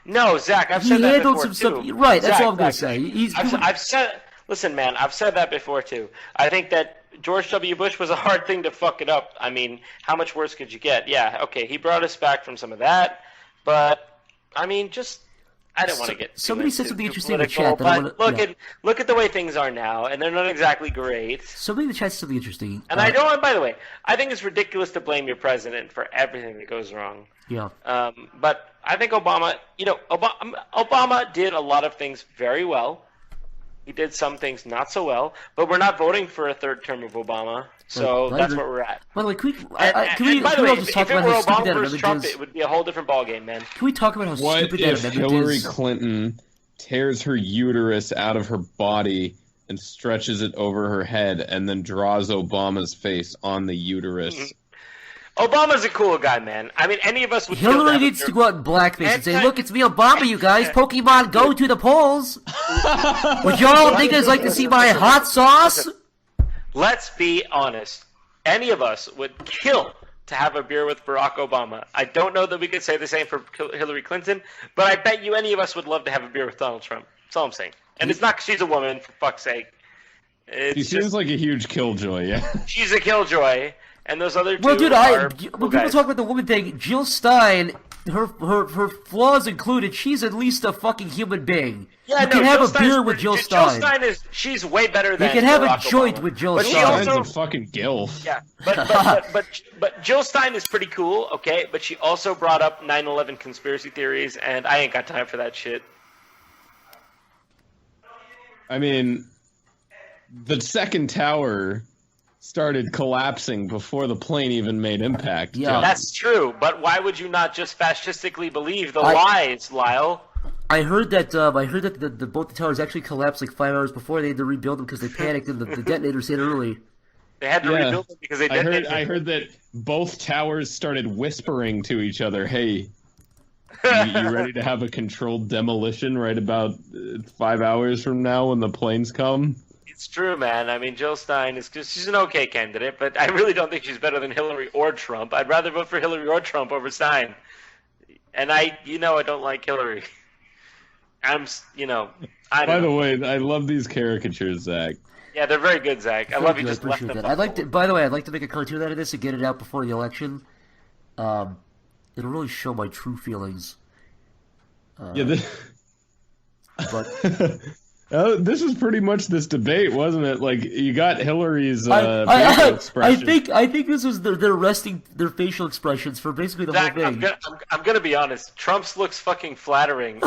No, Zach, I've said that before, too. Stuff, right, that's all I'm going to say. I've said... Listen, man, I've said that before, too. I think that George W. Bush was a hard thing to fuck it up. I mean, how much worse could you get? Yeah, okay, he brought us back from some of that, but, I mean, just... I don't want to get somebody said something interesting in the chat. Look at the way things are now, and they're not exactly great. Somebody in the chat said something interesting. And I don't. By the way, I think it's ridiculous to blame your president for everything that goes wrong. Yeah. But I think Obama. Obama did a lot of things very well. He did some things not so well, but we're not voting for a third term of Obama, so that's where we're at. By the way, can we just talk about how stupid that amendment Trump, is? it would be a whole different ballgame, man. Can we talk about how stupid that amendment is? What if Hillary Clinton tears her uterus out of her body and stretches it over her head and then draws Obama's face on the uterus? Obama's a cool guy, man. I mean, any of us would. Hillary needs to go out in blackface and say, "Look, it's me, Obama, you guys. Pokemon, go to the polls." Would y'all niggas like to see my hot sauce? Let's be honest. Any of us would kill to have a beer with Barack Obama. I don't know that we could say the same for Hillary Clinton, but I bet you any of us would love to have a beer with Donald Trump. That's all I'm saying. And it's not because she's a woman, for fuck's sake. She seems like a huge killjoy, yeah. She's a killjoy. And those other two when people guys. talk about the woman thing, Jill Stein, her flaws included, she's at least a fucking human being. Yeah, you can have a beer with Jill Stein. Jill Stein she's way better than you can have Barack a joint Obama. with Jill but Stein. Stein's a fucking gilf. Yeah, but Jill Stein is pretty cool, okay? But she also brought up 9/11 conspiracy theories, and I ain't got time for that shit. I mean, the second tower started collapsing before the plane even made impact. Yeah, that's true. But why would you not just fascistically believe the lies, Lyle? I heard that both the towers actually collapsed like 5 hours before. They had to rebuild them because they panicked and the detonators hit early. They had to rebuild them because they detonated. I heard that both towers started whispering to each other, "Hey, you ready to have a controlled demolition right about 5 hours from now when the planes come?" It's true, man. I mean, Jill Stein she's an okay candidate, but I really don't think she's better than Hillary or Trump. I'd rather vote for Hillary or Trump over Stein. And I don't like Hillary. By the way, I love these caricatures, Zach. Yeah, they're very good, Zach. I love you just left them. By the way, I'd like to make a cartoon out of this and get it out before the election. It'll really show my true feelings. This is pretty much this debate, wasn't it? Like, you got Hillary's facial expression. I think this was their facial expressions for basically the Zach, whole thing. I'm gonna be honest. Trump's looks fucking flattering.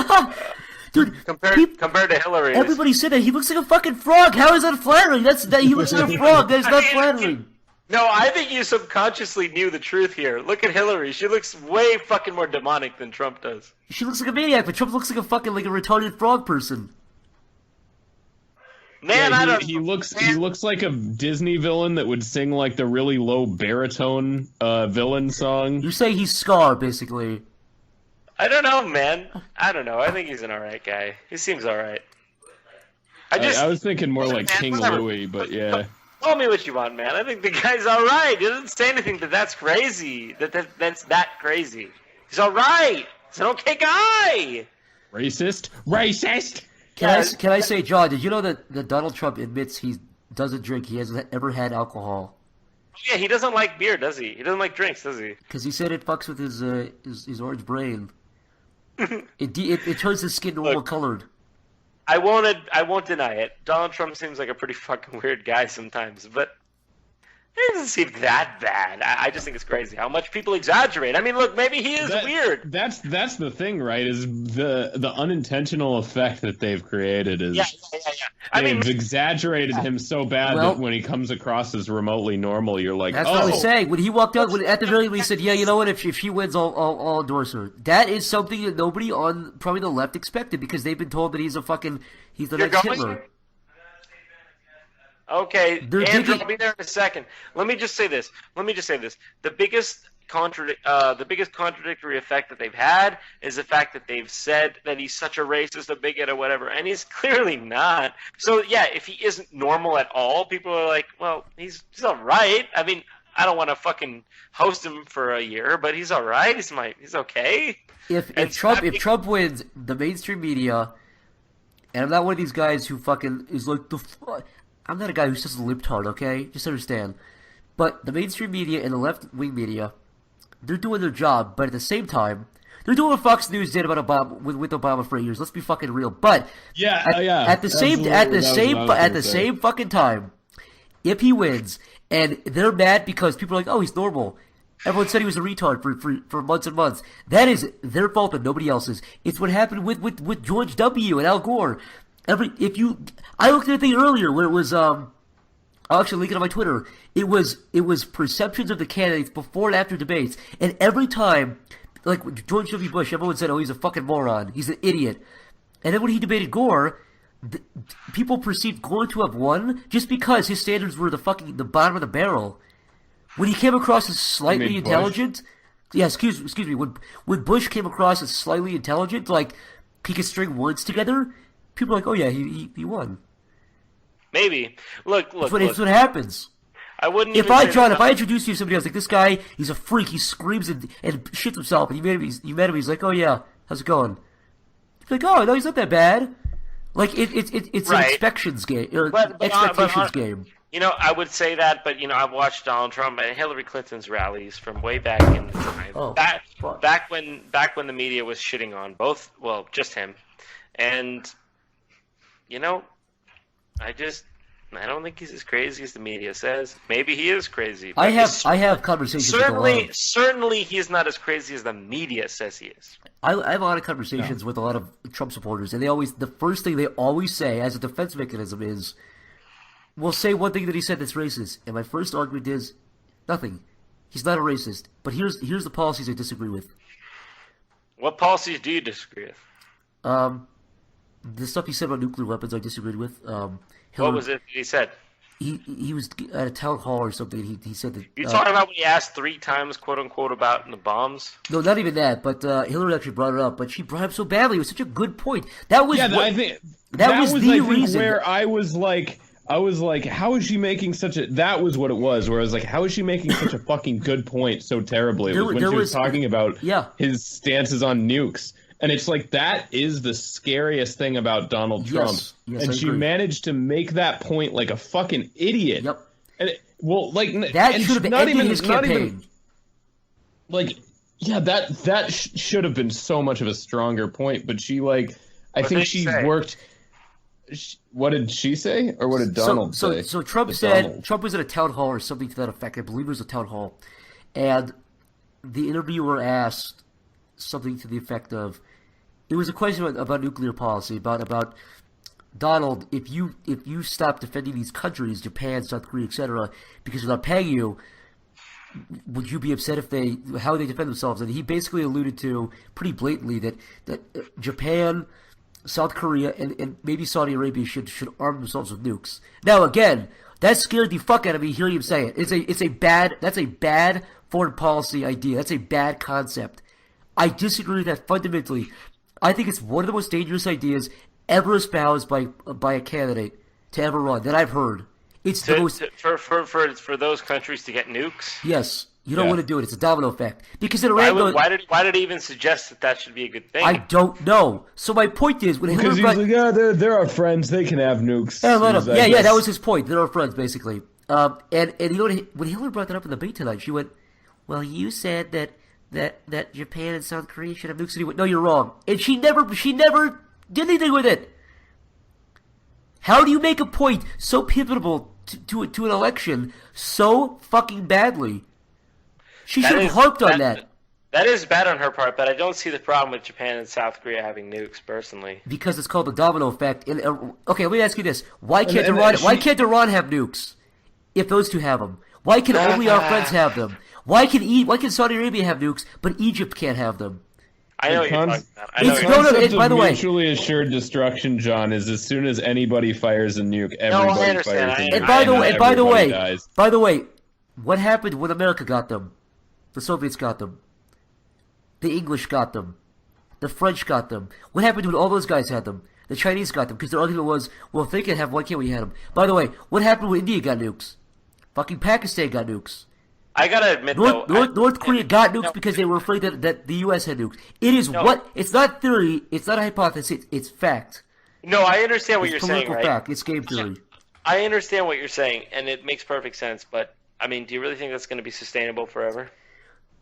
Dude, compared to Hillary. Everybody said that he looks like a fucking frog. How is that flattering? He looks like a frog. That is not flattering. No, I think you subconsciously knew the truth here. Look at Hillary. She looks way fucking more demonic than Trump does. She looks like a maniac, but Trump looks like a fucking a retarded frog person. Man, I don't know. He looks like a Disney villain that would sing like the really low baritone villain song. You're saying he's Scar, basically. I don't know, man. I don't know. I think he's an alright guy. He seems alright. I was thinking more like King Louis, but yeah. Call me what you want, man. I think the guy's alright. He doesn't say anything that's crazy. That's that crazy. He's alright. He's an okay guy. Racist. Can I say, John? Did you know that Donald Trump admits he doesn't drink? He hasn't ever had alcohol. Yeah, he doesn't like beer, does he? He doesn't like drinks, does he? Because he said it fucks with his orange brain. It turns his skin normal colored. I won't deny it. Donald Trump seems like a pretty fucking weird guy sometimes, but it doesn't seem that bad. I just think it's crazy how much people exaggerate. I mean, look, maybe he is weird. That's the thing, right? Is the unintentional effect that they've created is they've exaggerated him so bad that when he comes across as remotely normal, you're like, that's what I was saying. When he walked out, at the very least, said, "Yeah, you know what? If she wins, I'll endorse her." That is something that nobody on probably the left expected because they've been told that he's the next Hitler. Okay, Andrew, I'll be there in a second. Let me just say this. The biggest contradictory effect that they've had is the fact that they've said that he's such a racist, a bigot, or whatever, and he's clearly not. So yeah, if he isn't normal at all, people are like, well, he's all right. I mean, I don't want to fucking host him for a year, but he's all right. He's okay. If Trump wins, the mainstream media, and I'm not one of these guys who fucking is like I'm not a guy who's just a libtard, okay? Just understand. But the mainstream media and the left-wing media, they're doing their job, but at the same time, they're doing what Fox News did about Obama with Obama for years. Let's be fucking real. But at the same fucking time, if he wins and they're mad because people are like, oh, he's normal. Everyone said he was a retard for months and months. That is their fault and nobody else's. It's what happened with George W. and Al Gore. I looked at the thing earlier where it was I'll actually link it on my Twitter. It was perceptions of the candidates before and after debates, and every time, like George W. Bush, everyone said, "Oh, he's a fucking moron. He's an idiot." And then when he debated Gore, people perceived Gore to have won just because his standards were the bottom of the barrel. When he came across as slightly intelligent, excuse me, when Bush came across as slightly intelligent, like he could string words together. People are like, oh yeah, he won. Maybe. Look. It's what happens. I wouldn't. If I introduce you to somebody else, like this guy, he's a freak. He screams and shits himself. And you met him. He's like, oh yeah, how's it going? He's like, oh no, he's not that bad. Like it's an expectations game or expectations game. You know, I would say that, but I've watched Donald Trump and Hillary Clinton's rallies from way back in the time. Back when the media was shitting on just him, and. I don't think he's as crazy as the media says. Maybe he is crazy. I have conversations. Certainly, he's not as crazy as the media says he is. I have a lot of conversations with a lot of Trump supporters, and the first thing they always say as a defense mechanism is, "We'll say one thing that he said that's racist," and my first argument is, nothing. He's not a racist. But here's the policies I disagree with. What policies do you disagree with? The stuff he said about nuclear weapons, I disagreed with. What was it he said? He was at a town hall or something. He said that. You talking about when he asked 3 times, quote unquote, about the bombs? No, not even that. But Hillary actually brought it up. But she brought it up so badly. It was such a good point. That was I think that was the reason where I was like, how is she making such a? That was what it was. Where I was like, how is she making such a fucking good point so terribly? It was when she was talking about his stances on nukes. And it's like, that is the scariest thing about Donald Trump. Yes, and she managed to make that point like a fucking idiot. Yep. And that should have ended his campaign. That should have been so much of a stronger point. But she I think she worked. What did she say, or what did Donald say? So Trump said Trump was at a town hall or something to that effect. I believe it was a town hall, and the interviewer asked something to the effect of, it was a question about nuclear policy, about Donald, if you stop defending these countries, Japan, South Korea, etc., because they're not paying you, would you be upset how they defend themselves? And he basically alluded to pretty blatantly that Japan, South Korea, and maybe Saudi Arabia should arm themselves with nukes. Now again, that scared the fuck out of me hearing him say it. That's a bad foreign policy idea. That's a bad concept. I disagree with that fundamentally. I think it's one of the most dangerous ideas ever espoused by a candidate to ever run that I've heard. It's the most for those countries to get nukes. Yes, You don't want to do it. It's a domino effect. Because in Iran, why did he even suggest that should be a good thing? I don't know. So my point is, when because Hitler he's like, yeah, they're our friends. They can have nukes. Yeah, that was his point. They're our friends, basically. And you know what, when Hitler brought that up in the debate tonight, she went, "Well, you said that Japan and South Korea should have nukes." And he went, "No, you're wrong." And she never did anything with it. How do you make a point so pivotal to an election so fucking badly? She should have harped on that. That is bad on her part, but I don't see the problem with Japan and South Korea having nukes, personally. Because it's called the domino effect. And okay, let me ask you this: Why can't Iran have nukes? If those two have them, why can only our friends have them? Why can Saudi Arabia have nukes, but Egypt can't have them? I know what you're talking about. By the way, mutually assured destruction, John, is as soon as anybody fires a nuke, everybody fires a nuke. And by the way, what happened when America got them? The Soviets got them. The English got them. The French got them. What happened when all those guys had them? The Chinese got them because their argument was, well, if they can have, why can't we have them? By the way, what happened when India got nukes? Fucking Pakistan got nukes. I gotta admit, North Korea got nukes because they were afraid that the U.S. had nukes. It is it's not theory, it's not a hypothesis, it's fact. No, I understand what you're saying, right? Fact. It's game theory. I understand what you're saying, and it makes perfect sense, but, I mean, do you really think that's going to be sustainable forever?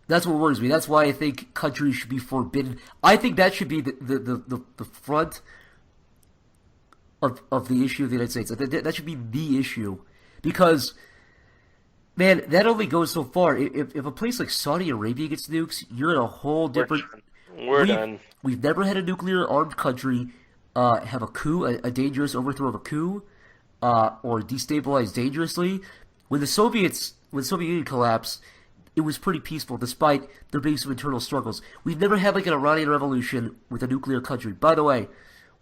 That's what worries me. That's why I think countries should be forbidden. I think that should be the front of the issue of the United States. That should be the issue. Because, man, that only goes so far. If a place like Saudi Arabia gets nukes, you're in a whole different... We're done. We've never had a nuclear-armed country have a coup, a dangerous overthrow of a coup, or destabilize dangerously. When the Soviet Union collapsed, it was pretty peaceful, despite there being some internal struggles. We've never had like an Iranian revolution with a nuclear country. By the way,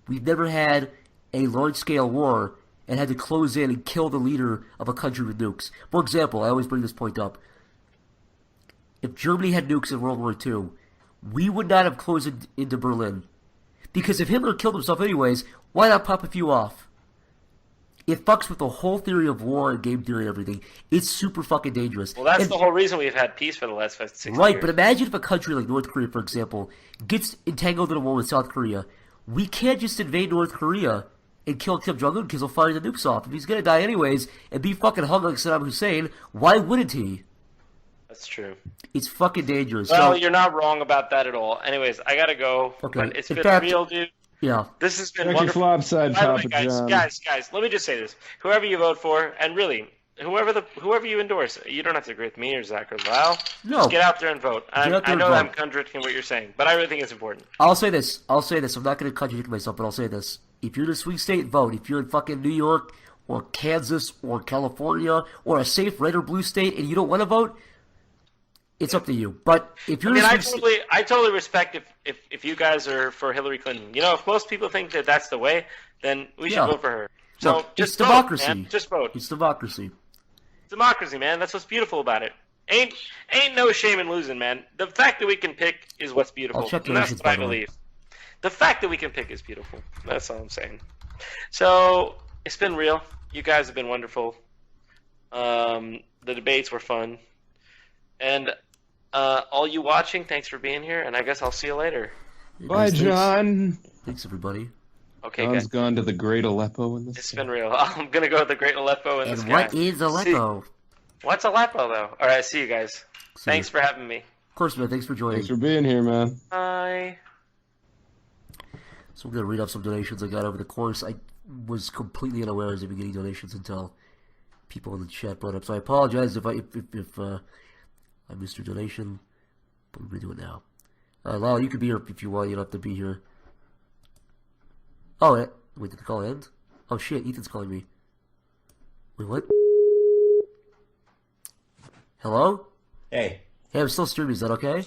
we've never had a large-scale war and had to close in and kill the leader of a country with nukes. For example, I always bring this point up. If Germany had nukes in World War II, we would not have closed into Berlin. Because if Hitler killed himself anyways, why not pop a few off? It fucks with the whole theory of war and game theory and everything. It's super fucking dangerous. Well, that's the whole reason we've had peace for the last 6 years. Right, but imagine if a country like North Korea, for example, gets entangled in a war with South Korea. We can't just invade North Korea and kill Kim Jong-un because he'll fire the nukes off. If he's gonna die anyways and be fucking hung like Saddam Hussein, why wouldn't he? That's true. It's fucking dangerous. Well, you're not wrong about that at all. Anyways, I gotta go. Okay. But it's been real, dude. Yeah. This has been Check wonderful. your flopside, By the way, Papa John. guys, let me just say this. Whoever you vote for, and really, whoever you endorse, you don't have to agree with me or Zach or Lyle. No. Just get out there and vote. I know vote. I'm contradicting what you're saying, but I really think it's important. I'll say this. I'm not going to contradict myself, but I'll say this. If you're in a swing state, vote. If you're in fucking New York or Kansas or California or a safe red or blue state and you don't want to vote, it's up to you. But if you're I totally respect if you guys are for Hillary Clinton. You know, if most people think that that's the way, then we should vote for her. So look, just it's democracy. Vote, man. Just vote. It's democracy. Democracy, man. That's what's beautiful about it. Ain't no shame in losing, man. The fact that we can pick is what's beautiful. I'll check the and that's what I believe. The fact that we can pick is beautiful. That's all I'm saying. So it's been real. You guys have been wonderful. The debates were fun. And all you watching, thanks for being here, and I guess I'll see you later. Bye, John. Thanks, everybody. Okay, John's guys. gone to the Great Aleppo in this. It's been real. I'm gonna go to the Great Aleppo in the sky. What is Aleppo? What's Aleppo, though? All right, see you guys. Thanks for having me. Of course, man. Thanks for joining. Thanks for being here, man. Bye. So I'm going to read off some donations I got over the course. I was completely unaware I was even getting donations until people in the chat brought up. So I apologize if I missed your donation, but we're going to do it now. Lyle, you can be here if you want. You don't have to be here. Oh, wait, did the call end? Oh shit, Ethan's calling me. Wait, what? Hello? Hey, I'm still streaming. Is that okay?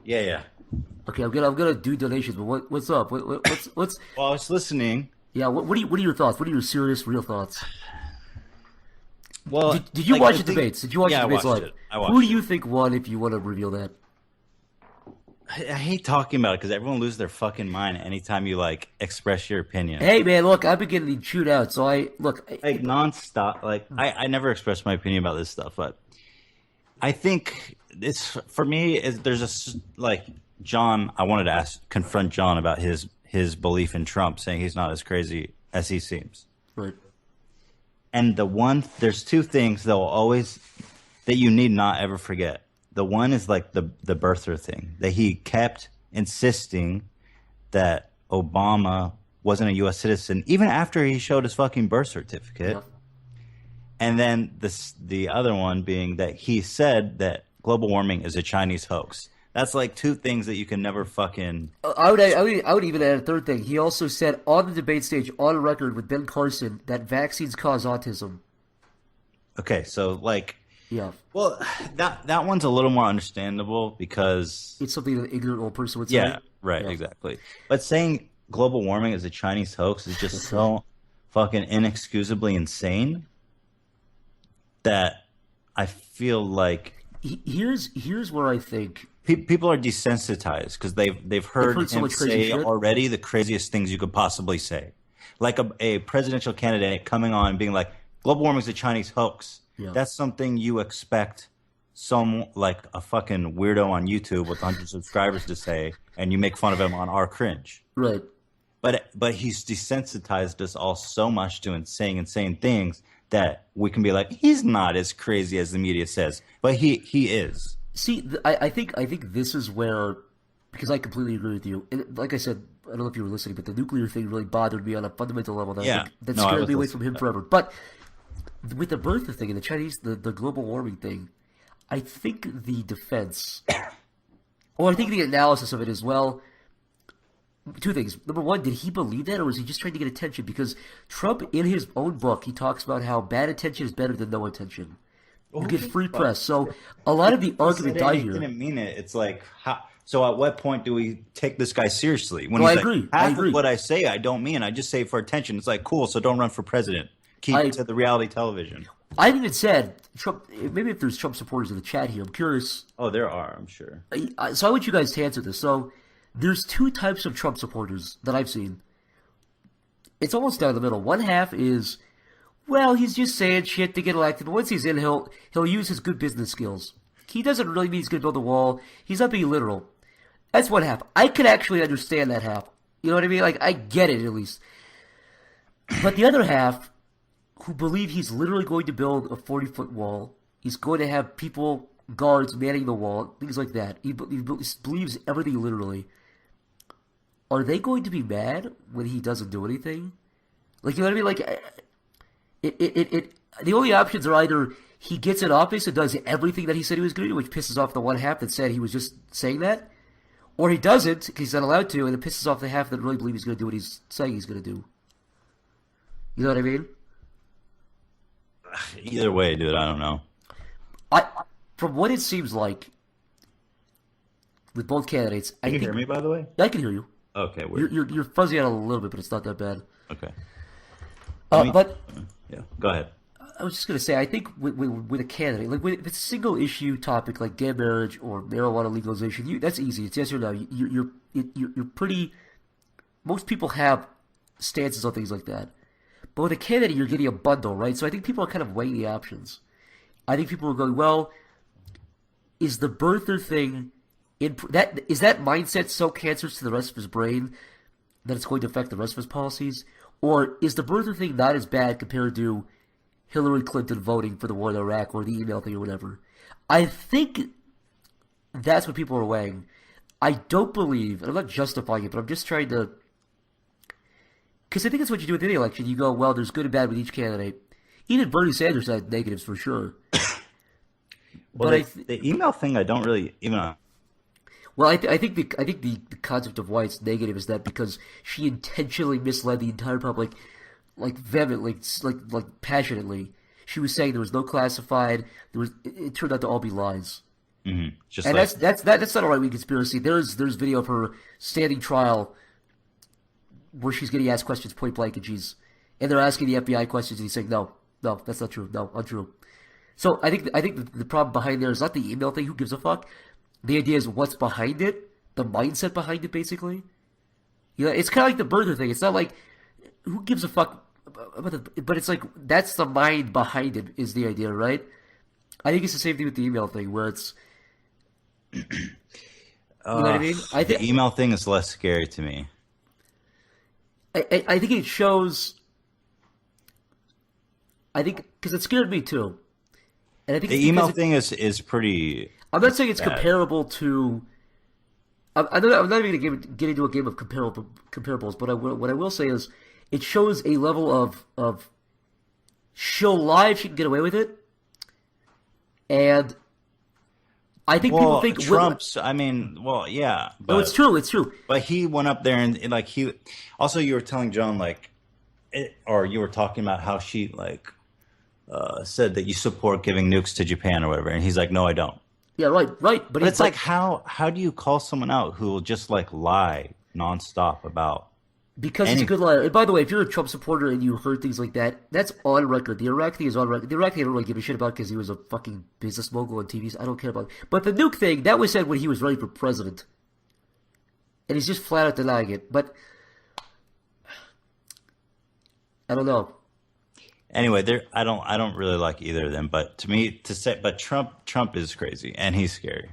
yeah. Okay, I'm gonna do donations, but what's up? What's? Well, I was listening. Yeah, what are your thoughts? What are your serious, real thoughts? Well, did you watch the debates? Did you watch the debates live? I watched Who do you think won? If you want to reveal that. I hate talking about it because everyone loses their fucking mind anytime you express your opinion. Hey man, look, I've been getting chewed out, so nonstop. I never express my opinion about this stuff, but I think it's for me. There's like John. I wanted to confront John about his belief in Trump, saying he's not as crazy as he seems. Right. And there's two things that you need not ever forget. The one is like the birther thing, that he kept insisting that Obama wasn't a U.S. citizen even after he showed his fucking birth certificate. Yeah. And then the other one being that he said that global warming is a Chinese hoax. That's like two things that you can never fucking... I would even add a third thing. He also said on the debate stage, on record with Ben Carson, that vaccines cause autism. Okay, so like... Yeah. Well, that one's a little more understandable because... It's something that an ignorant old person would say. Yeah, right, yeah. Exactly. But saying global warming is a Chinese hoax is just so fucking inexcusably insane that I feel like... Here's where I think... People are desensitized because they've heard him say already the craziest things you could possibly say. Like a presidential candidate coming on and being like, global warming is a Chinese hoax. Yeah. That's something you expect like a fucking weirdo on YouTube with 100 subscribers to say, and you make fun of him on our cringe. Right. But he's desensitized us all so much to saying insane things that we can be like, he's not as crazy as the media says, but he is. See, I think this is where, because I completely agree with you. And like I said, I don't know if you were listening, but the nuclear thing really bothered me on a fundamental level. That scared me away from him forever. But with the birther thing and the Chinese, the global warming thing, I think the defense, or I think the analysis of it as well, two things. Number one, did he believe that, or was he just trying to get attention? Because Trump, in his own book, he talks about how bad attention is better than no attention. You get free press. So a lot of the argument died here. He didn't mean it. It's like, so at what point do we take this guy seriously? When I agree. Half of what I say, I don't mean. I just say it for attention. It's like, cool, so don't run for president. Keep it to the reality television. I even said, Trump. Maybe if there's Trump supporters in the chat here, I'm curious. Oh, there are, I'm sure. So I want you guys to answer this. So there's two types of Trump supporters that I've seen. It's almost down the middle. One half is... well, he's just saying shit to get elected. But once he's in, he'll use his good business skills. He doesn't really mean he's going to build a wall. He's not being literal. That's one half. I could actually understand that half. You know what I mean? Like, I get it, at least. But the other half, who believe he's literally going to build a 40-foot wall, he's going to have people, guards, manning the wall, things like that. He believes everything literally. Are they going to be mad when he doesn't do anything? Like, you know what I mean? Like... the only options are either he gets in office and does everything that he said he was going to do, which pisses off the one half that said he was just saying that, or he doesn't because he's not allowed to, and it pisses off the half that really believe he's going to do what he's saying he's going to do. You know what I mean? Either way, dude, I don't know. From what it seems like with both candidates, you can hear me, by the way? I can hear you. Okay, weird. You're fuzzy out a little bit, but it's not that bad. Okay. But yeah, go ahead. I was just going to say, I think with a candidate, like if it's a single issue topic like gay marriage or marijuana legalization, that's easy. It's yes or no. You're pretty. Most people have stances on things like that, but with a candidate, you're getting a bundle, right? So I think people are kind of weighing the options. I think people are going, well, is the birther thing is that mindset so cancerous to the rest of his brain that it's going to affect the rest of his policies? Or is the birther thing not as bad compared to Hillary Clinton voting for the war in Iraq or the email thing or whatever? I think that's what people are weighing. I don't believe, and I'm not justifying it, but I'm just trying to... because I think that's what you do with any election. You go, well, there's good and bad with each candidate. Even Bernie Sanders had negatives for sure. Well, but the email thing, I don't really even... Well, I think the concept of why it's negative is that because she intentionally misled the entire public, like vehemently, like passionately. She was saying there was no classified. It turned out to all be lies. Mm-hmm. That's not a right-wing conspiracy. There's video of her standing trial where she's getting asked questions point blank, and they're asking the FBI questions, and he's saying no, that's not true, no, untrue. So I think the problem behind there is not the email thing. Who gives a fuck? The idea is what's behind it, the mindset behind it, basically. You know, it's kind of like the birther thing. It's not like who gives a fuck about but it's like that's the mind behind it is the idea, right? I think it's the same thing with the email thing, where it's You know what I mean? I think the email thing is less scary to me. I think it shows. I think because it scared me too, and I think the email thing is pretty. I'm not saying it's bad. comparable to. I'm not even going to get into a game of comparables, but what I will say is it shows a level of she'll lie if she can get away with it, and I think people think Trump's. I mean, well, yeah. But, no, it's true. It's true. But he went up there and like he. Also, you were telling John or you were talking about how she said that you support giving nukes to Japan or whatever, and he's like, no, I don't. Yeah, right. But it's like how do you call someone out who will just like lie nonstop about? Because he's a good liar. And by the way, if you're a Trump supporter and you heard things like that, that's on record. The Iraq thing is on record. The Iraq thing I don't really give a shit about because he was a fucking business mogul on TV. So I don't care about it. But the nuke thing, that was said when he was running for president. And he's just flat out denying it. But I don't know. Anyway, I don't really like either of them. But to me, but Trump is crazy and he's scary.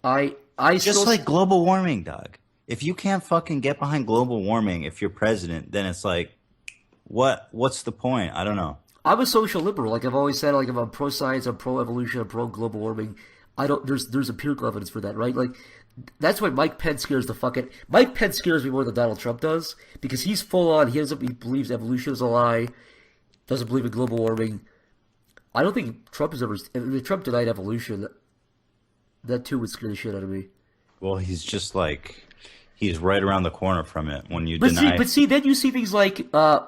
I just like global warming, Doug. If you can't fucking get behind global warming, if you're president, then it's like, what's the point? I don't know. I'm a social liberal. Like I've always said, like if I'm pro science, I'm pro evolution, I'm pro global warming. There's empirical evidence for that, right? Like that's why Mike Pence scares the fuck out. Mike Pence scares me more than Donald Trump does because he's full on. He believes evolution is a lie. Doesn't believe in global warming. I don't think Trump has ever. If Trump denied evolution, that too would scare the shit out of me. Well, he's just like. He's right around the corner from it when you deny. But see, then you see things like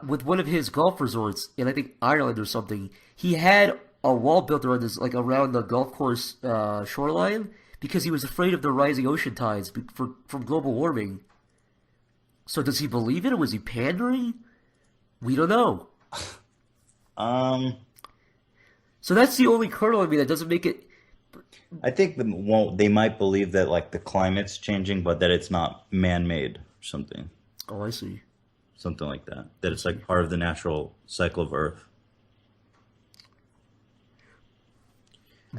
with one of his golf resorts in I think Ireland or something. He had a wall built around around the golf course shoreline because he was afraid of the rising ocean tides from global warming. So does he believe it or was he pandering? We don't know. So that's the only kernel in me that doesn't make it. I think they might believe that like the climate's changing, but that it's not man-made or something. Oh, I see. Something like that. That it's like part of the natural cycle of Earth.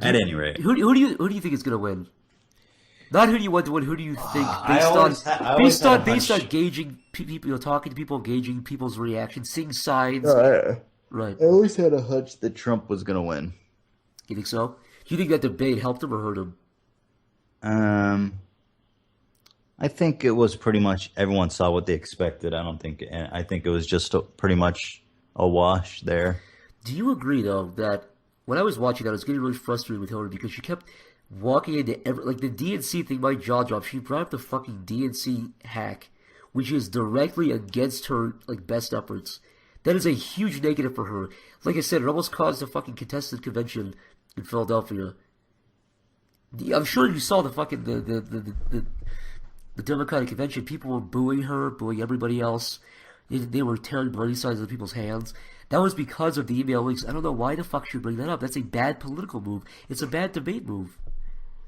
At any rate, who do you think is going to win? Not who do you want to win. Who do you think based on gauging people, talking to people, gauging people's reactions, seeing signs? Right. I always had a hunch that Trump was going to win. You think so? Do you think that debate helped him or hurt him? I think it was pretty much everyone saw what they expected. I think it was just pretty much a wash there. Do you agree though that when I was watching that, I was getting really frustrated with Hillary because she kept walking into like the DNC thing. My jaw dropped. She brought up the fucking DNC hack, which is directly against her like best efforts. That is a huge negative for her. Like I said, it almost caused a fucking contested convention in Philadelphia. I'm sure you saw the fucking the Democratic convention. People were booing her, booing everybody else. They were tearing bloody signs of people's hands. That was because of the email links. I don't know why the fuck she would bring that up. That's a bad political move. It's a bad debate move.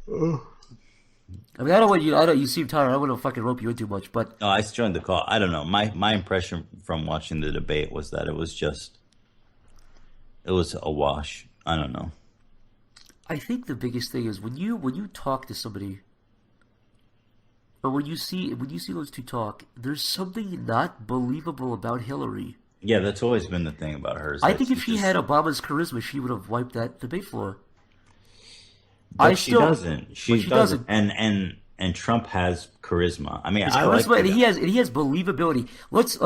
I mean, I don't want you. You seem tired. I don't want to fucking rope you in too much, but no, I joined the call. I don't know. My impression from watching the debate was that it was a wash. I don't know. I think the biggest thing is when you talk to somebody, or when you see those two talk, there's something not believable about Hillary. Yeah, that's always been the thing about her. I think if she had Obama's charisma, she would have wiped that debate floor. But she doesn't. She doesn't. And Trump has charisma. I mean, I charisma, like and he has believability. Let's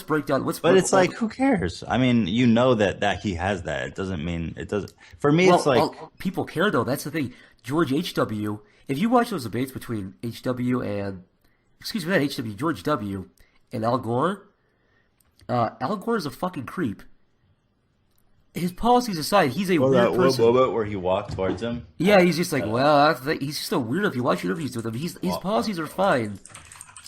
break down. But it's like, who cares? I mean, you know that he has that. It doesn't mean it doesn't. For me, it's like people care though. That's the thing. George H.W. If you watch those debates between H.W. and not H.W. George W. and Al Gore, Al Gore is a fucking creep. His policies aside, he's a weird person. That moment where he walked towards him? Yeah, he's just like, he's just a weirdo. If you watch interviews with him, his policies are fine,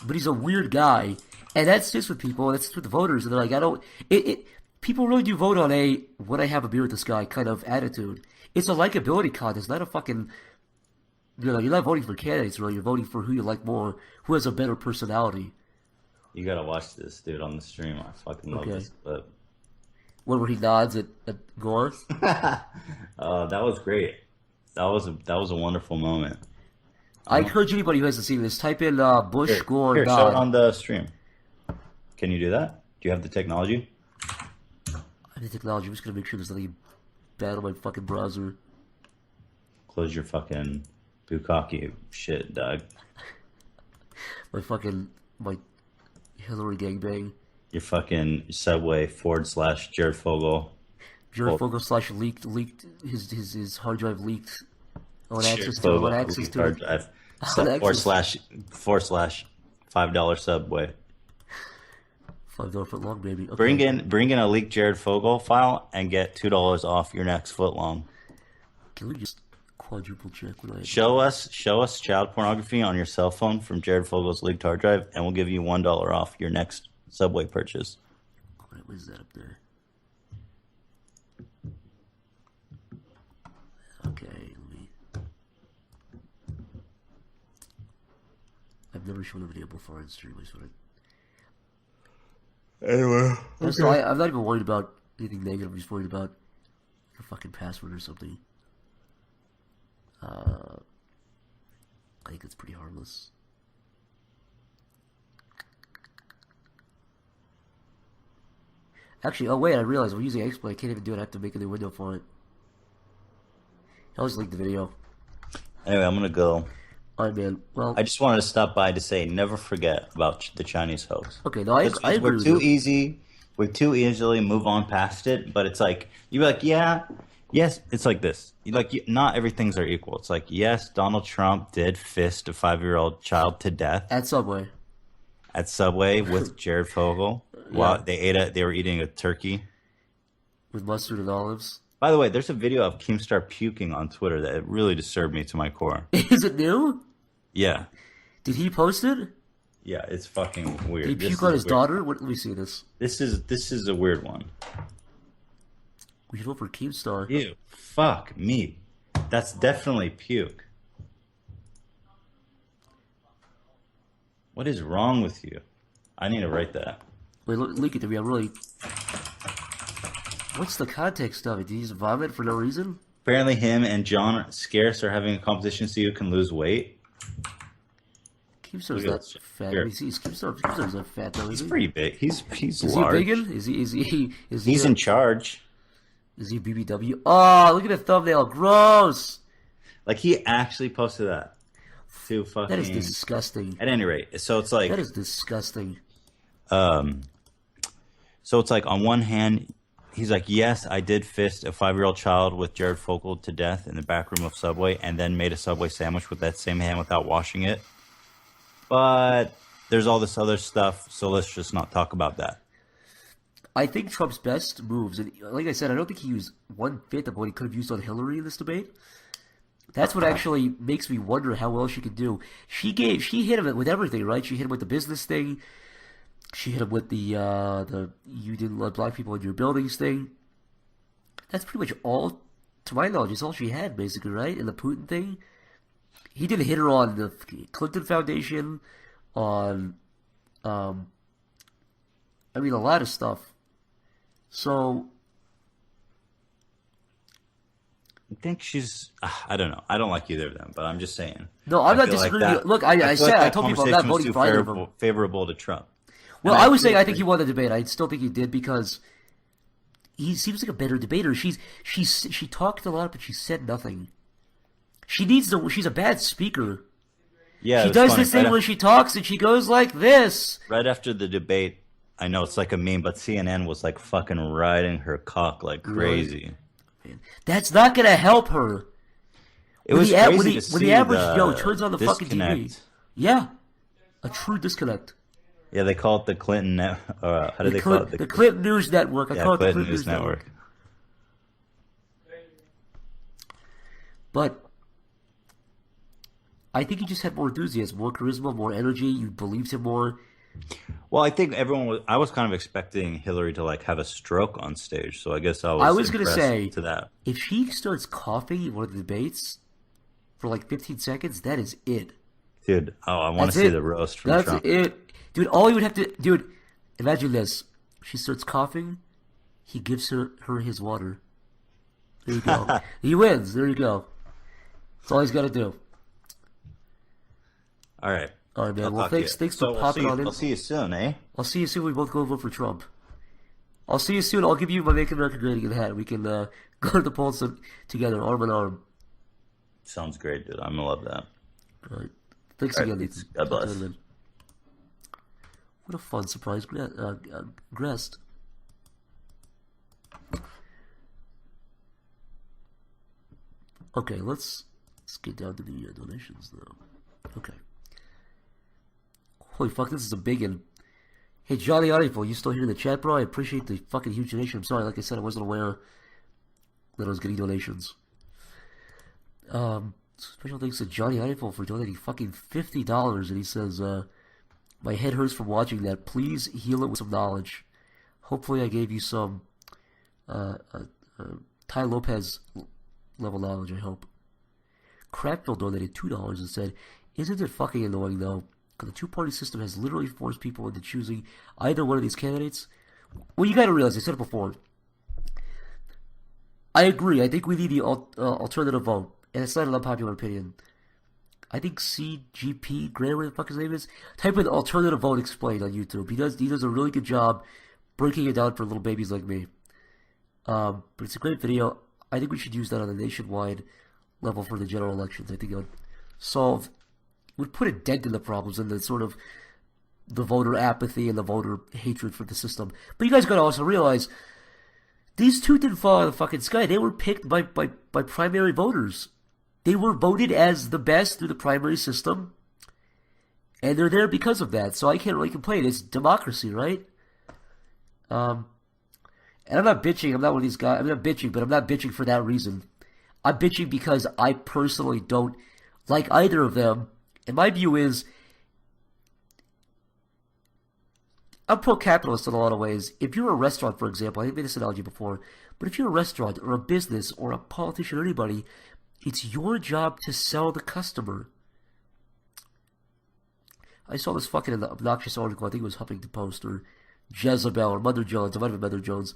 but he's a weird guy. And that sits with people, and that sits with the voters, and they're like, people really do vote on a, would I have a beer with this guy kind of attitude. It's a likability contest, not a fucking, you're not voting for candidates, really. You're voting for who you like more, who has a better personality. You gotta watch this, dude, on the stream. I fucking love this clip. Where he nods at Gore. That was great. That was a wonderful moment. I encourage anybody who hasn't seen this, type in Bush Gore Here, Nod. show it on the stream. Can you do that? Do you have the technology? I have the technology. I'm just gonna make sure there's nothing bad on my fucking browser. Close your fucking bukkake shit, dog. My Hillary gangbang. Your fucking Subway / Jared Fogle. Jared Fogle / leaked his hard drive leaked. I want Jared access to it. I Fogle, want access to hard it. drive. / $5 Subway. $5 foot long, baby. Okay. Bring in a leaked Jared Fogle file and get $2 off your next foot long. Can we just quadruple check what I have? Show us child pornography on your cell phone from Jared Fogle's leaked hard drive, and we'll give you $1 off your next Subway purchase. Wait, what is that up there? Okay, let me. I've never shown a video before on stream. I just want to. Anyway, So I'm not even worried about anything negative. I'm just worried about your fucking password or something. I think it's pretty harmless. Actually, oh wait, I realized I'm using exploit. I can't even do it. I have to make a new window for it. I'll just link the video. Anyway, I'm gonna go. Alright, man. Well, I just wanted to stop by to say, never forget about the Chinese hoax. okay, no, I agree We're with too you. easy. We too easily move on past it. But it's like you're like, yeah, yes. It's like this. Not everythings are equal. It's like, yes, Donald Trump did fist a 5-year-old child to death At Subway. at Subway with Jared Fogle while they were eating a turkey. With mustard and olives. By the way, there's a video of Keemstar puking on Twitter that really disturbed me to my core. Is it new? Yeah. Did he post it? Yeah, it's fucking weird. Did he This puke on is his weird. daughter? Let me see this. This is a weird one. We should vote for Keemstar. Ew. Fuck me. That's definitely puke. What is wrong with you? I need to write that. Wait, link it to me. I'm really. What's the context of it? Did he just vomit for no reason? Apparently him and John Scarce are having a competition to see who can lose weight. Keemstar's Look at not this. fat. Here. Keemstar's not fat though. He's Is he? pretty big. He's Is he a large. biggin? Is he? He's in charge. Is he BBW? Oh, look at the thumbnail. Gross. Like he actually posted that. To fucking. That is disgusting. At any rate, so it's like. That is disgusting. So it's like on one hand, he's like, yes, I did fist a 5-year-old child with Jared Fogle to death in the back room of Subway, and then made a Subway sandwich with that same hand without washing it. But there's all this other stuff, so let's just not talk about that. I think Trump's best moves, and like I said, I don't think he used 1/5 of what he could have used on Hillary in this debate. That's what actually makes me wonder how well she could do. She hit him with everything, right? She hit him with the business thing. She hit him with the you didn't let black people in your buildings thing. That's pretty much all, to my knowledge, is all she had, basically, right? And the Putin thing. He did hit her on the Clinton Foundation, on, a lot of stuff. So, I think she's. I don't know. I don't like either of them, but I'm just saying. no, I'm I not feel like disagreeing. that- Look, I I told people I'm not conversation was voting too for either of them. favorable to Trump. Well, And I was saying feel I think like- he won the debate. I still think he did because he seems like a better debater. She talked a lot, but she said nothing. She's a bad speaker. Yeah, She it was does funny. this thing when she talks, and she goes like this. Right after the debate, I know it's like a meme, but CNN was like fucking riding her cock like crazy. Man, that's not gonna help her. It was when crazy the, to when see the average the Joe turns on the fucking TV. disconnect. Yeah, a true disconnect. Yeah, they call it the Clinton. How do they call it? The Clinton News Network. I Yeah, call it the Clinton Clinton News Network. But I think he just had more enthusiasm, more charisma, more energy. You believed him more. Well, I think I was kind of expecting Hillary to like have a stroke on stage, so I guess I was gonna impressed say to that. if she starts coughing in one of the debates for like 15 seconds, that is it. Dude, I want That's to see it. the roast from That's Trump. it. Dude, all you would have to... Dude, imagine this. She starts coughing. He gives her his water. There you go. He wins. There you go. That's all he's got to do. Dude, I want to see the roast from Trump. That's it. Dude, all you would have to do. Imagine this. She starts coughing. He gives her his water. There you go. He wins. There you go. That's all he's got to do. That's all he's got to do. All right. All right, man. I'll Well, talk to thanks you. for popping on in. I'll see you soon, eh? I'll see you soon. We both go vote for Trump. I'll see you soon. I'll give you my Make America Great Again hat. We can go to the polls together, arm in arm. Sounds great, dude. I'm gonna love that. All right. Thanks again, Ethan. God bless. What a fun surprise guest. Okay, let's get down to the donations, though. Okay. Holy fuck, this is a big one. Hey, Johnny Arifel, you still here in the chat, bro? I appreciate the fucking huge donation. I'm sorry, like I said, I wasn't aware that I was getting donations. Special thanks to Johnny Arifel for donating fucking $50, and he says, my head hurts from watching that. Please heal it with some knowledge. Hopefully I gave you some Ty Lopez level knowledge, I hope. Crackville donated $2 and said, isn't it fucking annoying, though? Because the two-party system has literally forced people into choosing either one of these candidates. Well, you gotta realize, I said it before. I agree. I think we need the alternative vote. And it's not an unpopular opinion. I think CGP, Graham, whatever the fuck his name is, type in alternative vote explained on YouTube. He does a really good job breaking it down for little babies like me. But it's a great video. I think we should use that on a nationwide level for the general elections. I think it would put a dent in the problems and the sort of the voter apathy and the voter hatred for the system. But you guys gotta also realize, these two didn't fall out of the fucking sky. They were picked by primary voters. They were voted as the best through the primary system, and they're there because of that. So I can't really complain. It's democracy, right? And I'm not bitching. I'm not one of these guys. I'm not bitching, but I'm not bitching for that reason. I'm bitching because I personally don't like either of them. And my view is, I'm pro-capitalist in a lot of ways. If you're a restaurant, for example, I made this analogy before, but if you're a restaurant or a business or a politician or anybody, it's your job to sell the customer. I saw this fucking obnoxious article, I think it was Huffington Post or Jezebel or Mother Jones, it might have been Mother Jones,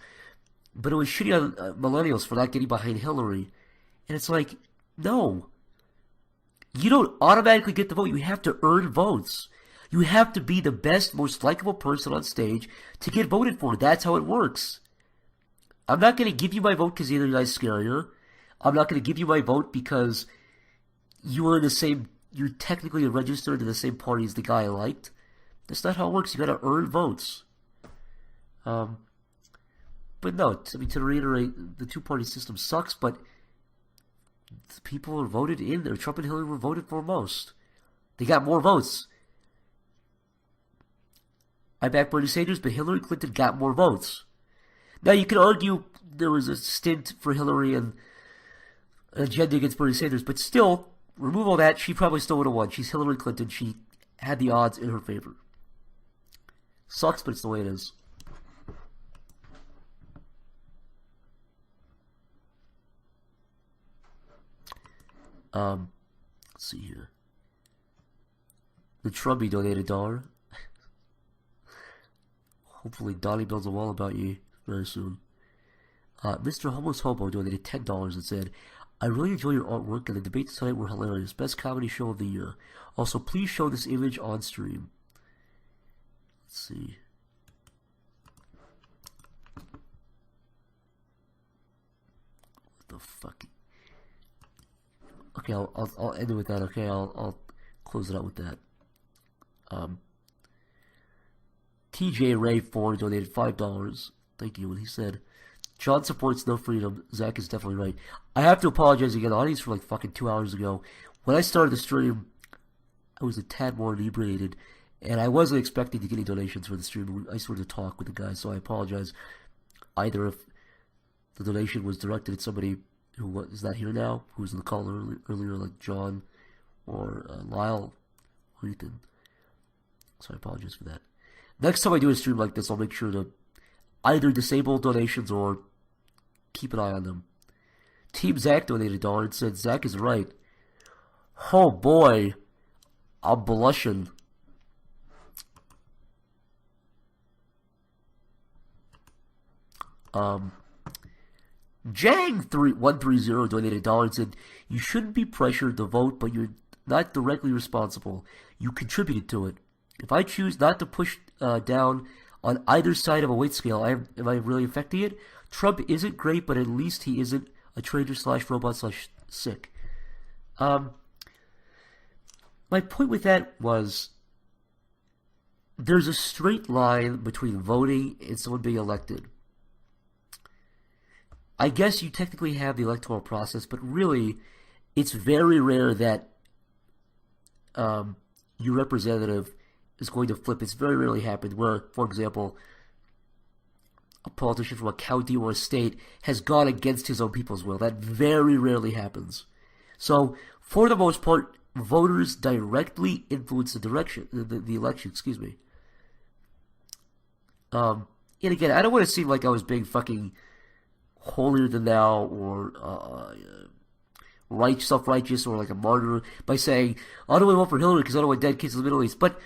but it was shitty on millennials for not getting behind Hillary. And it's like, no. You don't automatically get the vote. You have to earn votes. You have to be the best, most likable person on stage to get voted for. That's how it works. I'm not going to give you my vote because either guy's scarier. I'm not going to give you my vote because you're technically registered in the same party as the guy I liked. That's not how it works. You got to earn votes. But no, to reiterate, the two-party system sucks, but the people are voted in there. Trump and Hillary were voted for most. They got more votes. I back Bernie Sanders, but Hillary Clinton got more votes. Now, you can argue there was a stint for Hillary and an agenda against Bernie Sanders, but still, remove all that, she probably still would have won. She's Hillary Clinton. She had the odds in her favor. Sucks, but it's the way it is. Let's see here. The Trumpy donated $1. Hopefully Donnie builds a wall about you very soon. Mr. Homeless Hobo donated $10 and said, I really enjoy your artwork and the debates tonight were hilarious. Best comedy show of the year. Also, please show this image on stream. Let's see. What the fuck? Okay, I'll end it with that. Okay, I'll close it out with that. TJ Ray 4 donated $5. Thank you. And he said, John supports no freedom. Zach is definitely right. I have to apologize again. The audience for like fucking 2 hours ago. When I started the stream, I was a tad more inebriated, and I wasn't expecting to get any donations for the stream. I started to talk with the guys, so I apologize. Either if the donation was directed at somebody who is not here now, who was in the call earlier, like John or Lyle or Ethan. So I apologize for that. Next time I do a stream like this, I'll make sure to either disable donations or keep an eye on them. Team Zach donated $1 and said, Zach is right. Oh boy, I'm blushing. Jang130 donated $1 and said, you shouldn't be pressured to vote, but you're not directly responsible. You contributed to it. If I choose not to push down on either side of a weight scale, am I really affecting it? Trump isn't great, but at least he isn't a traitor / robot / sick. My point with that was there's a straight line between voting and someone being elected. I guess you technically have the electoral process, but really, it's very rare that your representative is going to flip. It's very rarely happened where, for example, a politician from a county or a state has gone against his own people's will. That very rarely happens. So, for the most part, voters directly influence the election. Excuse me. And again, I don't want to seem like I was being fucking holier than thou or self-righteous or like a martyr by saying, I don't want to vote for Hillary because I don't want dead kids in the Middle East. But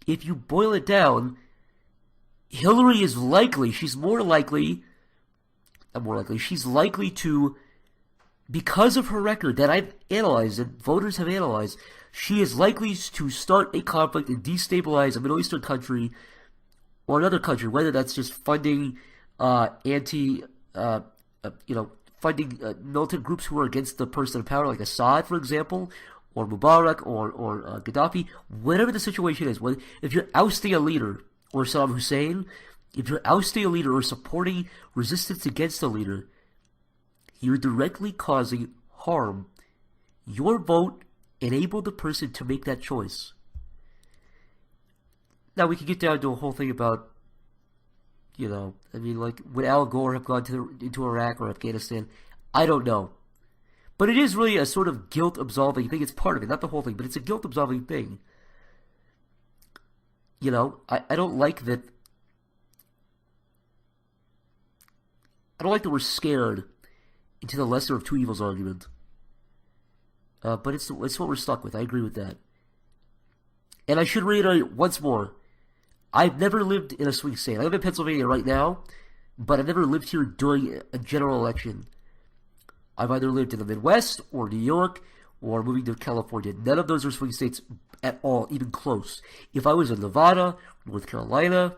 if you boil it down, Hillary is likely, she's likely to, because of her record that I've analyzed and voters have analyzed, she is likely to start a conflict and destabilize a Middle Eastern country or another country, whether that's just funding funding militant groups who are against the person in power, like Assad, for example, or Mubarak, or Gaddafi, whatever the situation is. If you're ousting a leader, or Saddam Hussein, if you're ousting a leader or supporting resistance against a leader, you're directly causing harm. Your vote enabled the person to make that choice. Now, we could get down to a whole thing about, would Al Gore have gone into Iraq or Afghanistan? I don't know. But it is really a sort of guilt-absolving thing. It's part of it, not the whole thing, but it's a guilt-absolving thing. I don't like that. I don't like that we're scared into the lesser of two evils argument. But it's what we're stuck with. I agree with that. And I should reiterate once more, I've never lived in a swing state. I live in Pennsylvania right now, but I've never lived here during a general election. I've either lived in the Midwest or New York or moving to California. None of those are swing states at all, even close. If I was in Nevada, North Carolina,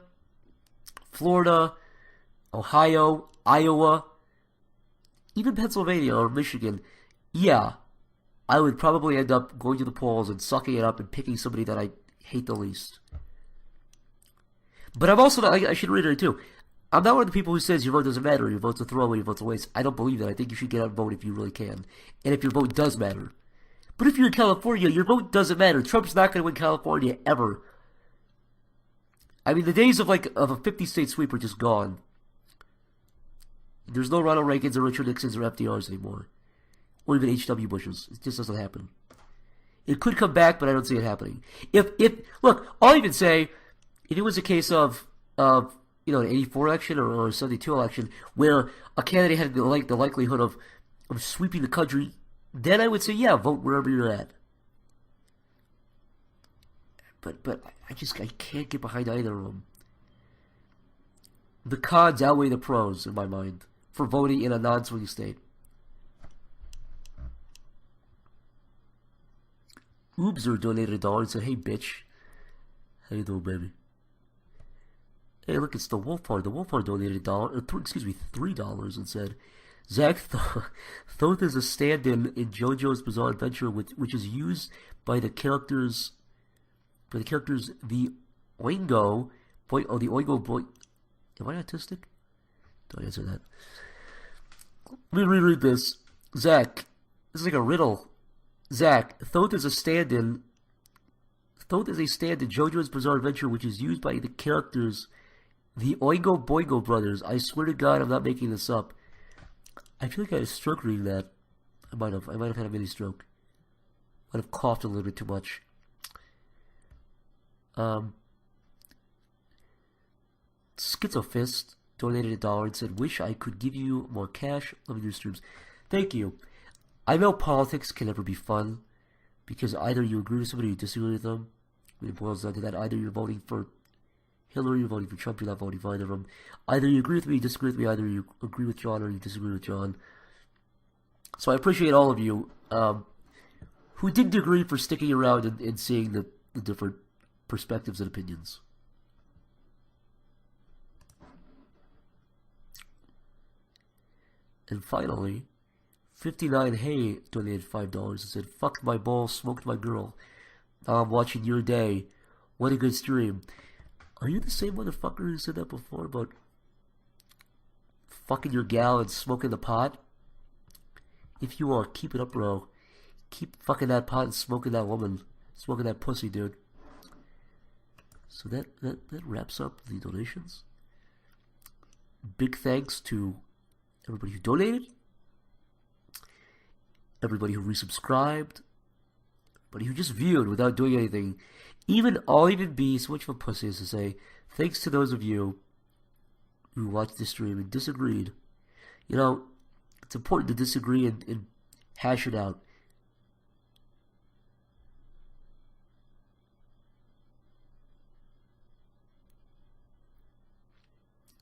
Florida, Ohio, Iowa, even Pennsylvania or Michigan, yeah, I would probably end up going to the polls and sucking it up and picking somebody that I hate the least. But I'm also not, I should reiterate too, I'm not one of the people who says your vote doesn't matter, your vote's a throwaway, your vote's a waste. I don't believe that. I think you should get out and vote if you really can. And if your vote does matter. But if you're in California, your vote doesn't matter. Trump's not going to win California ever. I mean, the days of a 50-state sweep are just gone. There's no Ronald Reagans or Richard Nixons or FDRs anymore. Or even H.W. Bushes. It just doesn't happen. It could come back, but I don't see it happening. Look, I'll even say, if it was a case of an 84 election or a 72 election where a candidate had the likelihood of sweeping the country, then I would say, yeah, vote wherever you're at. But I can't get behind either of them. The cons outweigh the pros in my mind for voting in a non-swing state. Oobser donated $1 and said, "Hey, bitch. How you doing, baby?" Hey, look, it's the Wolfhard. The Wolfhard donated $3 and said, "Zach, Thoth is a stand-in in JoJo's Bizarre Adventure, which is used by the characters, the Oingo boy. Oh, the Oingo boy. Am I autistic? Don't answer that. Let me reread this. Zach, this is like a riddle. Zach, Thoth is a stand-in. Thoth is a stand-in JoJo's Bizarre Adventure, which is used by the characters, the Oingo Boingo brothers. I swear to God, I'm not making this up. I feel like I had a stroke reading that. I might have had a mini stroke. Might have coughed a little bit too much. Schizofist donated $1 and said, "Wish I could give you more cash. Loving your streams." Thank you. I know politics can never be fun because either you agree with somebody or you disagree with them. It boils down to that. Either you're voting for Hillary, you're voting for Trump, you're not voting for either of them. Either you agree with me, you disagree with me, either you agree with John or you disagree with John. So I appreciate all of you who didn't agree for sticking around and seeing the different perspectives and opinions. And finally, 59 Hey donated $5 and said, "Fucked my balls, smoked my girl. Now I'm watching your day. What a good stream." Are you the same motherfucker who said that before about fucking your gal and smoking the pot? If you are, keep it up, bro. Keep fucking that pot and smoking that woman. Smoking that pussy, dude. So that wraps up the donations. Big thanks to everybody who donated, everybody who resubscribed, everybody who just viewed without doing anything. I'll even be so much of a pussy as to say, thanks to those of you who watched this stream and disagreed. You know, it's important to disagree and hash it out.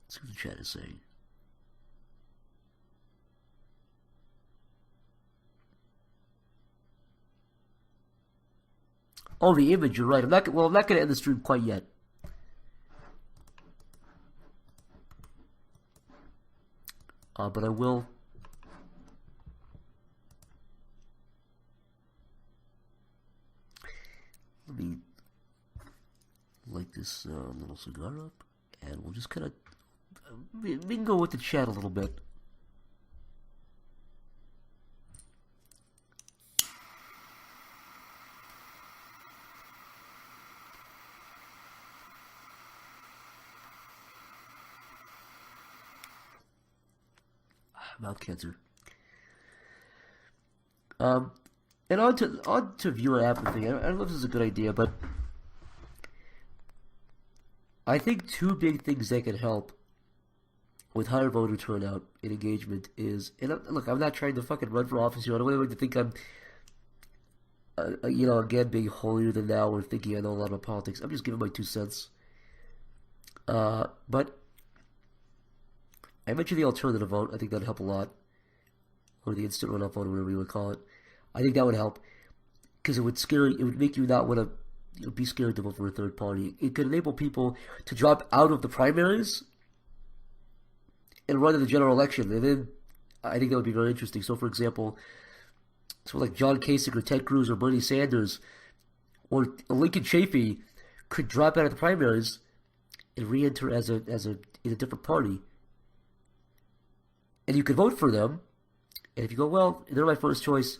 Let's see what the chat is saying. Oh, the image, you're right. I'm not going to end the stream quite yet. But I will. Let me light this little cigar up, and we'll just kind of we can go with the chat a little bit. Mouth cancer. And on to viewer apathy. I don't know if this is a good idea, but I think two big things that can help with higher voter turnout and engagement is, and look, I'm not trying to fucking run for office here. I don't want anyone to think I'm, again, being holier than thou or thinking I know a lot about politics. I'm just giving my 2 cents. But I mentioned the alternative vote. I think that'd help a lot. Or the instant runoff vote, or whatever you would call it. I think that would help. Because it would make you not want to be scared to vote for a third party. It could enable people to drop out of the primaries and run in the general election. And then I think that would be very interesting. So, for example, like John Kasich or Ted Cruz or Bernie Sanders or Lincoln Chafee could drop out of the primaries and re-enter in a different party. And you could vote for them. And if you go, well, they're my first choice,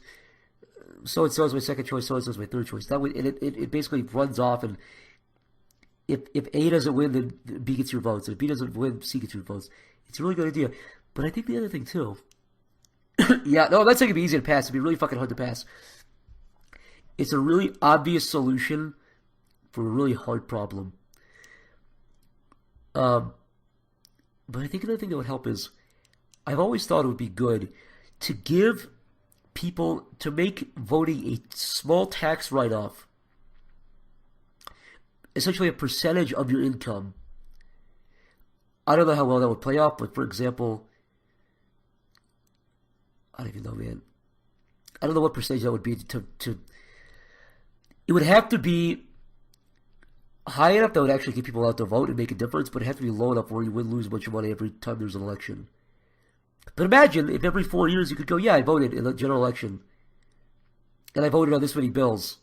so-and-so is my second choice, so-and-so is my third choice. That way, it basically runs off, and if A doesn't win, then B gets your votes. And if B doesn't win, C gets your votes. It's a really good idea. But I think the other thing, too... yeah, no, I'm not saying it'd be easy to pass. It'd be really fucking hard to pass. It's a really obvious solution for a really hard problem. But I think another thing that would help is, I've always thought it would be good to give people, to make voting a small tax write-off, essentially a percentage of your income. I don't know how well that would play off, but for example, I don't even know, man. I don't know what percentage that would be to it would have to be high enough that would actually get people out to vote and make a difference, but it has to be low enough where you wouldn't lose a bunch of money every time there's an election. But imagine if every 4 years you could go, yeah, I voted in the general election. And I voted on this many bills.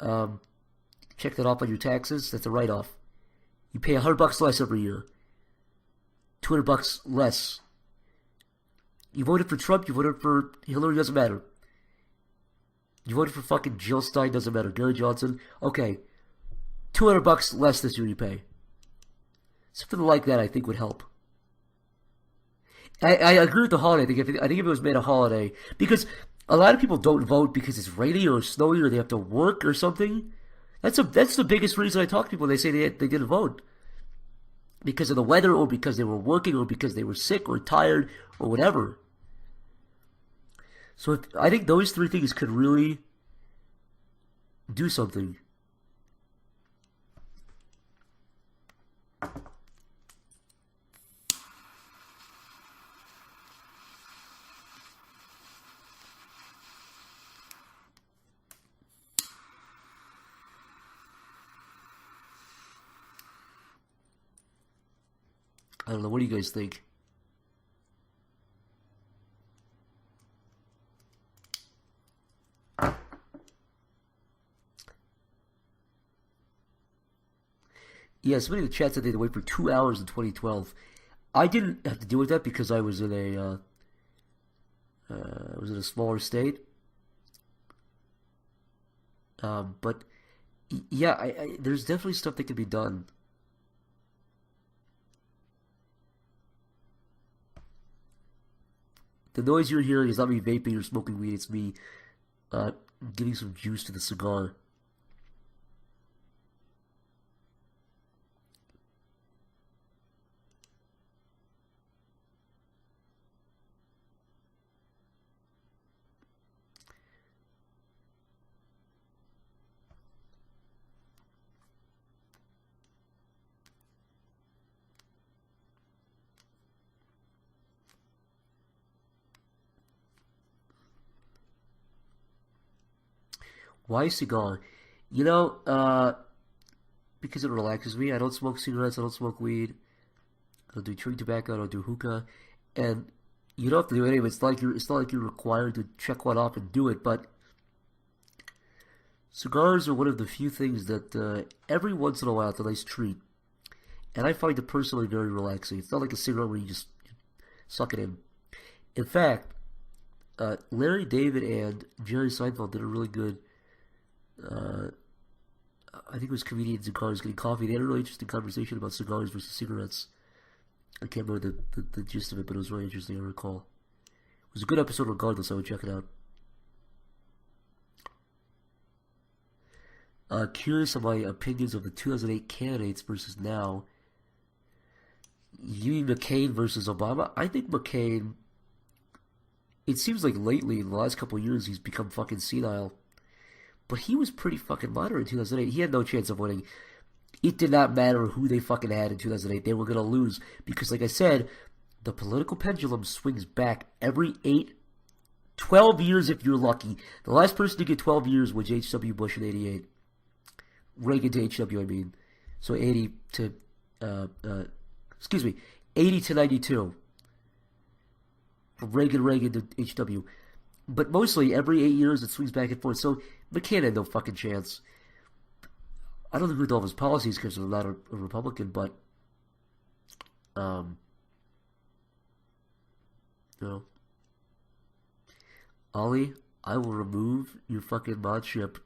Check that off on your taxes. That's a write-off. You pay $100 less every year. $200 less. You voted for Trump, you voted for Hillary, doesn't matter. You voted for fucking Jill Stein, doesn't matter. Gary Johnson, okay. $200 less this year you pay. Something like that I think would help. I agree with the holiday thing. I think if it was made a holiday, because a lot of people don't vote because it's rainy or snowy or they have to work or something. That's the biggest reason I talk to people. They say they didn't vote because of the weather, or because they were working, or because they were sick or tired or whatever. So I think those three things could really do something. I don't know. What do you guys think? Yeah, somebody in the chat said they had to wait for 2 hours in 2012. I didn't have to deal with that because I was in a smaller state. But yeah, there's definitely stuff that can be done. The noise you're hearing is not me vaping or smoking weed. It's me giving some juice to the cigar. Why cigar? You know, because it relaxes me. I don't smoke cigarettes. I don't smoke weed. I don't do chewing tobacco. I don't do hookah. And you don't have to do any of it. It's not like you're required to check one off and do it. But cigars are one of the few things that every once in a while it's a nice treat. And I find it personally very relaxing. It's not like a cigarette where you just suck it in. In fact, Larry David and Jerry Seinfeld did a really good I think it was Comedians in Cars Getting Coffee. They had a really interesting conversation about cigars versus cigarettes. I can't remember the gist of it, but it was really interesting, I recall. It was a good episode regardless, I would check it out. Curious of my opinions of the 2008 candidates versus now. You mean McCain versus Obama? I think McCain, it seems like lately, in the last couple of years, he's become fucking senile. But he was pretty fucking moderate in 2008. He had no chance of winning. It did not matter who they fucking had in 2008. They were going to lose. Because, like I said, the political pendulum swings back every 12 years if you're lucky. The last person to get 12 years was H.W. Bush in 88. Reagan to H.W., I mean. So 80 to, 80 to 92. From Reagan to H.W. But mostly, every 8 years, it swings back and forth. So McCain had no fucking chance. I don't agree with all of his policies because I'm not a Republican, but, you know. Ollie, I will remove your fucking mod ship.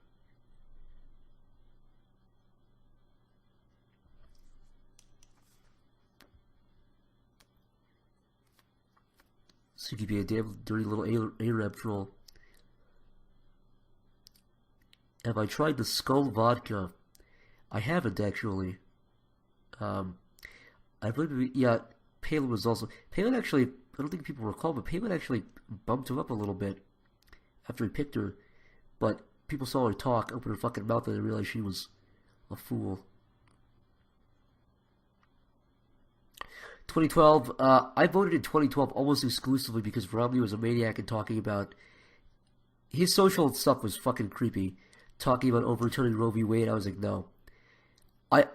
So you could be a damn dirty little Arab troll. Have I tried the Skull vodka? I haven't actually. I believe, yeah, Palin was also. Palin actually, I don't think people recall, but Palin actually bumped him up a little bit after he picked her. But people saw her talk, open her fucking mouth, and they realized she was a fool. 2012, I voted in 2012 almost exclusively because Romney was a maniac and talking about his social stuff was fucking creepy. Talking about overturning Roe v. Wade, I was like, no. I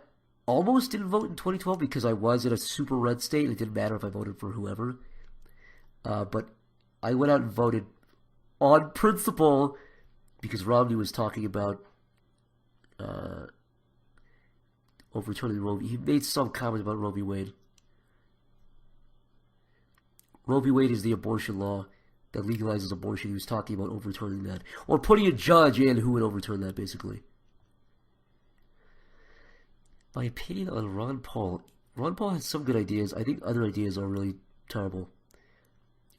almost didn't vote in 2012 because I was in a super red state. It didn't matter if I voted for whoever. But I went out and voted on principle because Romney was talking about overturning Roe v. He made some comment about Roe v. Wade. Roe v. Wade is the abortion law that legalizes abortion. He was talking about overturning that. Or putting a judge in who would overturn that, basically. My opinion on Ron Paul. Ron Paul has some good ideas. I think other ideas are really terrible.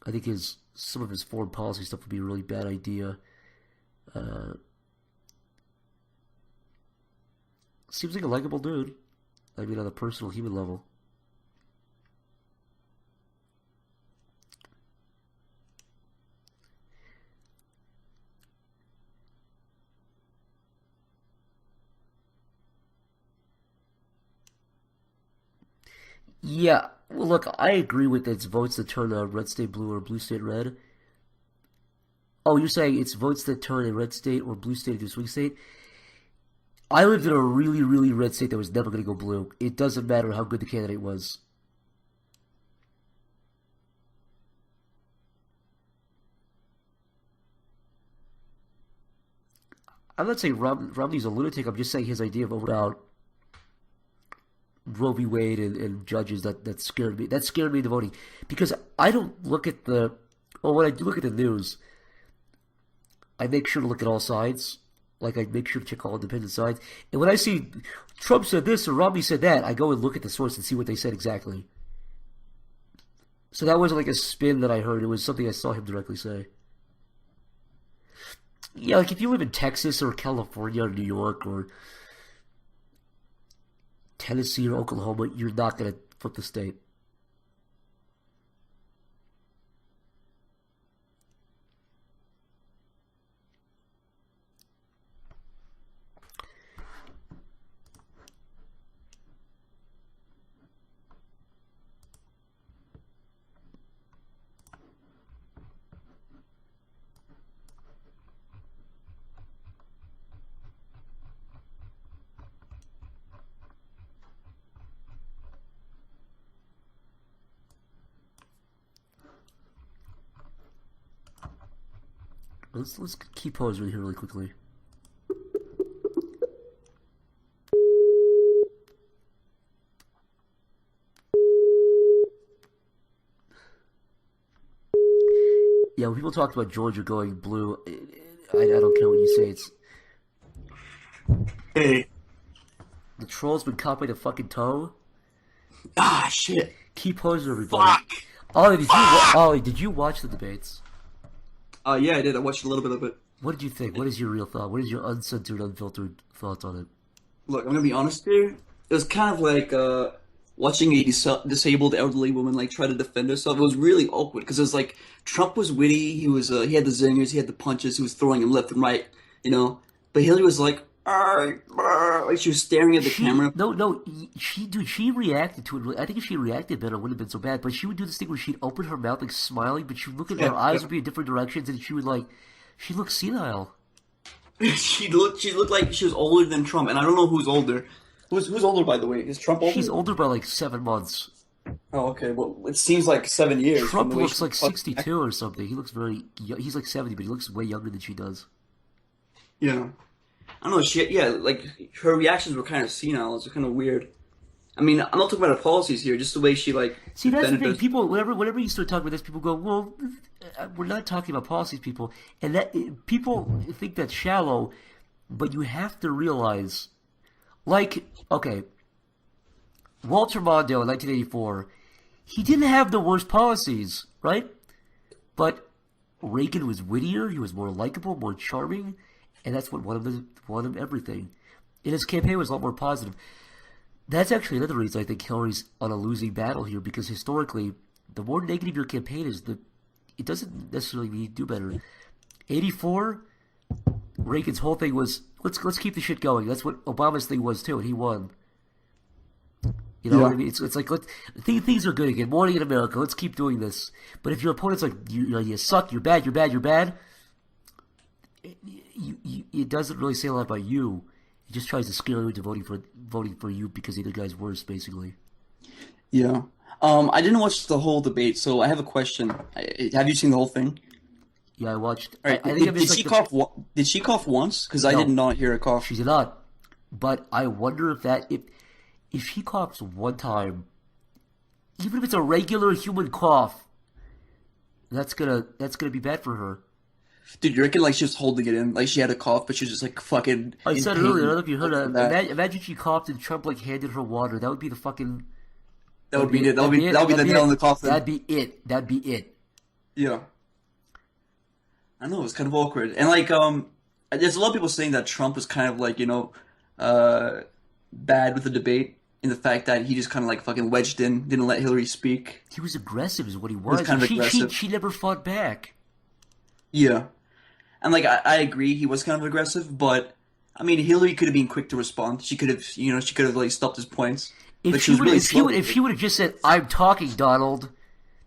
I think some of his foreign policy stuff would be a really bad idea. Seems like a likable dude. I mean, on a personal human level. Yeah, well, look, I agree with it's votes that turn a red state blue or blue state red. Oh, you're saying it's votes that turn a red state or blue state into a swing state? I lived in a really, really red state that was never going to go blue. It doesn't matter how good the candidate was. I'm not saying Romney's a lunatic. I'm just saying his idea about Roe v. Wade and judges that scared me. That scared me into voting because I don't look at when I do look at the news, I make sure to look at all sides. Like I make sure to check all independent sides. And when I see Trump said this or Romney said that, I go and look at the source and see what they said exactly. So that wasn't like a spin that I heard. It was something I saw him directly say. Yeah, like if you live in Texas or California or New York or Tennessee or Oklahoma, you're not going to flip the state. Let's keep pausing here really quickly. Yeah, when people talk about Georgia going blue, I don't care what you say. It's Hey. the troll's been copying a fucking toe. Ah, shit. Keep pausing, everybody. Fuck. Ollie, did you watch the debates? Yeah, I did. I watched a little bit of it. What did you think? What is your real thought? What is your uncensored, unfiltered thoughts on it? Look, I'm gonna be honest here. It was kind of like watching a disabled elderly woman like try to defend herself. It was really awkward because it was like Trump was witty. He had the zingers. He had the punches. He was throwing them left and right. But Hillary was like, like she was staring at the camera. No, she reacted to it. I think if she reacted better, it wouldn't have been so bad. But she would do this thing where she'd open her mouth like smiling, but she'd look at her eyes would be in different directions, and she looked senile. She looked like she was older than Trump, and I don't know who's older. Who's older, by the way? Is Trump older? She's older by like 7 months. Oh, okay. Well, it seems like 7 years. Trump looks like 62 or something. He looks very young. He's like 70, but he looks way younger than she does. Yeah. I don't know. Like her reactions were kind of senile. It's kind of weird. I mean, I'm not talking about her policies here, just the way she like. See, that's the thing. People, whenever you start talking about this, people go, "Well, we're not talking about policies, people," and that people think that's shallow. But you have to realize, like, okay, Walter Mondale in 1984, he didn't have the worst policies, right? But Reagan was wittier. He was more likable, more charming. And that's what won him everything. And his campaign was a lot more positive. That's actually another reason I think Hillary's on a losing battle here, because historically, the more negative your campaign is, it doesn't necessarily mean you do better. 84, Reagan's whole thing was, let's keep the shit going. That's what Obama's thing was too, and he won. You know what I mean? It's like, things are good again. Morning in America, let's keep doing this. But if your opponent's like, you suck, you're bad, it doesn't really say a lot about you. It just tries to scare you into voting for you because the other guy's worse, basically. Yeah. I didn't watch the whole debate, so I have a question. Have you seen the whole thing? Yeah, I watched. All right. Did she cough once? Because I did not hear a cough. She did not. But I wonder if she coughs one time, even if it's a regular human cough, that's gonna be bad for her. Dude, you reckon like she was holding it in, like she had a cough, but she was just like fucking. I said earlier, I don't know if you heard that. Imagine she coughed and Trump like handed her water. That would be the fucking. That would be it. That would be the nail in the coffin. That'd be it. Yeah. I know, it's kind of awkward, and like there's a lot of people saying that Trump was kind of like bad with the debate in the fact that he just kind of like fucking wedged in, didn't let Hillary speak. He was aggressive, is what he was. He was kind of aggressive. She never fought back. Yeah. And, like, I agree he was kind of aggressive, but, I mean, Hillary could have been quick to respond. She could have, like, stopped his points. If she would have just said, "I'm talking, Donald,"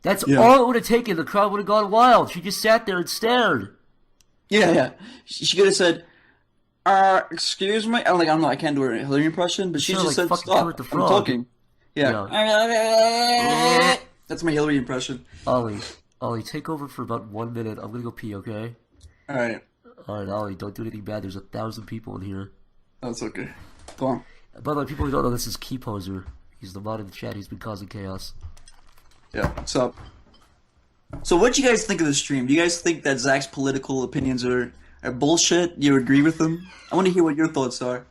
that's all it would have taken. The crowd would have gone wild. She just sat there and stared. Yeah. She could have said, excuse me? I'm like, I don't know, I can't do a Hillary impression, but she just said, "Stop, I'm talking." Yeah. That's my Hillary impression. Ollie, take over for about 1 minute. I'm gonna go pee, okay? Alright. Alright, Ollie, don't do anything bad. There's 1,000 people in here. That's okay. Go on. By the way, people who don't know, this is Key Poser. He's the mod in the chat. He's been causing chaos. Yeah, what's up? So what do you guys think of the stream? Do you guys think that Zach's political opinions are bullshit? Do you agree with him? I want to hear what your thoughts are.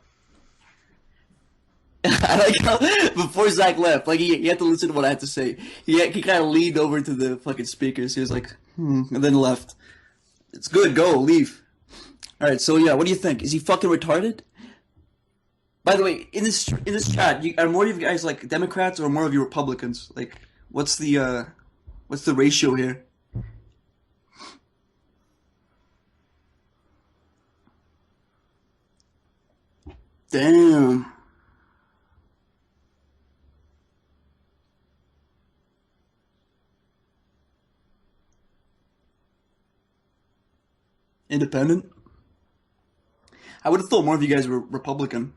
I like how before Zach left, like he had to listen to what I had to say. He kind of leaned over to the fucking speakers. He was like, and then left. It's good. Go leave. All right. So yeah, what do you think? Is he fucking retarded? By the way, in this chat, are more of you guys like Democrats or more of you Republicans? Like, what's the ratio here? Damn. Independent? I would have thought more of you guys were Republican.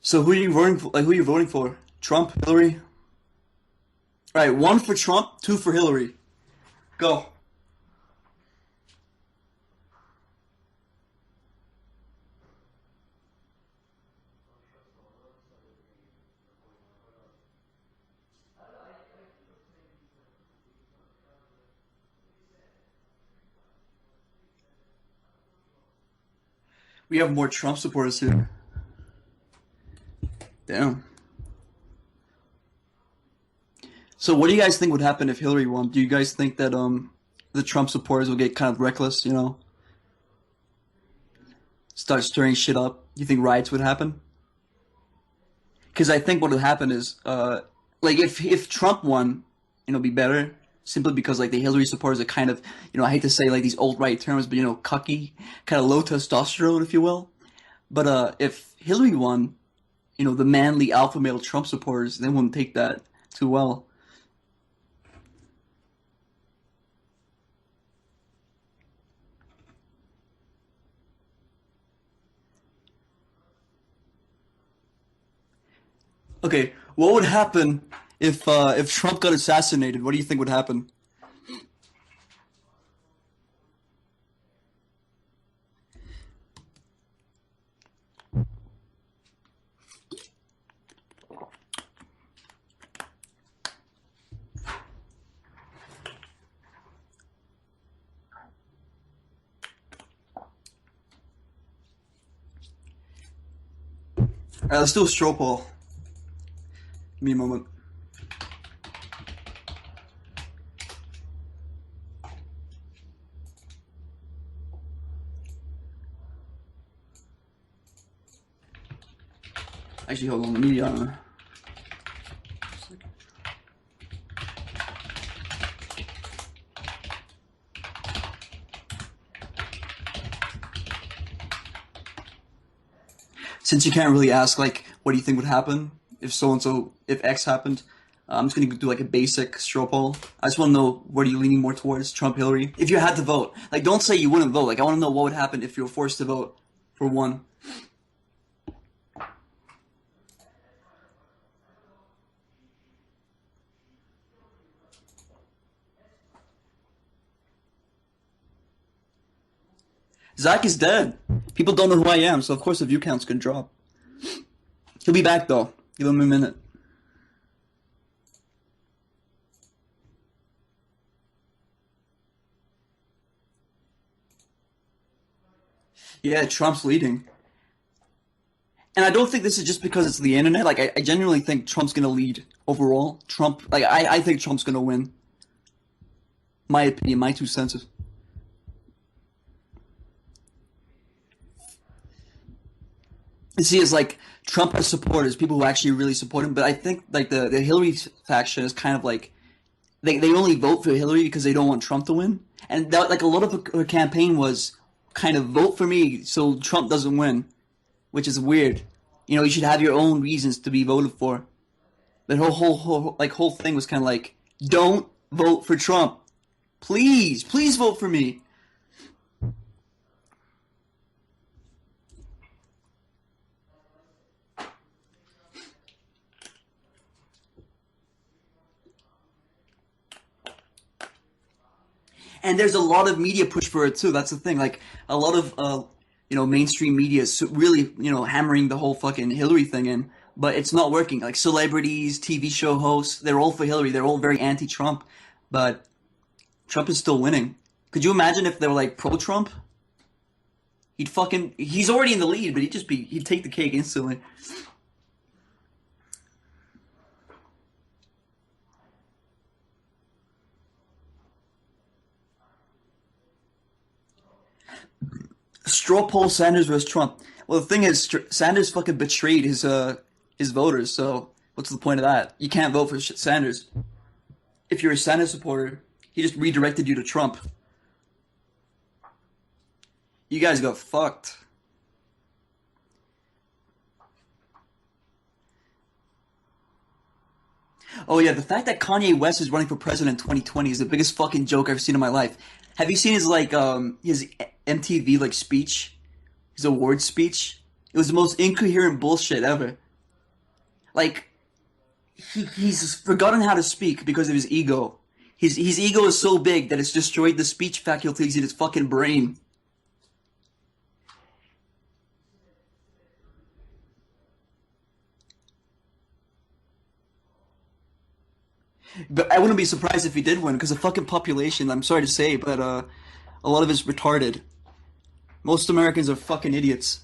So who are you voting for? Like, who are you voting for? Trump, Hillary? All right, 1 for Trump, 2 for Hillary. Go. We have more Trump supporters here. Damn. So what do you guys think would happen if Hillary won? Do you guys think that the Trump supporters will get kind of reckless, you know? Start stirring shit up? You think riots would happen? Because I think what would happen is, like if Trump won, you know, it'd be better. Simply because like the Hillary supporters are kind of, you know, I hate to say like these alt-right terms, but you know, cucky, kind of low testosterone, if you will. But if Hillary won, you know, the manly alpha male Trump supporters, they wouldn't take that too well. Okay, what would happen if Trump got assassinated? What do you think would happen? Alright, let's do a straw poll. Give me a moment. Actually, hold on, let me since you can't really ask, like, what do you think would happen if so-and-so, if X happened, I'm just going to do, like, a basic straw poll. I just want to know, what are you leaning more towards, Trump, Hillary? If you had to vote. Like, don't say you wouldn't vote. Like, I want to know what would happen if you were forced to vote for one. Zach is dead. People don't know who I am, so of course the view count's gonna drop. He'll be back though. Give him a minute. Yeah, Trump's leading. And I don't think this is just because it's the internet. Like, I genuinely think Trump's gonna lead overall. Trump, like, I think Trump's gonna win. My opinion, my 2 cents. You see, it's like Trump has supporters, people who actually really support him. But I think like the Hillary faction is kind of like they only vote for Hillary because they don't want Trump to win. And that, like a lot of her campaign was kind of vote for me so Trump doesn't win, which is weird. You know, you should have your own reasons to be voted for. The whole thing was kind of like, don't vote for Trump, please vote for me. And there's a lot of media push for it too. That's the thing. Like a lot of mainstream media is really hammering the whole fucking Hillary thing in, but it's not working. Like celebrities, TV show hosts, they're all for Hillary. They're all very anti-Trump, but Trump is still winning. Could you imagine if they were like pro-Trump? He's already in the lead, but he'd take the cake instantly. Straw poll Sanders versus Trump. Well, the thing is, Sanders fucking betrayed his voters. So what's the point of that? You can't vote for Sanders. If you're a Sanders supporter, he just redirected you to Trump. You guys got fucked. Oh yeah, the fact that Kanye West is running for president in 2020 is the biggest fucking joke I've seen in my life. Have you seen his his MTV speech, his award speech? It was the most incoherent bullshit ever. Like, he's forgotten how to speak because of his ego. His ego is so big that it's destroyed the speech faculties in his fucking brain. But I wouldn't be surprised if he did win, because the fucking population, I'm sorry to say, but a lot of it's retarded. Most Americans are fucking idiots.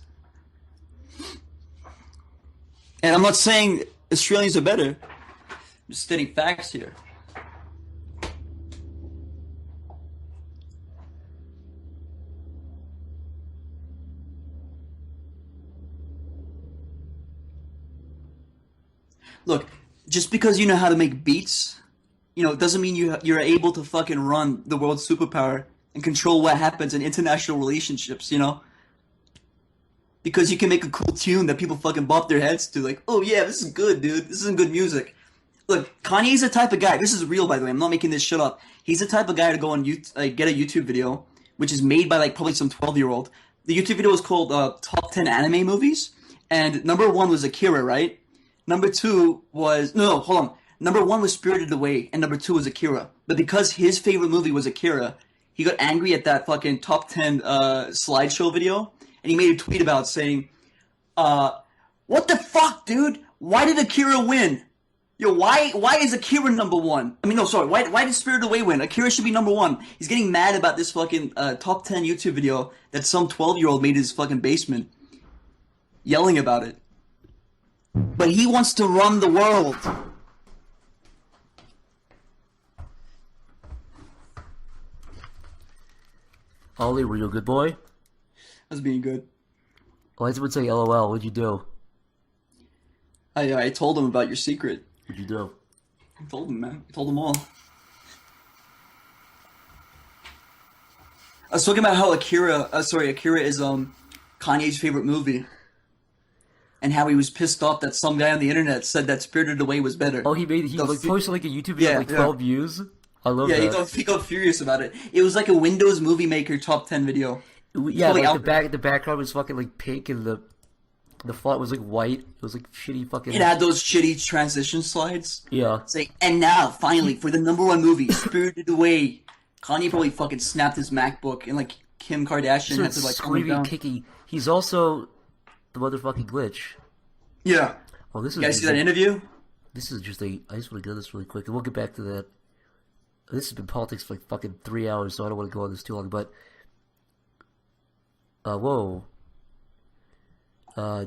And I'm not saying Australians are better. I'm just stating facts here. Look, just because you know how to make beats, it doesn't mean you're able to fucking run the world's superpower and control what happens in international relationships, Because you can make a cool tune that people fucking bop their heads to, like, oh yeah, this is good, dude. This is good music. Look, Kanye's the type of guy, this is real, by the way, I'm not making this shit up. He's the type of guy to go on get a YouTube video, which is made by, probably some 12-year-old. The YouTube video is called Top 10 Anime Movies, and number 1 was Akira, right? Number 2 was... No, hold on. Number 1 was Spirited Away, and number 2 was Akira. But because his favorite movie was Akira, he got angry at that fucking top 10 slideshow video, and he made a tweet about saying, what the fuck, dude? Why did Akira win? Yo, why is Akira number 1? I mean, no, sorry. Why did Spirited Away win? Akira should be number 1. He's getting mad about this fucking top 10 YouTube video that some 12-year-old made in his fucking basement, yelling about it. But he wants to run the world. Ollie, were you a good boy? I was being good. Why does someone say LOL? What'd you do? I told him about your secret. What'd you do? I told him, man. I told them all. I was talking about how Akira is Kanye's favorite movie. And how he was pissed off that some guy on the internet said that Spirited Away was better. Oh, he posted a YouTube video with 12 views? I love that. Yeah, he got furious about it. It was like a Windows Movie Maker top 10 video. Yeah, the background was fucking pink and the font was white. It was shitty fucking... It had those shitty transition slides. Yeah. It's and now, finally, for the number 1 movie, Spirited Away. Kanye probably fucking snapped his MacBook and Kim Kardashian had to screaming, kicking. He's also the motherfucking glitch. Yeah. Oh, this is... You guys see that interview? This is just I just want to go this really quick, and we'll get back to that. This has been politics for fucking 3 hours, so I don't want to go on this too long, but... whoa.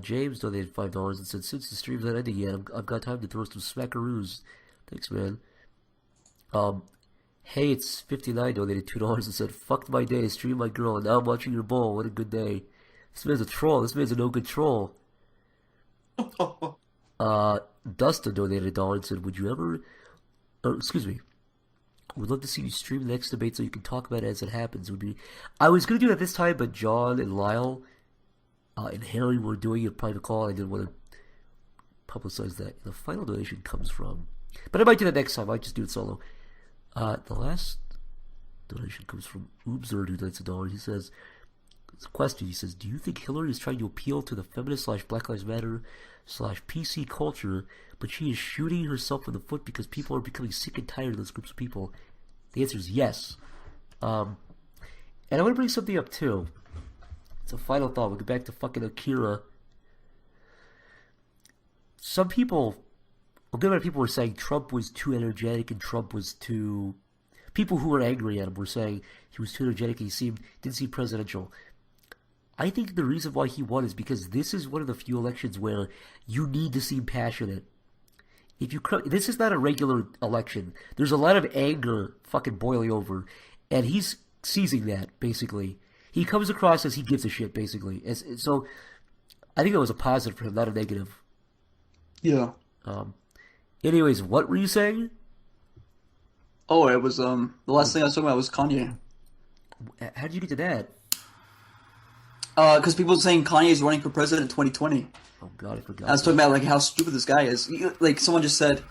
James donated $5 and said, since the stream's not ending yet, I've got time to throw some smackaroos. Thanks, man. Hey, it's 59 donated $2 and said, fucked my day, stream my girl, and now I'm watching your ball. What a good day. This man's a troll. This man's a no-good troll. Dustin donated $1 and said, would you ever... excuse me. We'd love to see you stream the next debate so you can talk about it as it happens. I was going to do it this time, but John and Lyle and Harry were doing a private call. I didn't want to publicize that. The final donation comes from... But I might do that next time. I might just do it solo. The last donation comes from Oobzer, who donates $1. He says... It's a question. He says, do you think Hillary is trying to appeal to the feminist / Black Lives Matter / PC culture, but she is shooting herself in the foot because people are becoming sick and tired of those groups of people? The answer is yes. And I want to bring something up too. It's a final thought. We'll get back to fucking Akira. Some people, a good amount of people were saying Trump was too energetic and Trump was too... People who were angry at him were saying he was too energetic and he didn't seem presidential. I think the reason why he won is because this is one of the few elections where you need to seem passionate. This is not a regular election. There's a lot of anger fucking boiling over, and he's seizing that, basically. He comes across as he gives a shit, basically. So, I think it was a positive for him, not a negative. Yeah. Anyways, what were you saying? Oh, it was, the last thing I was talking about was Kanye. How did you get to that? Because people were saying Kanye is running for president in 2020. Oh god, I forgot. I was talking about, like, how stupid this guy is. Like, someone just said,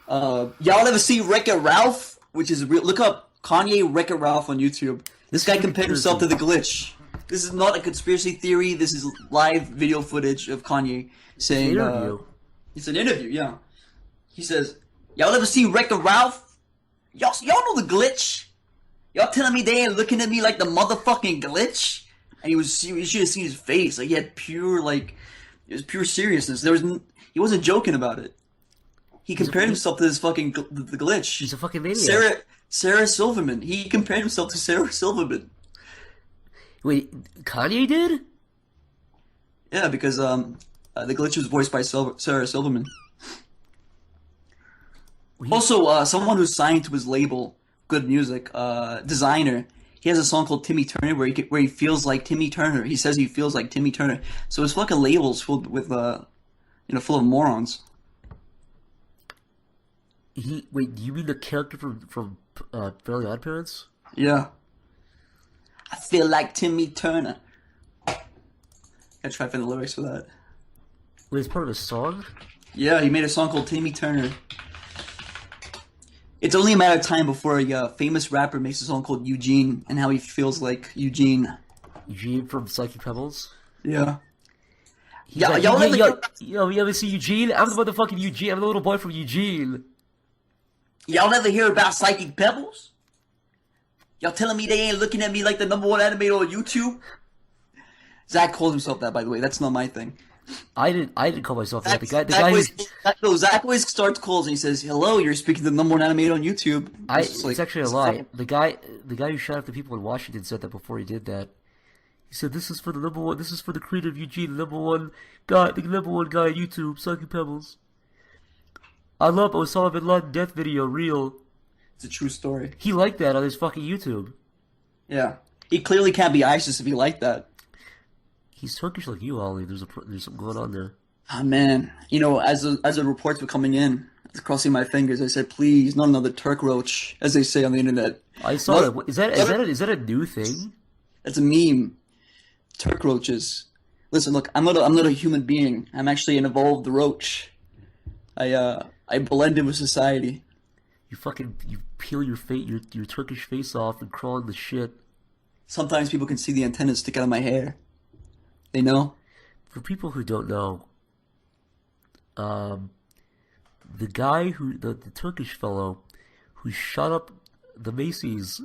y'all ever see Wreck-It Ralph? Which is real. Look up Kanye Wreck-It Ralph on YouTube. This guy compared himself to The Glitch. This is not a conspiracy theory. This is live video footage of Kanye saying... It's an interview, yeah. He says, y'all ever see Wreck-It Ralph? Y'all know The Glitch? Y'all telling me they ain't looking at me like the motherfucking Glitch? And you should have seen his face. Like, he had pure, like... It was pure seriousness. He wasn't joking about it. He compared himself to this fucking the Glitch. He's a fucking maniac. Sarah Silverman. He compared himself to Sarah Silverman. Wait, Kanye did? Yeah, because the Glitch was voiced by Sarah Silverman. Also, someone who's signed to his label, Good Music, designer. He has a song called Timmy Turner where he feels like Timmy Turner. He says he feels like Timmy Turner. So his fucking label's filled with full of morons. Wait, do you mean the character from Fairly Odd Parents? Yeah. I feel like Timmy Turner. Gotta try to find the lyrics for that. Wait, it's part of a song? Yeah, he made a song called Timmy Turner. It's only a matter of time before a famous rapper makes a song called Eugene and how he feels like Eugene. Eugene from Psychic Pebbles? Yeah. Y'all ever see Eugene? I'm the motherfucking Eugene. I'm the little boy from Eugene. Y'all never hear about Psychic Pebbles? Y'all telling me they ain't looking at me like the #1 animator on YouTube? Zach calls himself that, by the way. That's not my thing. I didn't call myself that. Zach always starts calls and he says, "Hello, you're speaking to the #1 animator on YouTube." It's actually a lie. The guy who shot up the people in Washington said that before he did that. He said, "This is for the #1. This is for the creator of Eugene, the #1 guy, the #1 guy on YouTube, Psychic Pebbles. I love Osama bin Laden death video, real." It's a true story. He liked that on his fucking YouTube. Yeah, he clearly can't be ISIS if he liked that. He's Turkish like you, Ollie. There's something going on there. Ah, man. As the reports were coming in, I was crossing my fingers. I said, "Please, not another Turk roach," as they say on the internet. I saw that. Is that a new thing? That's a meme. Turk roaches. Listen, look. I'm not a human being. I'm actually an evolved roach. I blend in with society. You peel your Turkish face off and crawl in the shit. Sometimes people can see the antennas stick out of my hair. They know? For people who don't know, the guy the Turkish fellow who shot up the Macy's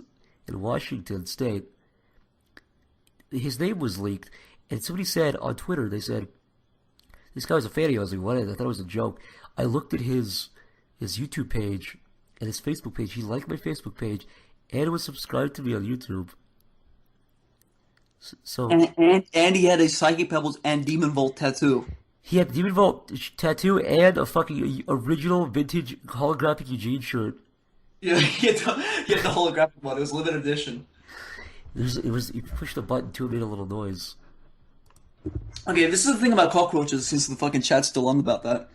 in Washington State, his name was leaked, and somebody said on Twitter, they said, this guy was a fan of yours. I thought it was a joke. I looked at his YouTube page and his Facebook page. He liked my Facebook page and was subscribed to me on YouTube. So and he had a Psychic Pebbles and Demon Volt tattoo. He had the Demon Volt tattoo and a fucking original vintage holographic Eugene shirt. Yeah, he had the holographic one. It was limited edition. You pushed the button too, it made a little noise. Okay, this is the thing about cockroaches, since the fucking chat's still on about that.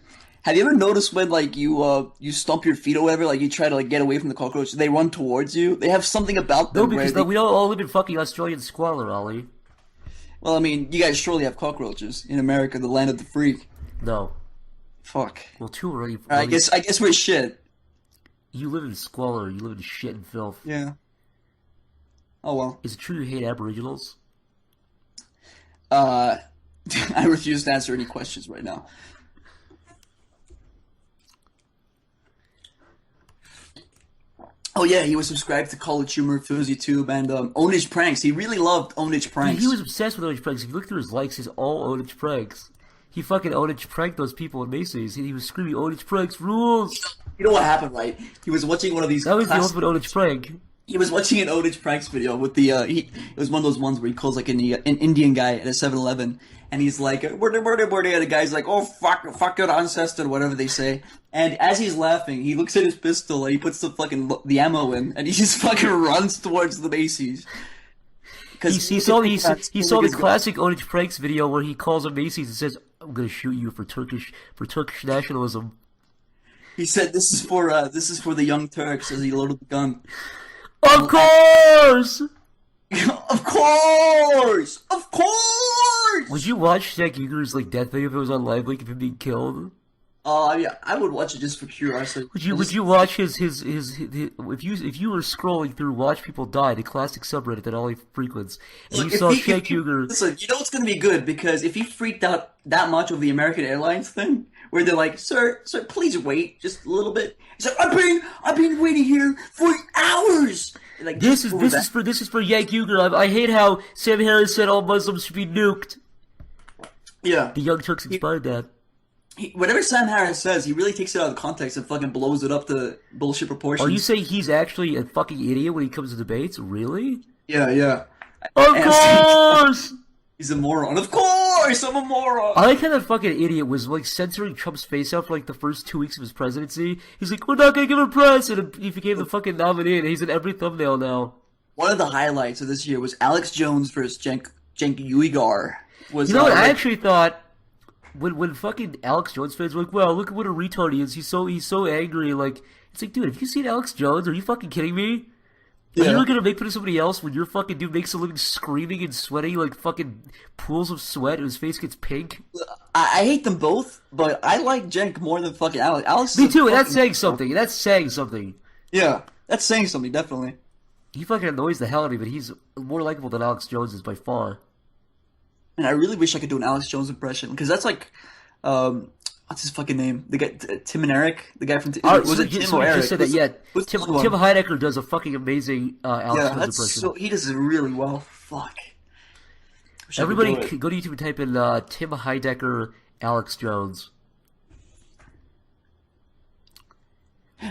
Have you ever noticed when, like, you stomp your feet or whatever, like, you try to, like, get away from the cockroach, they run towards you? They have something about them. No, because we all live in fucking Australian squalor, Ollie. Well, I mean, you guys surely have cockroaches in America, the land of the freak. No. Fuck. Well, two already. I guess we're shit. You live in squalor. You live in shit and filth. Yeah. Oh, well. Is it true you hate aboriginals? I refuse to answer any questions right now. Oh yeah, he was subscribed to College Humor, FuzzyTube, and Onage Pranks. He really loved Onage Pranks. He was obsessed with Onage Pranks. If you look through his likes, it's all Onage Pranks. He fucking Onage pranked those people in Macy's. He was screaming, Onage Pranks rules! You know what happened, right? He was watching one of these... That was the ultimate Onage prank. He was watching an Onage Pranks video with the, it was one of those ones where he calls like an Indian guy at a 7-Eleven, and he's like, murder, murder, murder, and the guy's like, oh, fuck your ancestor, whatever they say. And as he's laughing, he looks at his pistol, and he puts the ammo in, and he just fucking runs towards the Macy's. He saw the classic Onage Pranks video where he calls up Macy's and says, I'm gonna shoot you for Turkish nationalism. He said, this is for the young Turks, as he loaded the gun. Of course! Of course! Of course! Would you watch Jack Uger's death video if it was on live link of him being killed? Yeah, I would watch it just for curiosity. Would you watch his if you were scrolling through Watch People Die, the classic subreddit that Ollie frequents, and you saw Jack Uger... Listen, you know what's gonna be good, because if he freaked out that much over the American Airlines thing, where they're like, sir, please wait just a little bit. He's like, I've been waiting here for hours. Like, this is for Yank Uger. I hate how Sam Harris said all Muslims should be nuked. Yeah, the Young Turks inspired that. Whatever Sam Harris says, he really takes it out of context and fucking blows it up to bullshit proportions. Are you saying he's actually a fucking idiot when he comes to debates? Really? Yeah. Of course! He's a moron. Of course, I'm a moron! I like how that fucking idiot was, censoring Trump's face out for, the first 2 weeks of his presidency. He's like, we're not gonna give him press! And he became the fucking nominee, and he's in every thumbnail now. One of the highlights of this year was Alex Jones versus Cenk Uygur. You know what, I actually thought... When fucking Alex Jones fans were like, well, look at what a retard he is. He's so angry. It's like, dude, have you seen Alex Jones? Are you fucking kidding me? Are you really gonna make fun of somebody else when your fucking dude makes a living screaming and sweating fucking pools of sweat and his face gets pink? I hate them both, but I like Cenk more than fucking Alex. Me too, and that's saying something. Yeah, that's saying something, definitely. He fucking annoys the hell out of me, but he's more likable than Alex Jones is by far. And I really wish I could do an Alex Jones impression, because that's what's his fucking name? The guy, Tim and Eric? The guy from Tim or Eric? Just said that, yeah. Tim Heidecker does a fucking amazing Alex Jones impression. So he does it really well. Fuck. Everybody go to YouTube and type in Tim Heidecker Alex Jones.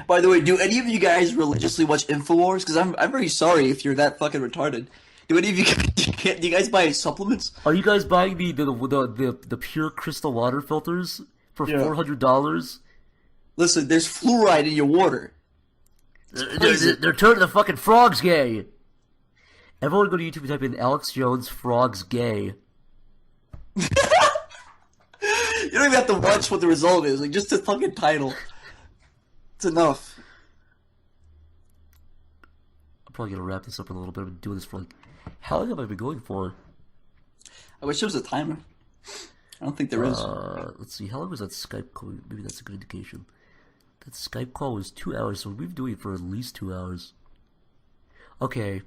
By the way, do any of you guys religiously watch InfoWars? Because I'm very sorry if you're that fucking retarded. Do any of you do you guys buy supplements? Are you guys buying the pure crystal water filters for $400? Listen, there's fluoride in your water. They're turning the fucking frogs gay. Everyone go to YouTube and type in Alex Jones frogs gay. You don't even have to watch what the result is. Just the fucking title. It's enough. I'm probably gonna wrap this up in a little bit. I've been doing this for how long have I been going for? I wish there was a timer. I don't think there is. Let's see. How long was that Skype call? Maybe that's a good indication. That Skype call was 2 hours, so we've been doing it for at least 2 hours. Okay.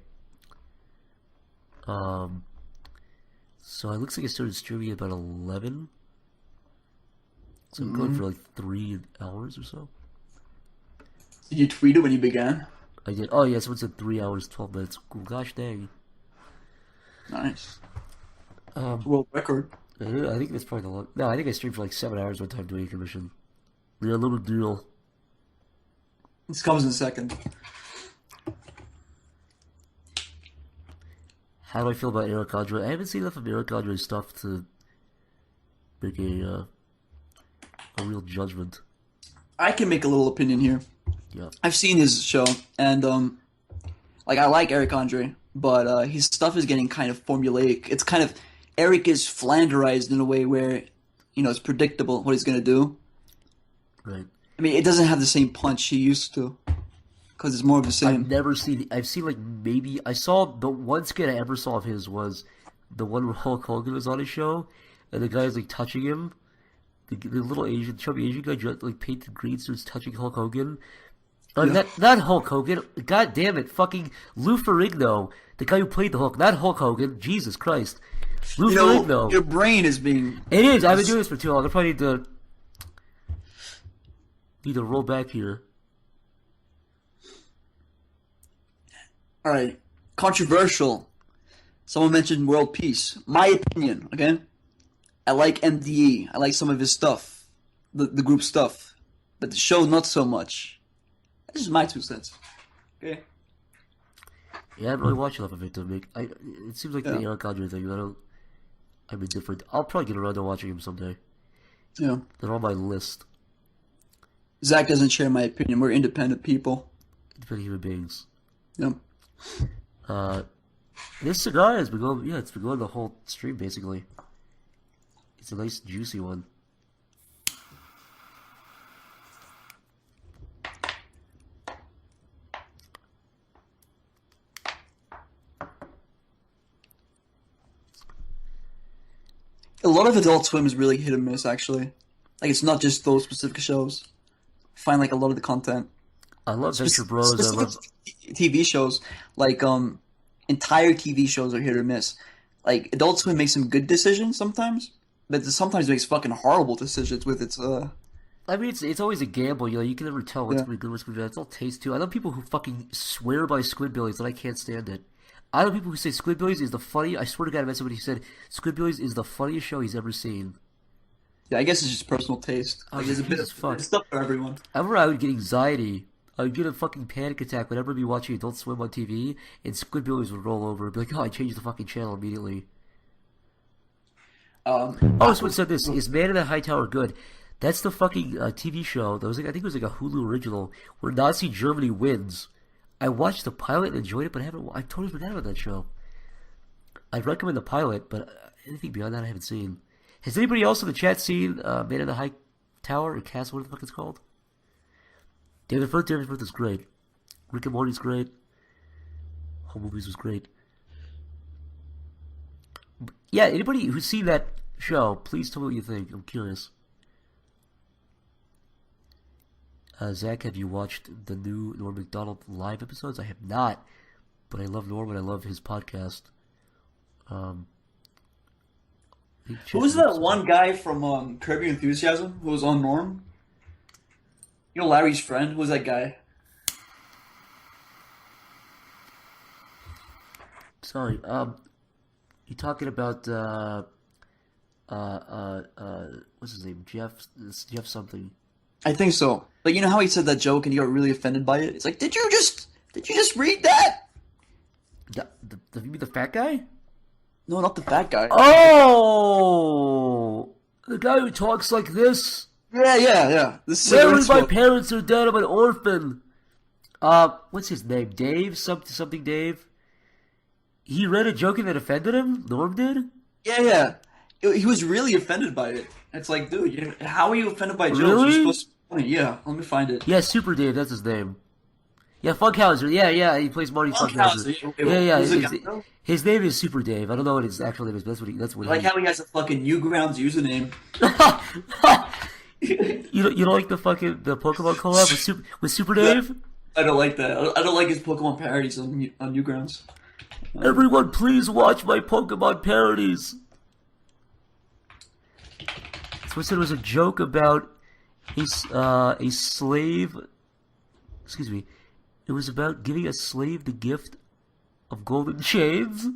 So it looks like I started streaming at about 11. So I'm going for 3 hours or so. Did you tweet it when you began? I did. Oh yeah, someone said 3 hours, 12 minutes. Cool. Gosh dang. Nice. World record. I think that's probably the long. No, I think I streamed for 7 hours one time doing a commission. Yeah, a little deal. This comes in second. How do I feel about Eric Andre? I haven't seen enough of Eric Andre's stuff to make a real judgment. I can make a little opinion here. Yeah. I've seen his show, and I like Eric Andre, but his stuff is getting kind of formulaic. It's kind of Eric is Flanderized in a way where, it's predictable what he's gonna do. Right. I mean, it doesn't have the same punch he used to, because it's more of the same. I've seen maybe I saw the one skit I ever saw of his was the one where Hulk Hogan was on his show, and the guy's touching him. The little chubby Asian guy painted green suits touching Hulk Hogan. Not Hulk Hogan. God damn it, fucking Lou Ferrigno, the guy who played the Hulk. Not Hulk Hogan. Jesus Christ. Lou Ferrigno. Your brain is being. It is. I've been doing this for too long. I probably need to roll back here. All right, controversial. Someone mentioned world peace. My opinion, okay? I like MDE. I like some of his stuff, the group stuff, but the show not so much. That's just my 2 cents. Okay. Yeah, I haven't really watched enough of it to make. It seems like the Aaron Condren thing. I'm indifferent. I'll probably get around to watching him someday. Yeah. They're on my list. Zach doesn't share my opinion. We're independent people. Independent human beings. Yep. This cigar has been going. Yeah, it's been going the whole stream basically. It's a nice juicy one. A lot of Adult Swim is really hit and miss, actually. Like, it's not just those specific shows. I find, like, a lot of the content. I love Venture Bros. I love TV shows. Like, entire TV shows are hit or miss. Like, Adult Swim makes some good decisions sometimes, but sometimes it makes fucking horrible decisions with its, I mean, it's always a gamble. You can never tell what's gonna be good, what's gonna be bad. It's all taste too. I know people who fucking swear by Squidbillies, and I can't stand it. I know people who say Squidbillies is the funny. I swear to God, I met somebody who said Squidbillies is the funniest show he's ever seen. Yeah, I guess it's just personal taste. Like, there's a bit of stuff for everyone. I remember I would get anxiety. I would get a fucking panic attack whenever I'd be watching Adult Swim on TV, and Squidbillies would roll over and be like, "Oh, I changed the fucking channel immediately." Someone said this: "Is Man in the High Tower good?" That's the fucking TV show. That was like, I think it was like a Hulu original where Nazi Germany wins. I watched the pilot and enjoyed it, but I totally forgot about that show. I'd recommend the pilot, but anything beyond that I haven't seen. Has anybody else in the chat seen Man in the High Tower or Castle, what the fuck it's called? David Firth is great. Rick and Morty's great. Home Movies was great. But yeah, anybody who's seen that show, please tell me what you think. I'm curious. Zach, have you watched the new Norm Macdonald live episodes? I have not, but I love Norm and I love his podcast. Who was that one guy from Curb Your Enthusiasm who was on Norm? You know Larry's friend? Who was that guy? Sorry, you talking about what's his name? Jeff something. I think so. But you know how he said that joke and he got really offended by it? It's like, did you just read that? You mean the fat guy? No, not the fat guy. Oh, the guy who talks like this. Yeah. Larry, my parents are dead. I'm an orphan. What's his name? Dave? Something Dave? He read a joke that offended him? Norm did? Yeah. He was really offended by it. It's like, dude, how are you offended by jokes? Really? You're supposed to be funny. Yeah, let me find it. Yeah, Super Dave, that's his name. Yeah, Funkhauser. Yeah, he plays Marty Funkhauser. Yeah. His name is Super Dave. I don't know what his actual name is, but that's what. I like how he has a fucking Newgrounds username. You don't like the Pokemon collab with Super Dave? I don't like that. I don't like his Pokemon parodies on Newgrounds. Everyone, please watch my Pokemon parodies. So I said it was a joke about a slave. Excuse me. It was about giving a slave the gift of golden chains.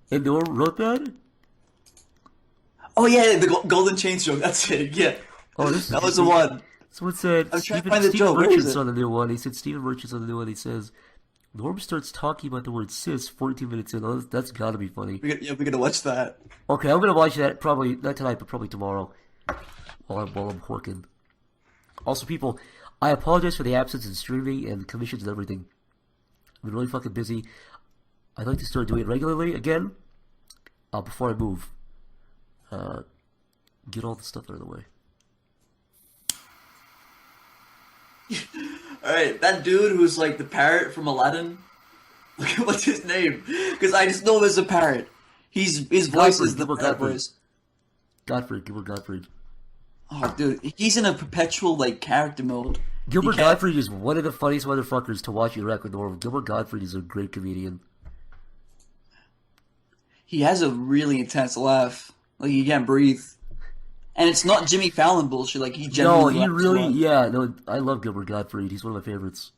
And Norm wrote that? Oh yeah, the golden chains joke. That's it. Yeah. Oh, that was the one. Someone said Stephen Merchant's on the new one. He said Stephen Merchant's on the new one. He says Norm starts talking about the word cis 14 minutes in. Oh, that's gotta be funny. We're gonna watch that. Okay, I'm gonna watch that probably not tonight, but probably tomorrow while I'm working. Also, people, I apologize for the absence in streaming and commissions and everything. I've been really fucking busy. I'd like to start doing it regularly again before I move. Get all the stuff out of the way. Alright, that dude who's like the parrot from Aladdin. What's his name? Because I just know him as a parrot. His voice is the parrot voice. Gilbert Gottfried. Oh, dude, he's in a perpetual character mode. Gilbert Gottfried is one of the funniest motherfuckers to watch interact with Norm. Gilbert Gottfried is a great comedian. He has a really intense laugh. Like, he can't breathe. And it's not Jimmy Fallon bullshit. Like, he genuinely. No, he really. Yeah, no, I love Gilbert Gottfried. He's one of my favorites.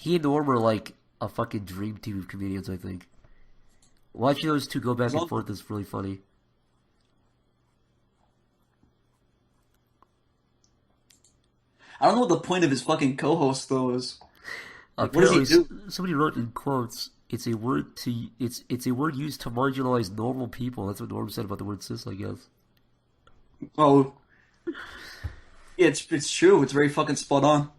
He and Norm are like a fucking dream team of comedians, I think. Watching those two go back and forth is really funny. I don't know what the point of his fucking co-host though is. Like, what Apparently, does he do? somebody wrote in quotes, it's a word used to marginalize normal people. That's what Norm said about the word cis, I guess. Oh, yeah, it's true. It's very fucking spot on.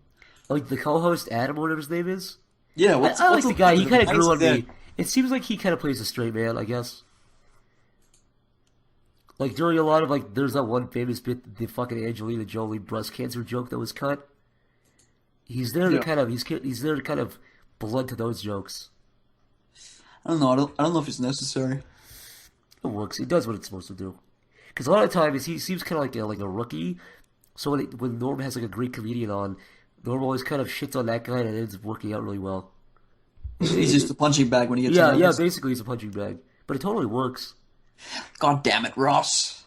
Like the co-host Adam, or whatever his name is. Yeah, I like what's the guy. He kind of grew on nice me. It seems like he kind of plays a straight man, I guess. Like during a lot of like, there's that one famous bit, the fucking Angelina Jolie breast cancer joke that was cut. He's there to kind of he's there to kind of blunt to those jokes. I don't know. I don't know if it's necessary. It works. It does what it's supposed to do. Because a lot of times he seems kind of like a rookie. So when Norm has like a great comedian on, Norm always kind of shits on that guy, and it ends up working out really well. He's just a punching bag when he gets Yeah, nervous. basically he's a punching bag. But it totally works. God damn it, Ross.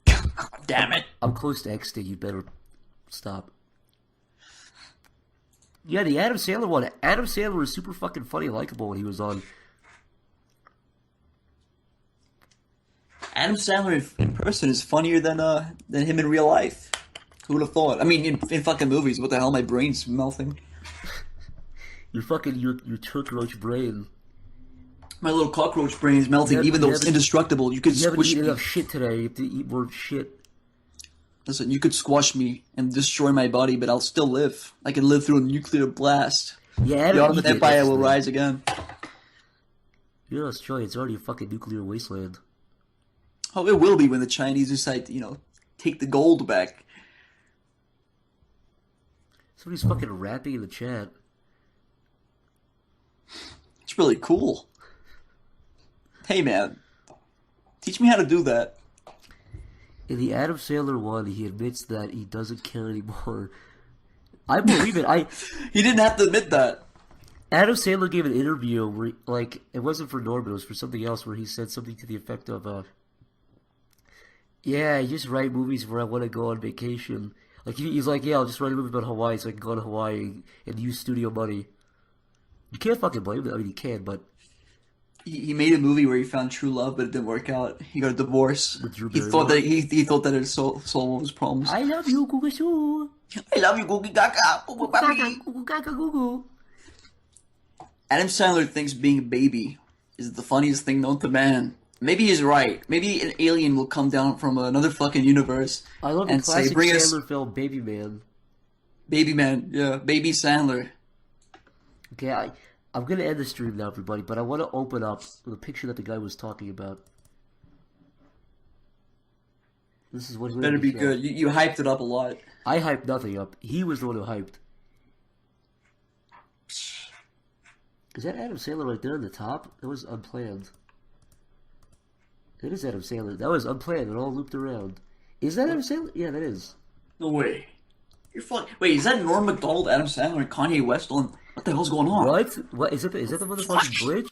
God damn it. I'm close to exiting. You better stop. Yeah, the Adam Sandler one. Adam Sandler was super fucking funny and likable when he was on. Adam Sandler in person is funnier than him in real life. Who would have thought? I mean, in fucking movies, what the hell? My brain's melting. Your turkroach brain. My little cockroach brain is melting, even though it's indestructible. You could You haven't squish eaten me. enough shit today. You have to eat more shit. Listen, you could squash me and destroy my body, but I'll still live. I can live through a nuclear blast. Yeah, Adam, The Ottoman Empire will rise again. You're in Australia. It's already a fucking nuclear wasteland. Oh, it will be when the Chinese decide to, take the gold back. Somebody's fucking rapping in the chat. It's really cool. Hey, man. Teach me how to do that. In the Adam Sandler one, he admits that he doesn't care anymore. I believe it. He didn't have to admit that. Adam Sandler gave an interview where, it wasn't for Norman, it was for something else, where he said something to the effect of, yeah, I just write movies where I want to go on vacation. Like, he's like, yeah, I'll just write a movie about Hawaii so I can go to Hawaii and use studio money. You can't fucking blame him. I mean, you can, but... He made a movie where he found true love, but it didn't work out. He got a divorce. With Drew He Barrymore. thought that it solved all his problems. I love you, Google Shoo. I love you, Googie Gaga. Google Papi. Google Gaga Google. Adam Sandler thinks being a baby is the funniest thing known to man. Maybe he's right. Maybe an alien will come down from another fucking universe I love the and say, classic "Bring us Sandler film, Baby Man. Baby Man." Yeah, Baby Sandler. Okay, I'm gonna end the stream now, everybody, but I want to open up the picture that the guy was talking about. This is what he Better be good. You hyped it up a lot. I hyped nothing up. He was the one who hyped. Is that Adam Sandler right there in the top? That was unplanned. That is Adam Sandler. That was unplanned. It all looped around. Is that Adam Sandler? Yeah, that is. No way. You're fucking. Wait, is that Norm Macdonald, Adam Sandler, and Kanye West on? What the hell's going on? What? What is it? Is that the motherfucking glitch?